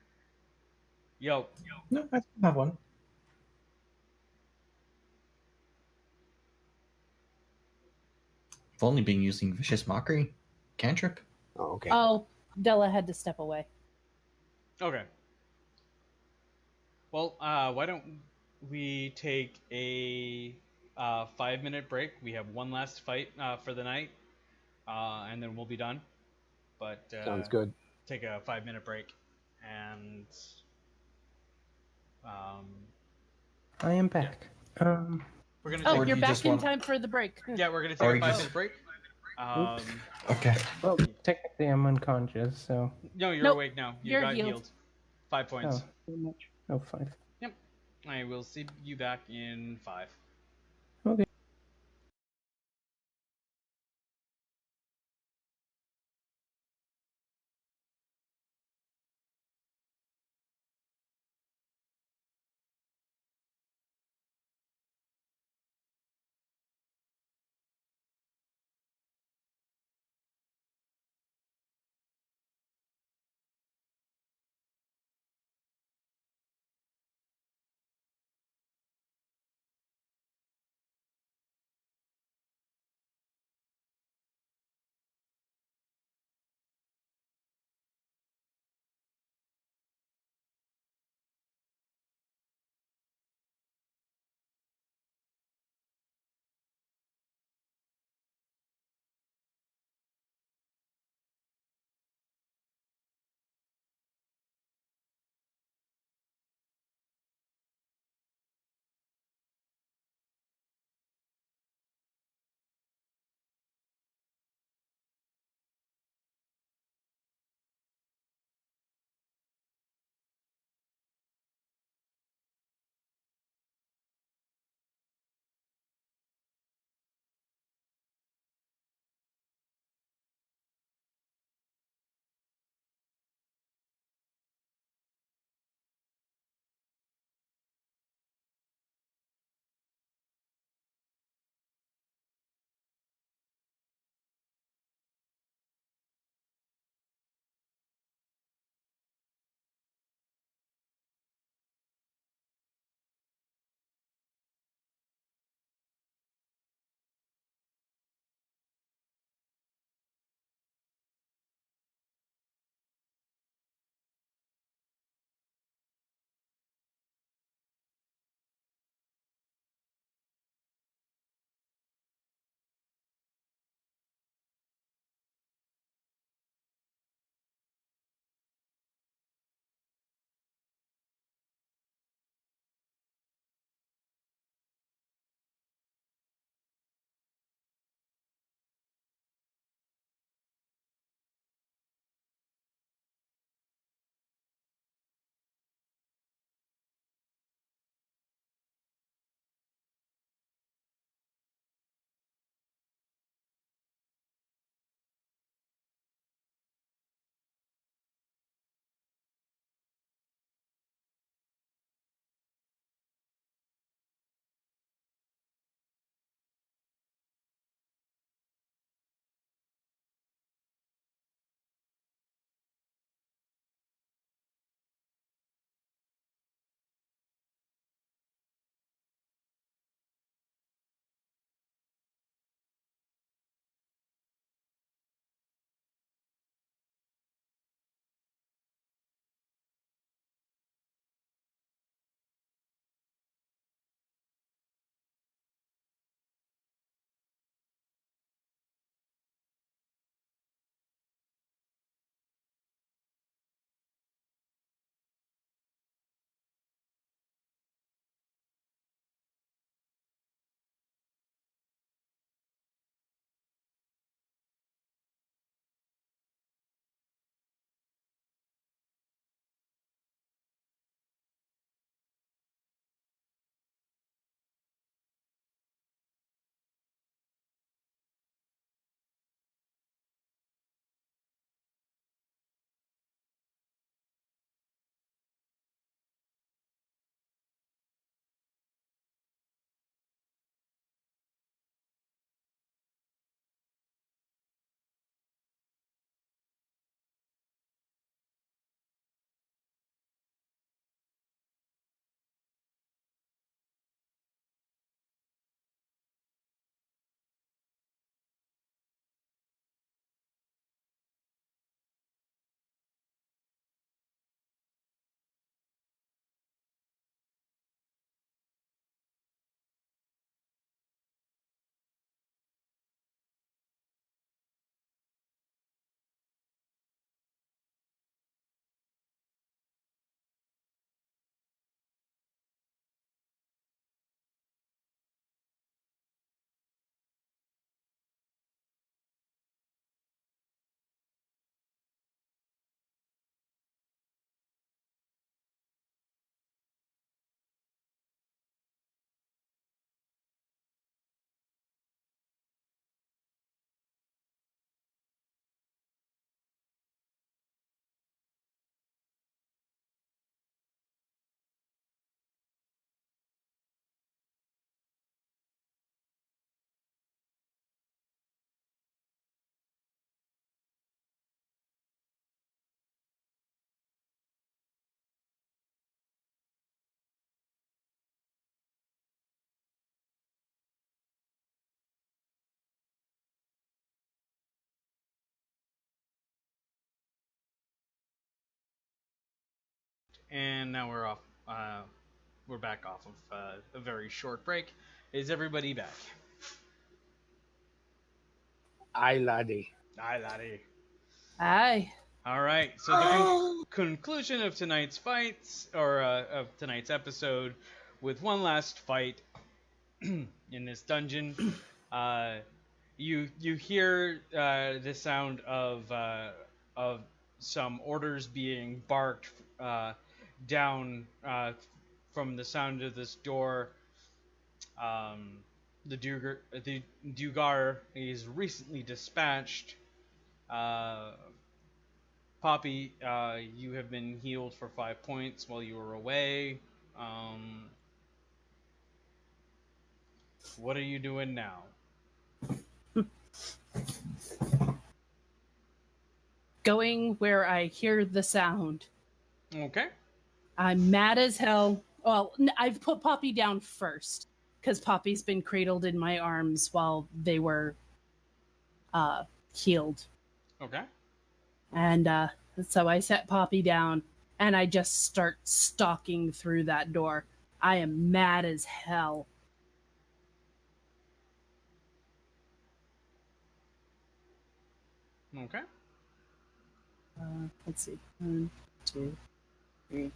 Yo. No, I have one. I've only been using Vicious Mockery. Cantrip. Oh, okay. Oh, Della had to step away. Okay. Well, why don't we take a 5-minute break? We have one last fight for the night, and then we'll be done. But Sounds good. take a 5-minute break, and I am back. we're gonna Oh, take. Or do you're you back just in want- time for the break. Yeah, we're gonna take Or a you 5-minute just- break. Okay. Technically, I'm unconscious, so. No, you're Nope, awake now. You you're got healed. healed. 5 points. Oh, so much. Oh, 5. Yep. I will see you back in 5. Okay. and now we're off. We're back off of a very short break. Is everybody back? Aye, laddie. Aye, laddie. Aye. All right. So the conclusion of tonight's fights, or of tonight's episode, with one last fight in this dungeon. You hear the sound of some orders being barked down from the sound of this door. The Dugar is recently dispatched. Poppy, you have been healed for 5 points while you were away. What are you doing now? Going where I hear the sound. Okay. I'm mad as hell. Well, I've put Poppy down first because Poppy's been cradled in my arms while they were healed. Okay. And so I set Poppy down and I just start stalking through that door. I am mad as hell. Okay. Let's see. 1, 2, 3,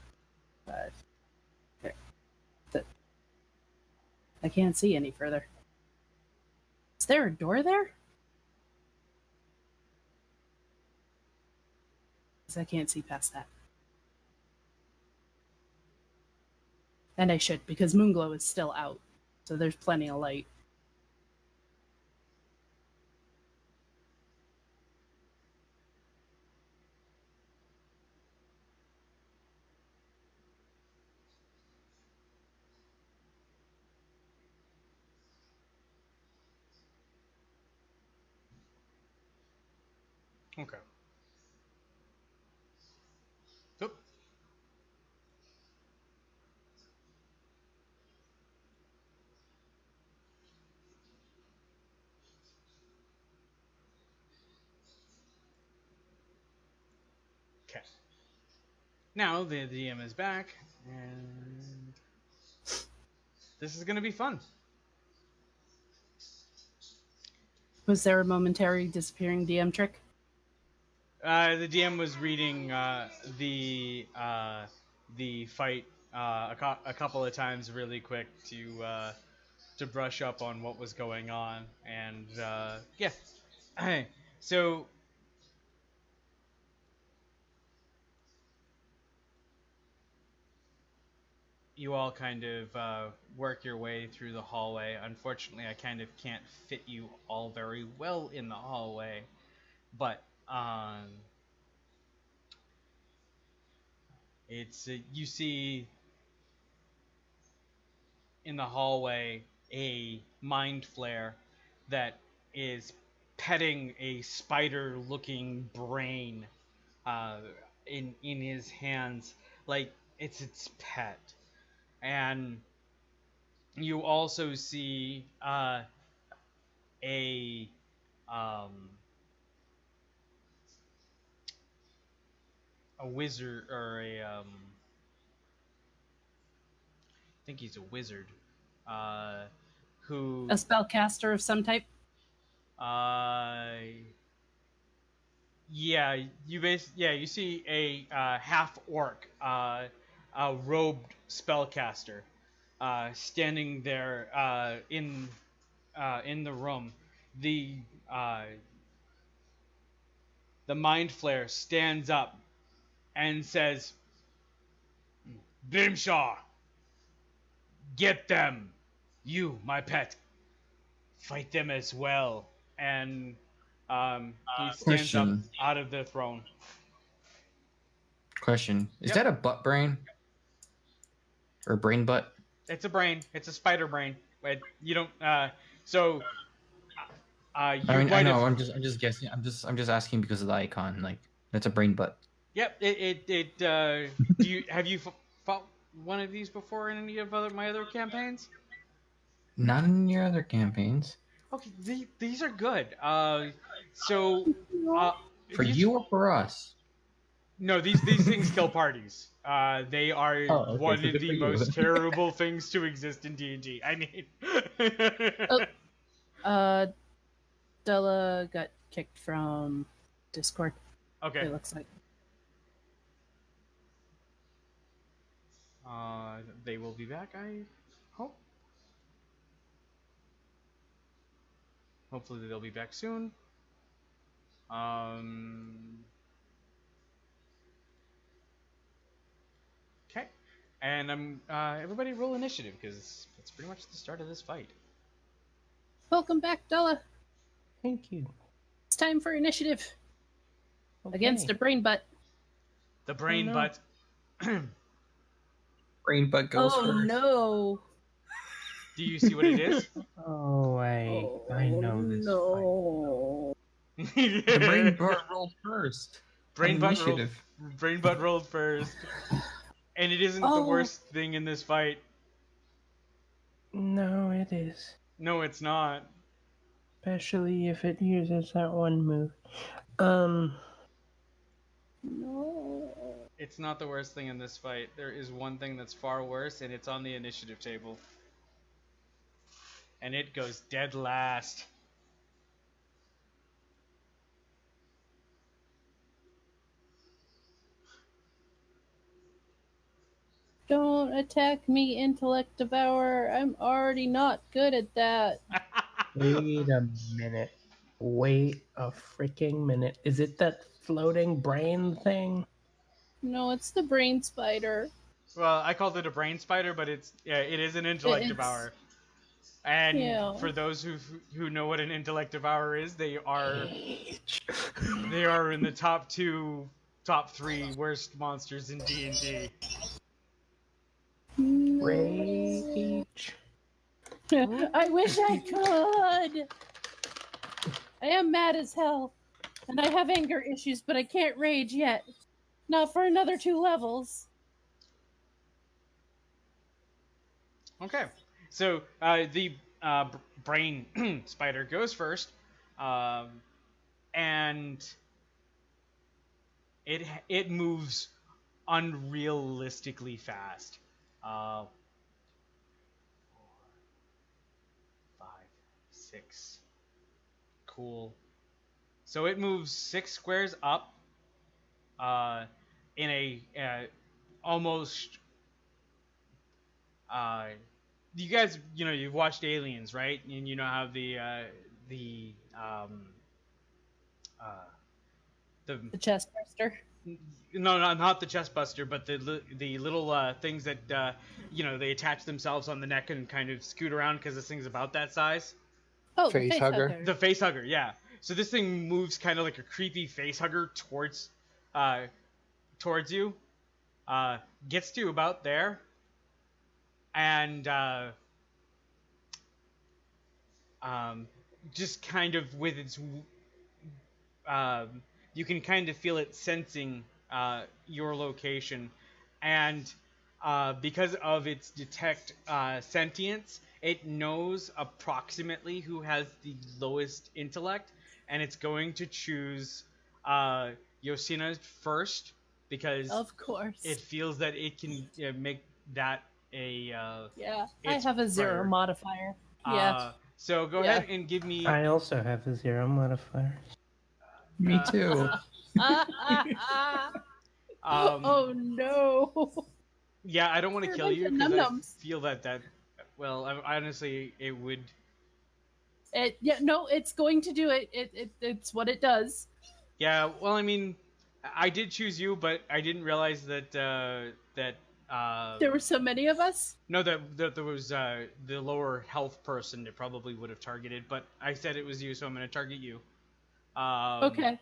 5. There. I can't see any further. Is there a door there? Because I can't see past that. And I should, because Moonglow is still out. So there's plenty of light. Okay. So, okay. Now the DM is back, and this is going to be fun. Was there a momentary disappearing DM trick? The DM was reading the fight a couple of times really quick to brush up on what was going on, and yeah. So you all kind of work your way through the hallway. Unfortunately, I kind of can't fit you all very well in the hallway, but it's you see in the hallway a mind flare that is petting a spider-looking brain in his hands, like it's its pet. And you also see a a wizard, or I think he's a wizard, who A spellcaster of some type? uh yeah, you see a half orc, a robed spellcaster, standing there in the room. The uh, the mind flare stands up and says, "Brimshaw, get them. You, my pet, fight them as well." And he stands up Question. out of the throne. Question. Is Yep. that a butt brain? Or brain butt? It's a brain. It's a spider brain. You don't. So. You I mean, might I know. have. I'm just guessing. I'm just asking because of the icon. Like, that's a brain butt. Yep. Have you fought one of these before in any of my other campaigns? Not in your other campaigns. Okay, these are good. So For these, you or for us? No, these things kill parties. They are Oh, okay, one so of good for the you. most terrible things to exist in D&D. I mean, Della got kicked from Discord. okay. It looks like. They will be back. I hope. Hopefully they'll be back soon. Okay. And everybody roll initiative because that's pretty much the start of this fight. Welcome back, Della. Thank you. It's time for initiative Okay. against a brain butt. The brain no. butt. Brain butt goes Oh first. no! Do you see what it is? Oh, I know this no! The brain butt rolled first. Brain On butt rolled. initiative. Brain butt rolled first. And it isn't the Oh. worst thing in this fight. fight. No, it is. No, it's not. Especially if it uses that one move. No. It's not the worst thing in this fight. There is one thing that's far worse, and it's on the initiative table. And it goes dead last. Don't attack me, Intellect Devourer. I'm already not good at that. Wait a minute. Wait a freaking minute. Is it that floating brain thing? No, it's the brain spider. Well, I called it a brain spider, but it is an intellect It's- devourer. And Yeah. for those who know what an intellect devourer is, they are in the top 3 worst monsters in D&D. Rage. I wish I could. I am mad as hell, and I have anger issues, but I can't rage yet. Not for another 2 levels. Okay, so the brain spider goes first, and it moves unrealistically fast. 4, 5, 6. Cool. So it moves 6 squares up, in a almost. You guys, you've watched Aliens, right? And you know how the The chest burster. no, not the chest buster, but the little things that they attach themselves on the neck and kind of scoot around because this thing's about that size. Oh, Face the face hugger. hugger. The face hugger, yeah. So this thing moves kind of like a creepy face hugger towards you, gets to about there, and just kind of with its you can kind of feel it sensing your location, and because of its detect sentience, it knows approximately who has the lowest intellect, and it's going to choose Yosina first because Of course. it feels that it can make that a Yeah, I its have a 0 priority. modifier. Yeah. So go ahead and give me. I also have a 0 modifier. Me too. Oh no. Yeah, I don't want to You're kill like you the because I num-nums. feel that. Well, honestly, it would. It's going to do it. It's what it does. Yeah, well, I mean, I did choose you, but I didn't realize that There were so many of us. no, that there was the lower health person it probably would have targeted, but I said it was you, so I'm going to target you. Okay.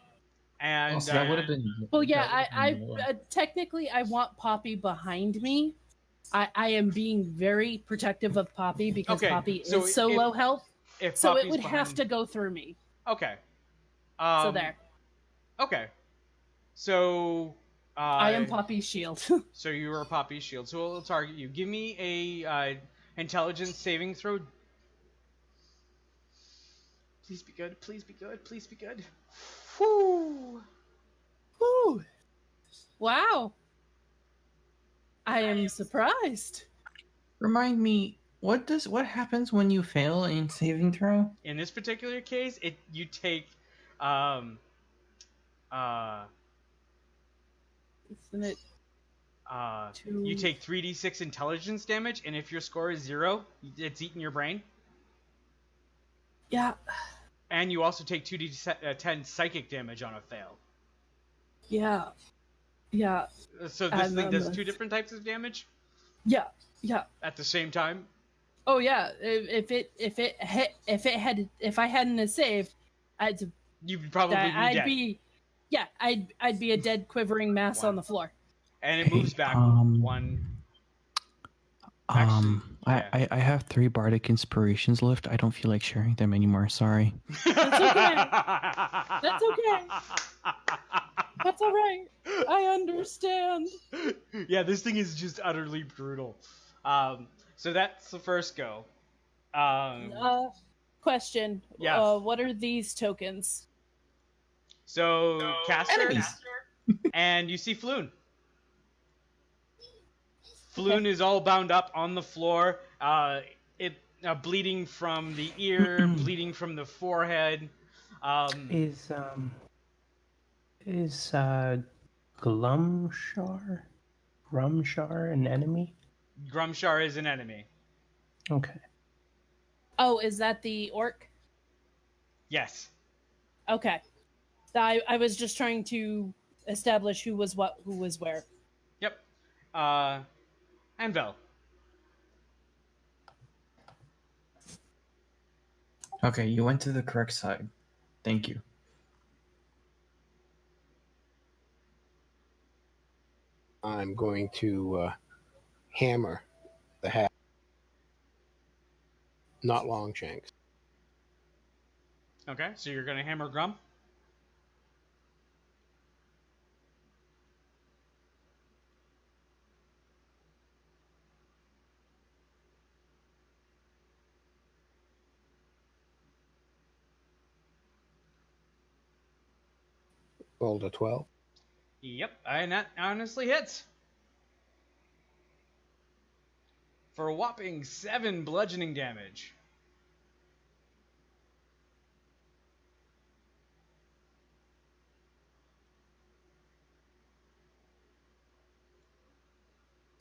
And Also, that would have been. Well, yeah, that would've been more. technically I want Poppy behind me. I am being very protective of Poppy because Okay, Poppy so is so if- low health. if So it Poppy's would have behind- to go through me. Okay. So there. Okay. So. I am Poppy's shield. So you are Poppy's shield. So it'll target you. Give me a intelligence saving throw. Please be good. Please be good. Please be good. Whoo! Woo! Wow. I am surprised. Remind me, what happens when you fail in saving throw? In this particular case, you take um Isn't it you take 3d6 intelligence damage, and if your score is 0, it's eating your brain. Yeah. And you also take 2d10 psychic damage on a fail. Yeah. Yeah. So this thing does 2 different types of damage Yeah. Yeah. at the same time. Oh yeah. If I hadn't have saved, You'd probably be dead. I'd be a dead quivering mass on the floor. And it moves back one. Actually, yeah. I have 3 bardic inspirations left. I don't feel like sharing them anymore. Sorry. That's okay. That's okay. That's all right. I understand. Yeah, this thing is just utterly brutal. So that's the first go. Question. Yeah. What are these tokens? So caster, Enemies. and you see Floon. Floon is all bound up on the floor. Bleeding from the ear, bleeding from the forehead. Is Glumshar an enemy? Grumshar is an enemy. Okay. Oh, is that the orc? Yes. Okay. I was just trying to establish who was where. Yep. Anvil. Okay, you went to the correct side. Thank you. I'm going to hammer the hat. Not Longshanks. Okay, so you're gonna hammer Grum. Rolled a 12. Yep, and that honestly hits. For a whopping 7 bludgeoning damage.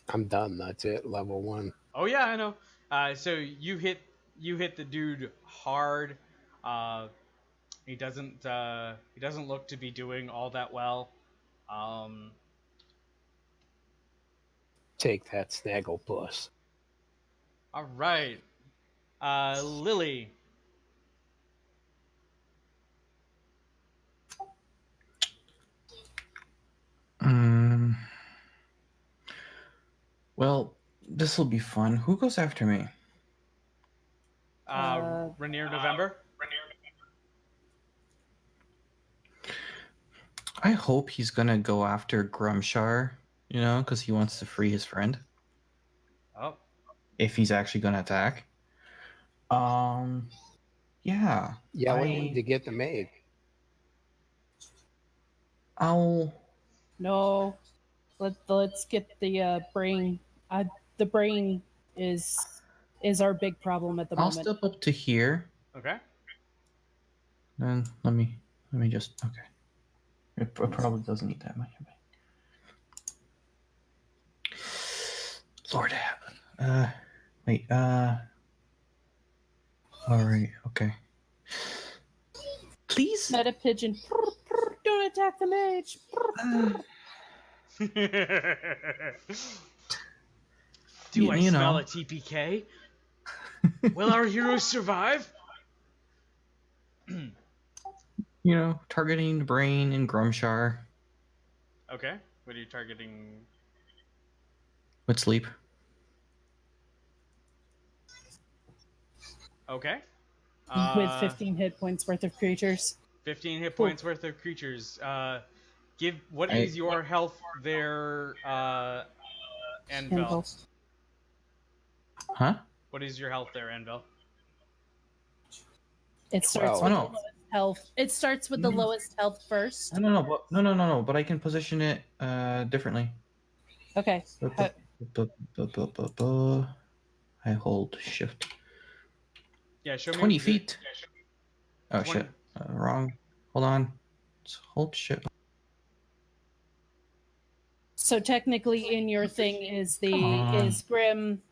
I'm done. That's it. Level 1. Oh yeah, I know. So you hit the dude hard. He doesn't look to be doing all that well. Take that, Snagglepuss. All right. Lily. Well, this will be fun. Who goes after me? Rainier November. I hope he's gonna go after Grumshar, because he wants to free his friend. Oh. If he's actually gonna attack. Yeah. Yeah, we need to get the maid. No. Let's get the brain. The brain is our big problem at the I'll moment. step up to here. Okay. Then let me just okay. It probably doesn't need that much. Lord have. Wait. All right. Okay. Please. Meta pigeon. Don't attack the mage. Do I smell a TPK? Will our heroes survive? Targeting the brain and Grumshar. Okay. What are you targeting? With sleep. Okay. With 15 hit points worth of creatures. 15 hit points worth of creatures. What is your health there, Anvil? Huh? What is your health there, Anvil? It starts. Oh no. health. It starts with the lowest health first. No. But I can position it differently. Okay. I hold shift. Yeah, show me 20 the- feet. Oh 20 shit! Wrong. Hold on. Let's hold shift. So technically, in your thing is Come on. Grim,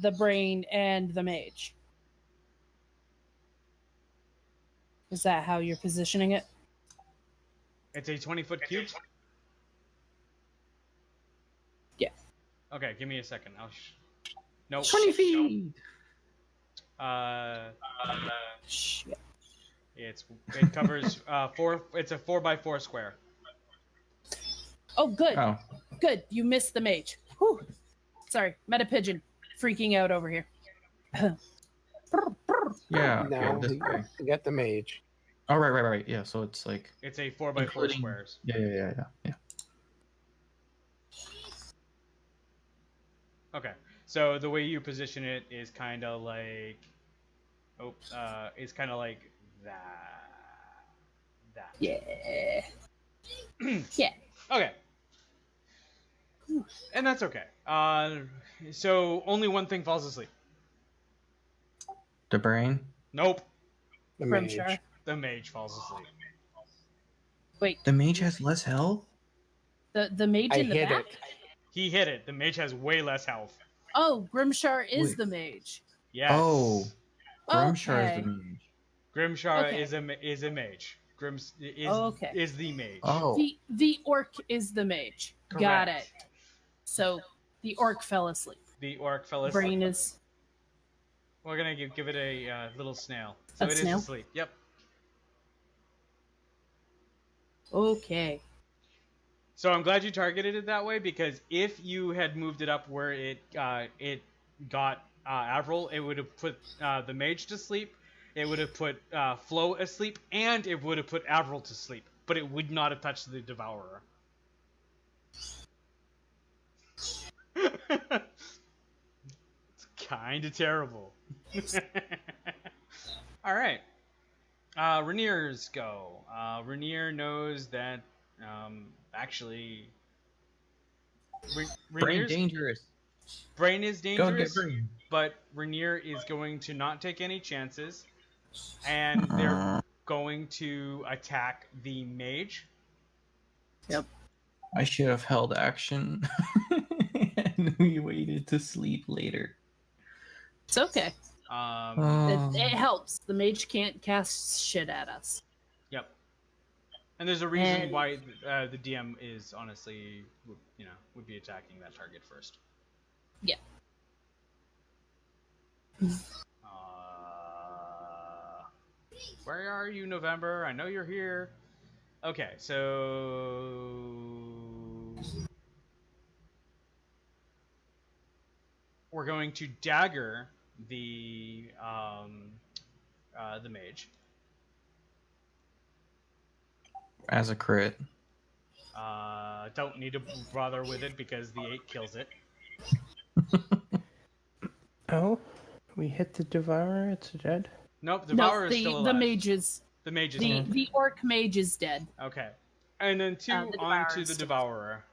the Brain, and the Mage. Is that how you're positioning it? It's a 20-foot cube. Yeah. Okay, give me a second. Nope. 20 feet. Shit. It covers 4. It's a 4x4 square. Oh, good. Oh. Good. You missed the Mage. Whew. Sorry, Meta Pigeon freaking out over here. Yeah. Okay, Now this way. we got the mage. Oh right. Yeah. So it's like. It's a 4x4 Including- squares. Yeah. Okay, so the way you position it is kind of like, it's kind of like that. Yeah. Yeah. Okay. And that's okay. So only one thing falls asleep. The brain. Nope. The mage. Grimshar. The mage falls asleep. Wait, The mage has less health. the Mage I in the hit back? it. He hit it. The mage has way less health. Oh, Grimshar is Wait. the Mage. Yes. Oh. Grimshar Okay. is the mage. Grimshar Okay. is a mage. Grims is Okay. is the mage. Oh. The Orc is the Mage. Got Correct. it. So the Orc fell asleep. The orc fell asleep. Brain is. We're gonna give it a little snail. So A it is snail? asleep. Yep. Okay. So I'm glad you targeted it that way, because if you had moved it up where it got Avril, it would have put the mage to sleep, it would have put Flo asleep, and it would have put Avril to sleep, but it would not have touched the Devourer. It's kind of terrible. All right. Rainier's go. Rainier knows that actually Brain Rainier's dangerous. brain is Go get dangerous, brain. but Rainier is going to not take any chances, and they're going to attack the mage. Yep. I should have held action. And we waited to sleep later. It's okay. It helps. The Mage can't cast shit at us. Yep. And there's a reason And- why the DM is honestly, would be attacking that target first. Yeah. Where are you, November? I know you're here. Okay, so we're going to dagger the mage. As a crit. Don't need to bother with it because the 8 kills it. Oh, we hit the Devourer. It's dead. Nope, the Devourer is the still the alive. Mage is The mage is the dead. the Orc Mage is dead. Okay. And then 2 the on Devourer to is the still- Devourer.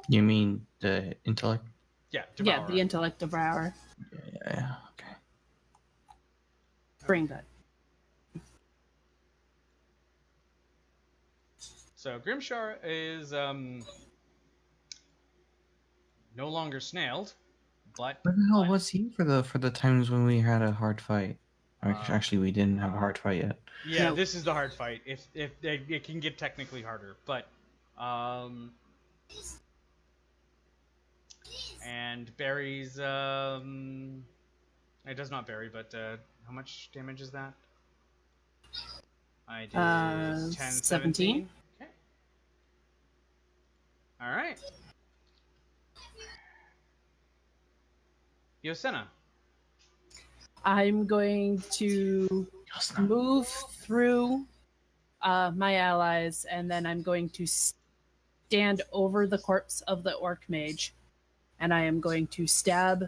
You mean the intellect? Yeah, Devourer. Yeah, the Intellect Devourer. Yeah. Okay. Bring that. So Grimshar is no longer snailed, but Where the hell was he for the times when we had a hard fight? Actually, we didn't have a hard fight yet. yeah, No. this is the hard fight. If it can get technically harder, but and Barry's it does not vary, but how much damage is that? I did 10, 17. 17. Okay. All right. Yosena. I'm going to move through my allies, and then I'm going to stand over the corpse of the Orc Mage, and I am going to stab,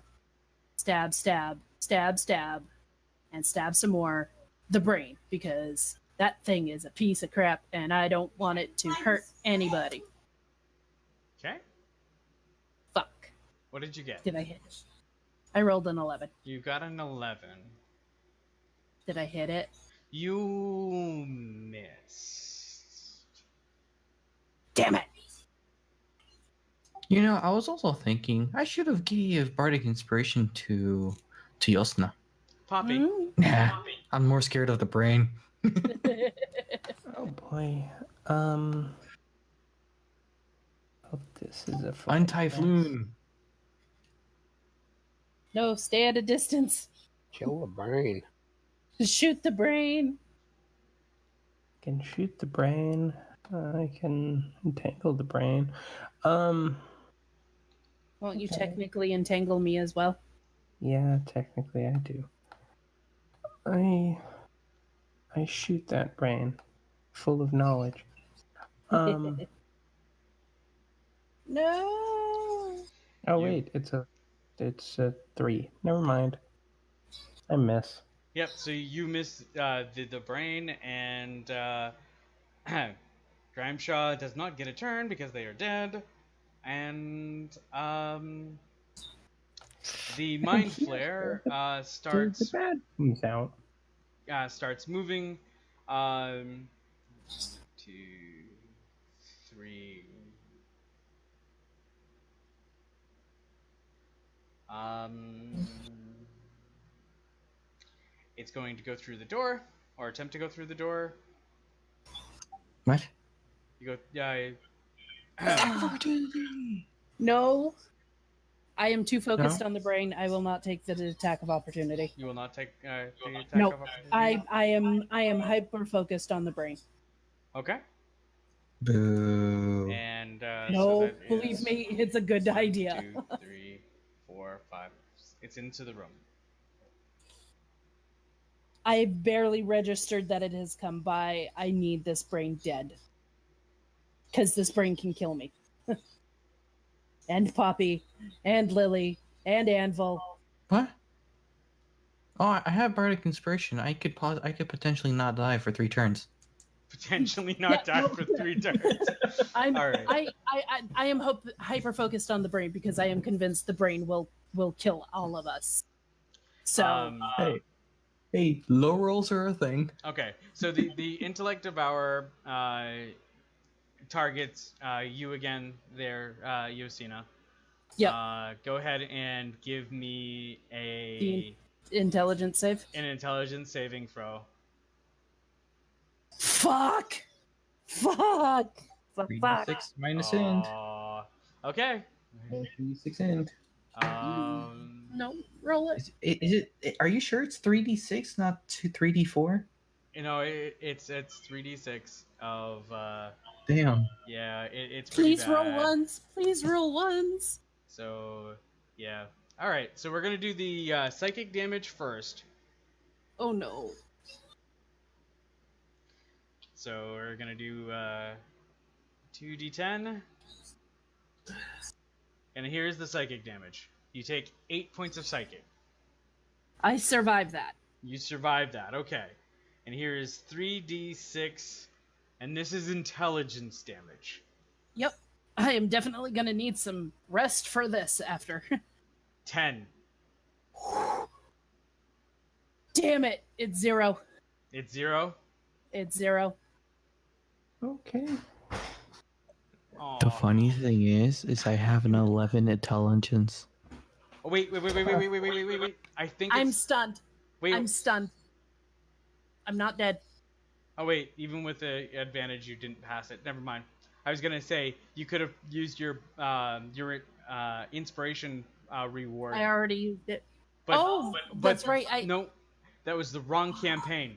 stab, stab, stab, stab, and stab some more the brain, because that thing is a piece of crap and I don't want it to hurt anybody. Okay. Fuck. What did you get? Did I hit it? I rolled an 11. You got an 11. Did I hit it? You missed. Damn it! You know, I was also thinking I should have gave Bardic Inspiration to Yosna. Poppy. Nah, I'm more scared of the brain. Oh boy. Oh, this is a fun Typhoon. No, stay at a distance. Kill the brain. Shoot the brain. Can shoot the brain. I can entangle the brain. Won't you Okay. technically entangle me as well? Yeah, technically I do. I shoot that brain, full of knowledge. No. Oh wait, it's a 3. Never mind. I miss. Yep, so you miss the brain, and Grimeshaw does not get a turn because they are dead. And the Mind Flare The starts bad comes out. starts moving. 2, 3. It's going to go through the door, or attempt to go through the door. What? You go, yeah. No. I am too focused on the brain. I will not take the attack of opportunity. You will not take the attack Nope. of opportunity. I am hyper focused on the brain. Okay. Boo. And No, so that believe is me, it's a good idea. 2, 3, 4, 5. It's into the room. I barely registered that it has come by. I need this brain dead. Because this brain can kill me. And Poppy, and Lily, and Anvil. What? Oh, I have Bardic Inspiration. I could potentially not die for 3 turns. Potentially not die for 3 turns. I'm All right. I am hyper focused on the brain because I am convinced the brain will kill all of us. So Hey, low rolls are a thing. Okay, so the intellect devour targets you again there, Yosina. Yep. Go ahead and give me Intelligence save. an intelligence saving throw. Fuck. 3d6 minus end. Okay. 3d6 end. No, roll it. Is it? Are you sure it's 3d6, not 3d4? You know, it's 3d6 of Damn. yeah, it's pretty Please roll bad. ones. Please roll ones. So yeah. All right, so we're gonna do the psychic damage first. Oh no. So we're gonna do 2d10, and here's the psychic damage. You take 8 points of psychic. I survived that. You survived that, okay. And here is 3d6, and this is intelligence damage. Yep. I am definitely gonna need some rest for this after. 10. Damn it. It's 0. It's 0. It's 0. Okay. Aw. The funny thing is I have an 11 intelligence. Oh, wait. I think I'm it's... stunned. Wait. I'm stunned. I'm not dead. Oh, wait. Even with the advantage, you didn't pass it. Never mind. I was gonna say you could have used your inspiration reward. I already used it. But That's right. No, that was the wrong campaign.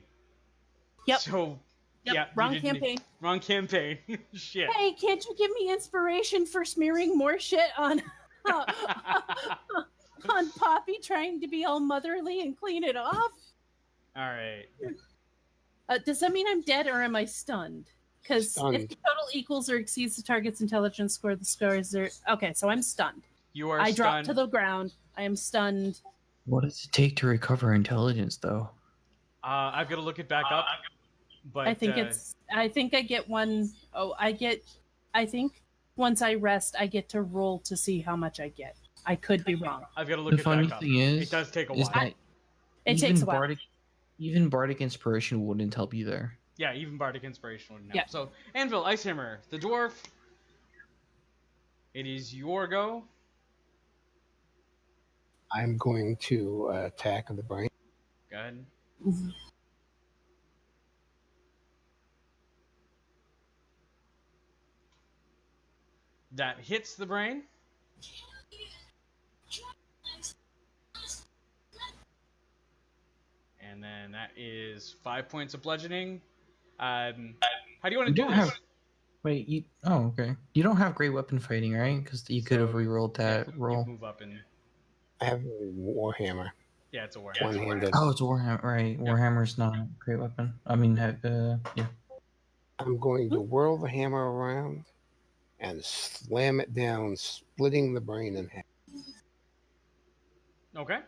Yep. So Yep, yeah, wrong campaign. Wrong campaign. Shit. Hey, can't you give me inspiration for smearing more shit on on Poppy trying to be all motherly and clean it off? All right. Does that mean I'm dead or am I stunned? Because if Stunned. the total equals or exceeds the target's intelligence score, the score is there. Okay, so I'm stunned. You are I stunned. drop to the ground. I am stunned. What does it take to recover intelligence, though? I've got to look it back up. But I think I think I get one. Oh, I think once I rest, I get to roll to see how much I get. I could be wrong. I've got to look The it funny back up. thing is, It does take a is while. that It even takes a while. Even bardic inspiration wouldn't help you there. Yeah, even bardic inspiration wouldn't help. Yeah. So Anvil, Icehammer, the dwarf. It is your go. I'm going to attack the brain. Go ahead. That hits the brain. And then that is 5 points of bludgeoning. How do you want to do this? Wait, you? Oh, okay. You don't have great weapon fighting, right? Because you could have So, re-rolled that you roll. move up and I have a Warhammer. yeah, it's a warhammer. One-handed. Oh, it's Warhammer, right? Warhammer's not a great weapon. I mean, yeah. I'm going to whirl the hammer around and slam it down, splitting the brain in half. Okay.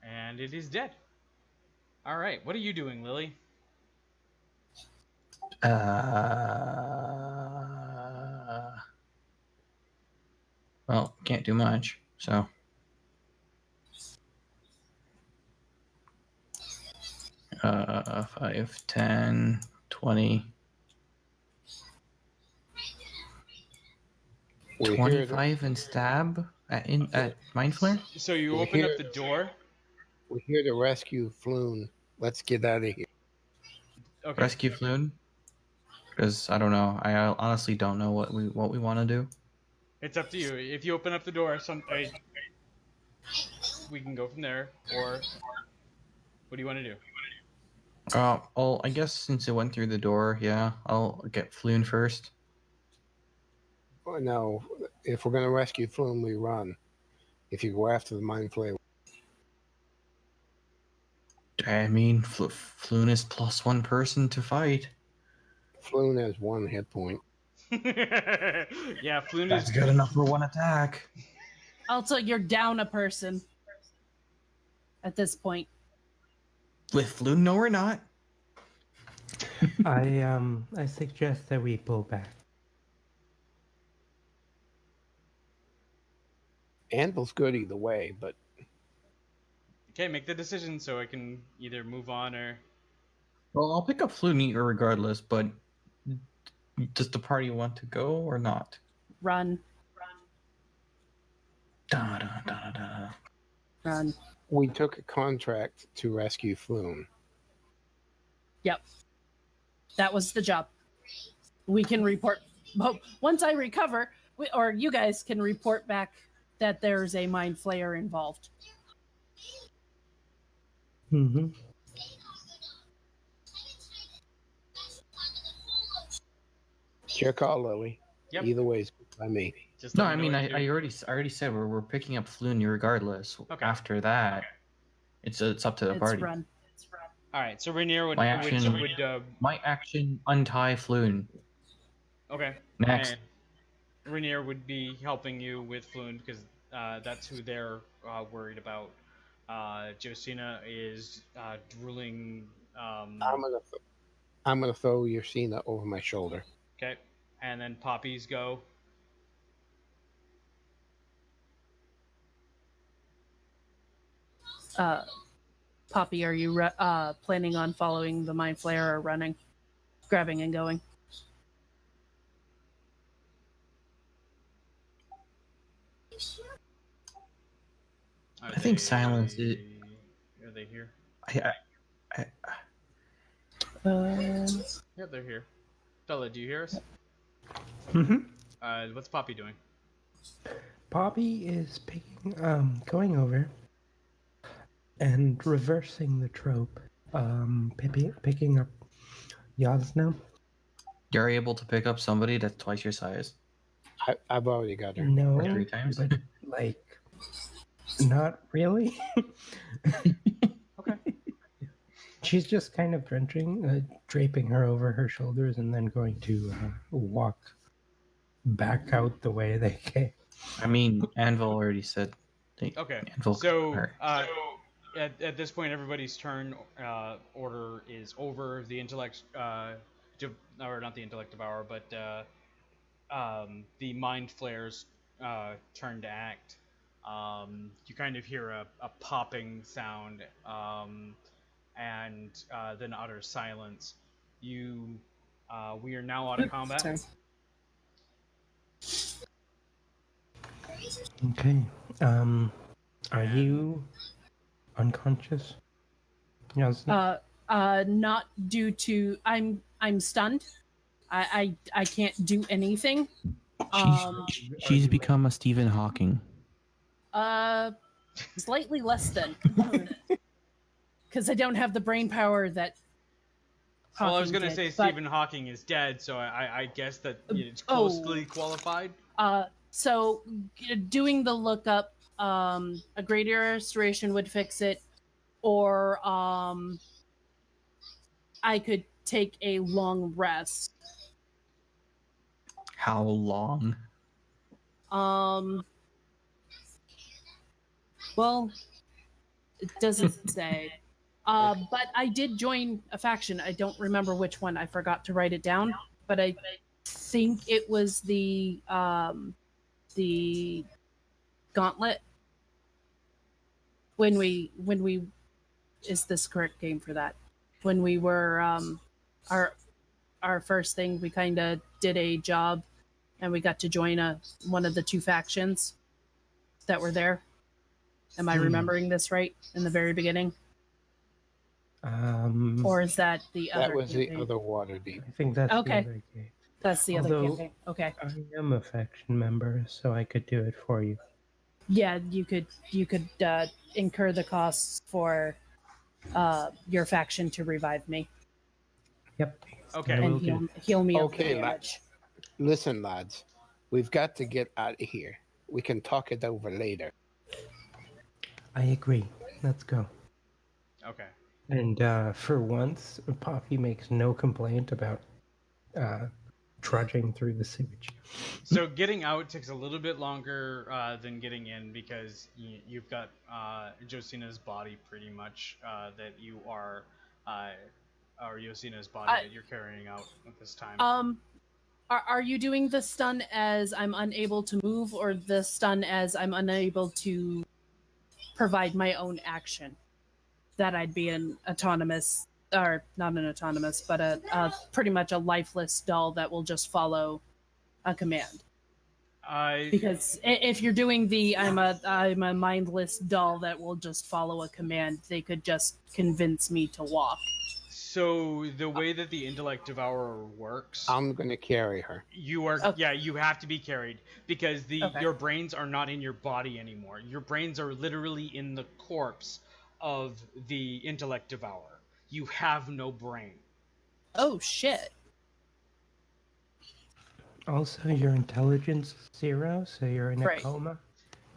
And it is dead. All right. What are you doing, Lily? Well, can't do much. So. 5, 10, 20, We 25 and stab at Mind Flare? So you We open hear- up the door. We're here to rescue Floon. Let's get out of here. Okay. Rescue Floon? Because I don't know. I honestly don't know what we want to do. It's up to you. If you open up the door, we can go from there. Or what do you want to do? I guess since it went through the door, yeah, I'll get Floon first. Oh, no, if we're going to rescue Floon, we run. If you go after the mind flayer, I mean, Floon is +1 person to fight. Floon has 1 hit point. Yeah, Floon That's is good enough for 1 attack. Also, you're down a person at this point. With Floon, no, we're not. I suggest that we pull back. Anvil's good either way, but Okay, make the decision so I can either move on or. Well, I'll pick up Floon regardless, but does the party want to go or not? Run. Da, da, da, da. Run. we took a contract to rescue Floon. Yep. That was the job. We can report. Well, once I recover, or you guys can report back that there's a mind flayer involved. Mm-hmm. It's your call, Lily. Yep. Either way is good by me. Just No, let I me mean, know what to I do. already said we're picking up Floon regardless. Okay. After that, it's up to the It's party. run. All right, so Rainier would. My action- would My action: untie Floon. okay. Next. And Rainier would be helping you with Floon because that's who they're worried about. Josina is drooling. I'm gonna throw Yosina over my shoulder. Okay, and then Poppies go. Poppy, are you planning on following the mind flayer or running, grabbing and going? I think silence is. Are they here? Yeah, they're here. Bella, do you hear us? Mm-hmm. What's Poppy doing? Poppy is going over and reversing the trope. Picking up Yasna. You're able to pick up somebody that's twice your size. I've already got her. No, Or 3 times. but like, not really. Okay. She's just kind of draping her over her shoulders, and then going to walk back out the way they came. I mean, Anvil already said. Okay, Anvil. so or- at this point, everybody's turn order is over. The intellect, or not the intellect devour, but the mind flares turn to act. You kind of hear a popping sound, and then utter silence. We are now out of combat. Sorry. Okay. Are And- you unconscious? Yes. Not due to I'm stunned. I can't do anything. She's become a Stephen Hawking. Slightly less than, because I don't have the brain power that. Well, I was Hawking going to did, say but, Stephen Hawking is dead, so I guess that it's Oh. closely qualified. So doing the lookup, a greater restoration would fix it, or I could take a long rest. How long? Well, it doesn't say. But I did join a faction. I don't remember which one. I forgot to write it down, but I think it was the Gauntlet. When we is this correct game for that? When we were our first thing, we kind of did a job, and we got to join one of the two factions that were there. Am I remembering this right in the very beginning? Or is that the other That was campaign? the other Waterdeep. I think that's Okay. the other game. That's the other Although- campaign. Okay. I am a faction member, so I could do it for you. Yeah, you could incur the costs for your faction to revive me Yep. Okay. I will and do. heal me of the Okay, damage. Listen, lads, we've got to get out of here. We can talk it over later. I agree. Let's go. Okay. And for once, Poppy makes no complaint about trudging through the sewage. So getting out takes a little bit longer than getting in because you've got Josina's body pretty much that you are, or Josina's body that you're carrying out at this time. Are you doing the stun as I'm unable to move, or the stun as I'm unable to provide my own action? That I'd be an autonomous, or not an autonomous, but a pretty much a lifeless doll that will just follow a command. Because if you're doing the I'm a mindless doll that will just follow a command, they could just convince me to walk. So the way that the intellect devourer works, I'm going to carry her. you are you have to be carried because Okay. your brains are not in your body anymore. Your brains are literally in the corpse of the intellect devourer. You have no brain. Oh shit. Also, your intelligence is 0, so you're in a Right. coma.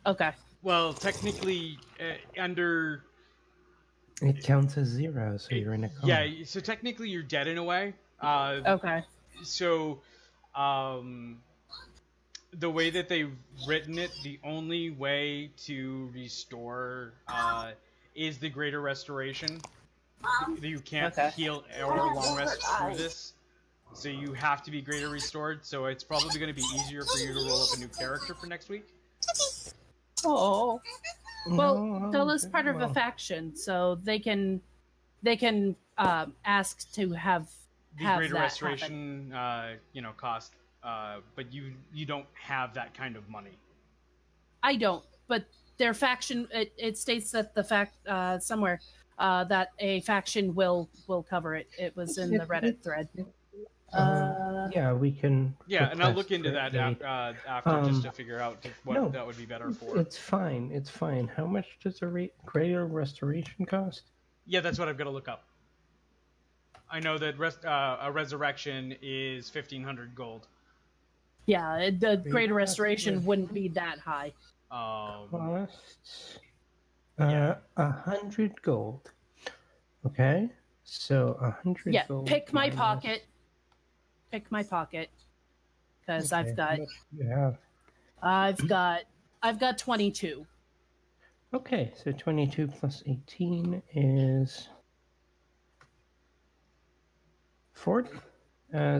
Okay. Well, technically, under It counts as 0, so you're in a coma. yeah, so technically you're dead in a way. Okay. So, the way that they've written it, the only way to restore is the greater restoration. You can't Okay. heal or long rest through this, so you have to be greater restored. So it's probably going to be easier for you to roll up a new character for next week. Oh. Well, No, Bella's part of a well, faction, so they can ask to have The have greater that restoration, cost, but you don't have that kind of money. I don't, but their faction. It states that the fact somewhere that a faction will cover it. It was in the Reddit thread. yeah, we can. Yeah, and I'll request look into for that aid. after just to figure out what no, that would be better for. It's fine. It's fine. How much does a greater restoration cost? Yeah, that's what I've got to look up. I know that a resurrection is 1,500 gold. Yeah, the Great greater restoration restoration. wouldn't be that high. Costs Yeah. 100 gold. Okay. So 100 Yeah, gold. pick my minus- pocket. Pick my pocket. Because Okay, I've got how much do you have? I've got 22. Okay, so 22 plus 18 is 40.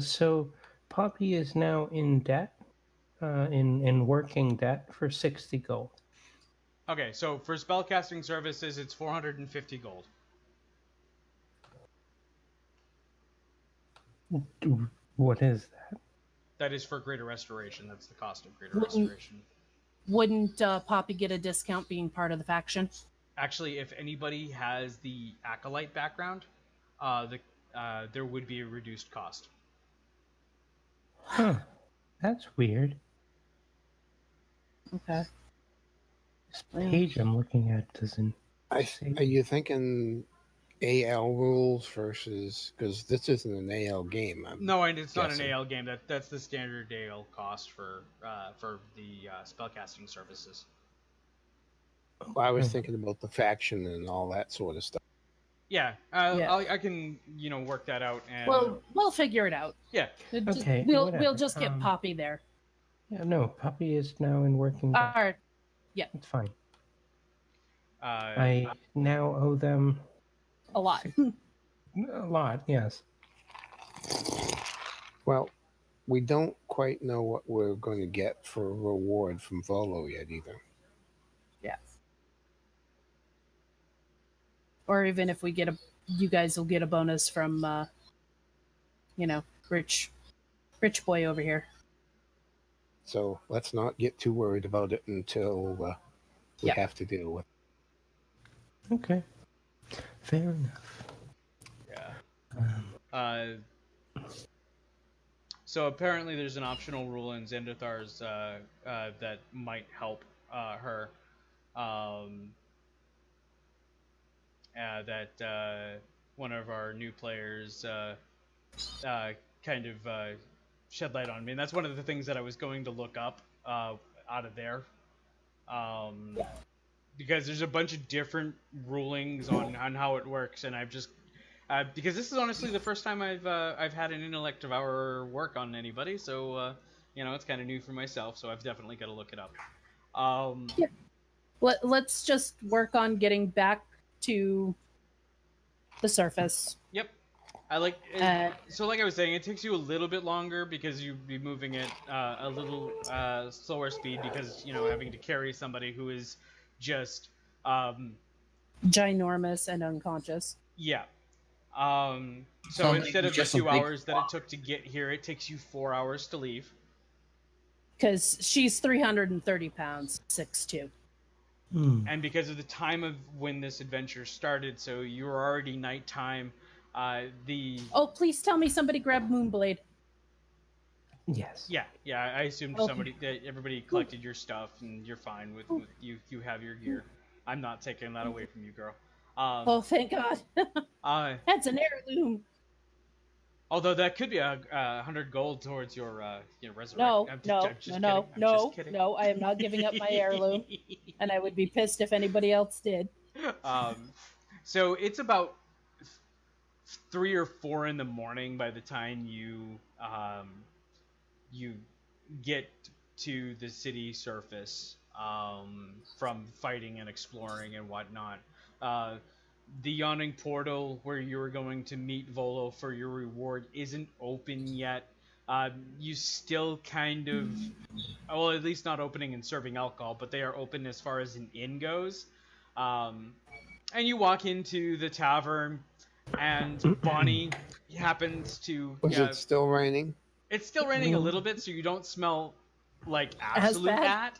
So Poppy is now in debt, in working debt for 60 gold. Okay, so for spellcasting services, it's 450 gold. What is that? That is for greater restoration. That's the cost of greater Wouldn't- restoration. Wouldn't Poppy get a discount being part of the faction? Actually, if anybody has the acolyte background, there would be a reduced cost. Huh. That's weird. Okay. This Yeah. page I'm looking at doesn't say. Are you thinking AL rules versus, because this isn't an AL game? No, and it's not an guessing. AL game. That's the standard AL cost for the spellcasting services. I was thinking about the faction and all that sort of stuff. Yeah, Yeah. I can work that out and Well, we'll figure it out. yeah. Okay, We'll whatever. just get Poppy there. Yeah, no, Poppy is now in working debt. All right. It's fine. Uh, I now owe them A lot. a lot, yes. Well, we don't quite know what we're going to get for a reward from Volo yet either. Yeah. Or even if we get you guys will get a bonus from, rich boy over here. So let's not get too worried about it until we Yeah. have to deal with it. Okay. Fair enough. yeah. So apparently there's an optional rule in Zendothar's that might help her. That one of our new players kind of shed light on me, and that's one of the things that I was going to look up out of there, because there's a bunch of different rulings on how it works, and I've just because this is honestly the first time I've had an intellect of our work on anybody, so it's kind of new for myself, so I've definitely got to look it up. Let's just work on getting back to the surface. Yep. I like it, so like I was saying, it takes you a little bit longer because you'd be moving at a little slower speed because having to carry somebody who is just Ginormous and unconscious. yeah. So Sounds like instead of the just a 2 big hours that it took to get here, it takes you 4 hours to leave. Because she's 330 pounds, 6'2". And because of the time of when this adventure started, so you were already nighttime. Oh, please tell me somebody grabbed Moonblade. Yes. Yeah, I assumed Okay. everybody collected your stuff and you're fine with you have your gear. I'm not taking that away from you, girl. Oh, thank God. That's an heirloom. Although that could be 100 gold towards your resurrection. No, I'm no, just no, kidding. I'm no, just kidding. no. I am not giving up my heirloom, and I would be pissed if anybody else did. So it's about 3 or 4 in the morning by the time you get to the city surface from fighting and exploring and whatnot. The yawning portal where you were going to meet Volo for your reward isn't open yet. You still kind of, well, at least not opening and serving alcohol, but they are open as far as an inn goes. And you walk into the tavern, and Bonnie happens to. Was it still raining? It's still raining a little bit, so you don't smell like As absolute bad?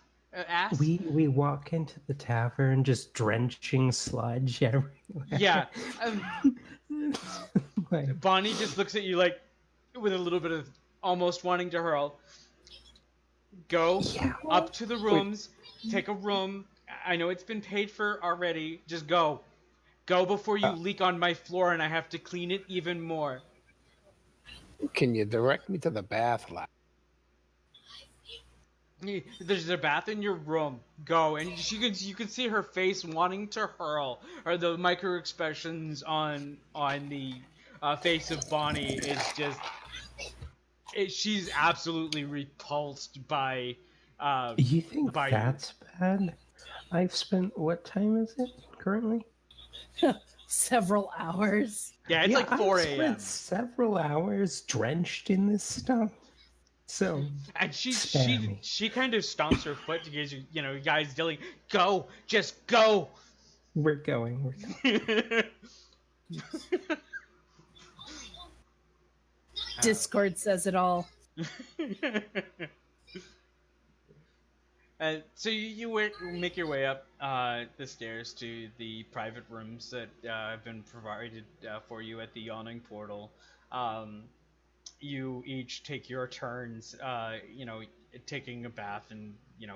ass. We walk into the tavern just drenching sludge everywhere. Yeah. Like, Bonnie just looks at you like with a little bit of almost wanting to hurl. Go up to the rooms, take a room. I know it's been paid for already. Just go. Go before you leak on my floor and I have to clean it even more. Can you direct me to the bath lab? There's a bath in your room. Go, and you can see her face wanting to hurl, or the micro expressions on the face of Bonnie is just she's absolutely repulsed by You think by you. that's bad? I've spent, what time is it currently? Several hours. Yeah, it's like 4 I've a.m. spent several hours drenched in this stuff. So, And spare me. she kind of stomps her foot because you guys yelling, "Go, just go!" We're going. Discord says it all. So you make your way up the stairs to the private rooms that have been provided for you at the yawning portal. You each take your turns, taking a bath and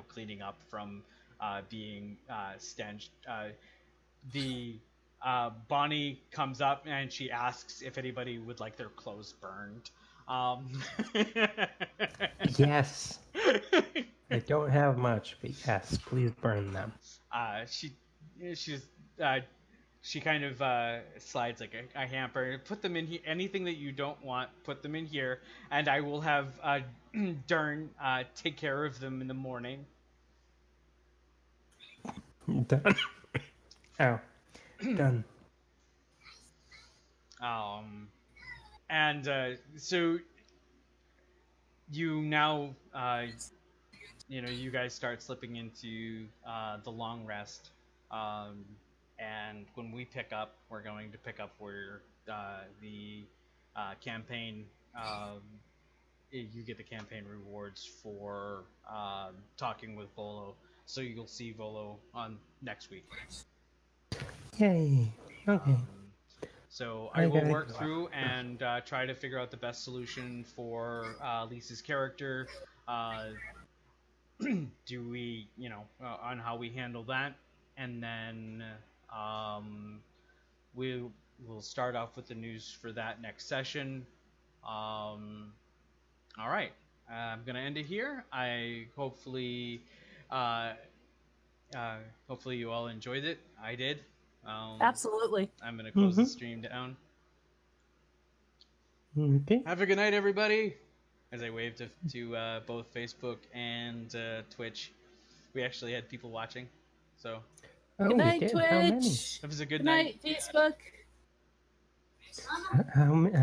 cleaning up from being stenched. The Bonnie comes up and she asks if anybody would like their clothes burned. Yes. I don't have much, but yes, please burn them. She kind of slides like a hamper. Put them in here. Anything that you don't want, put them in here, and I will have Dern take care of them in the morning. Done. Ow. Done. And so you now you guys start slipping into the long rest, and when we pick up, we're going to pick up where the campaign you get the campaign rewards for talking with Volo, so you'll see Volo on next week. Yay. Okay. So I I will gotta work go. through and try to figure out the best solution for Lisa's character. Do we, on how we handle that, and then we'll start off with the news for that next session. All right, I'm gonna end it here. Uh, hopefully you all enjoyed it. I did. Absolutely. I'm gonna close the stream down. Okay. Have a good night, everybody. As I waved to both Facebook and Twitch, we actually had people watching. So Oh, Good we night, did. Twitch. How many? it was a good Good night. night, Facebook. How many?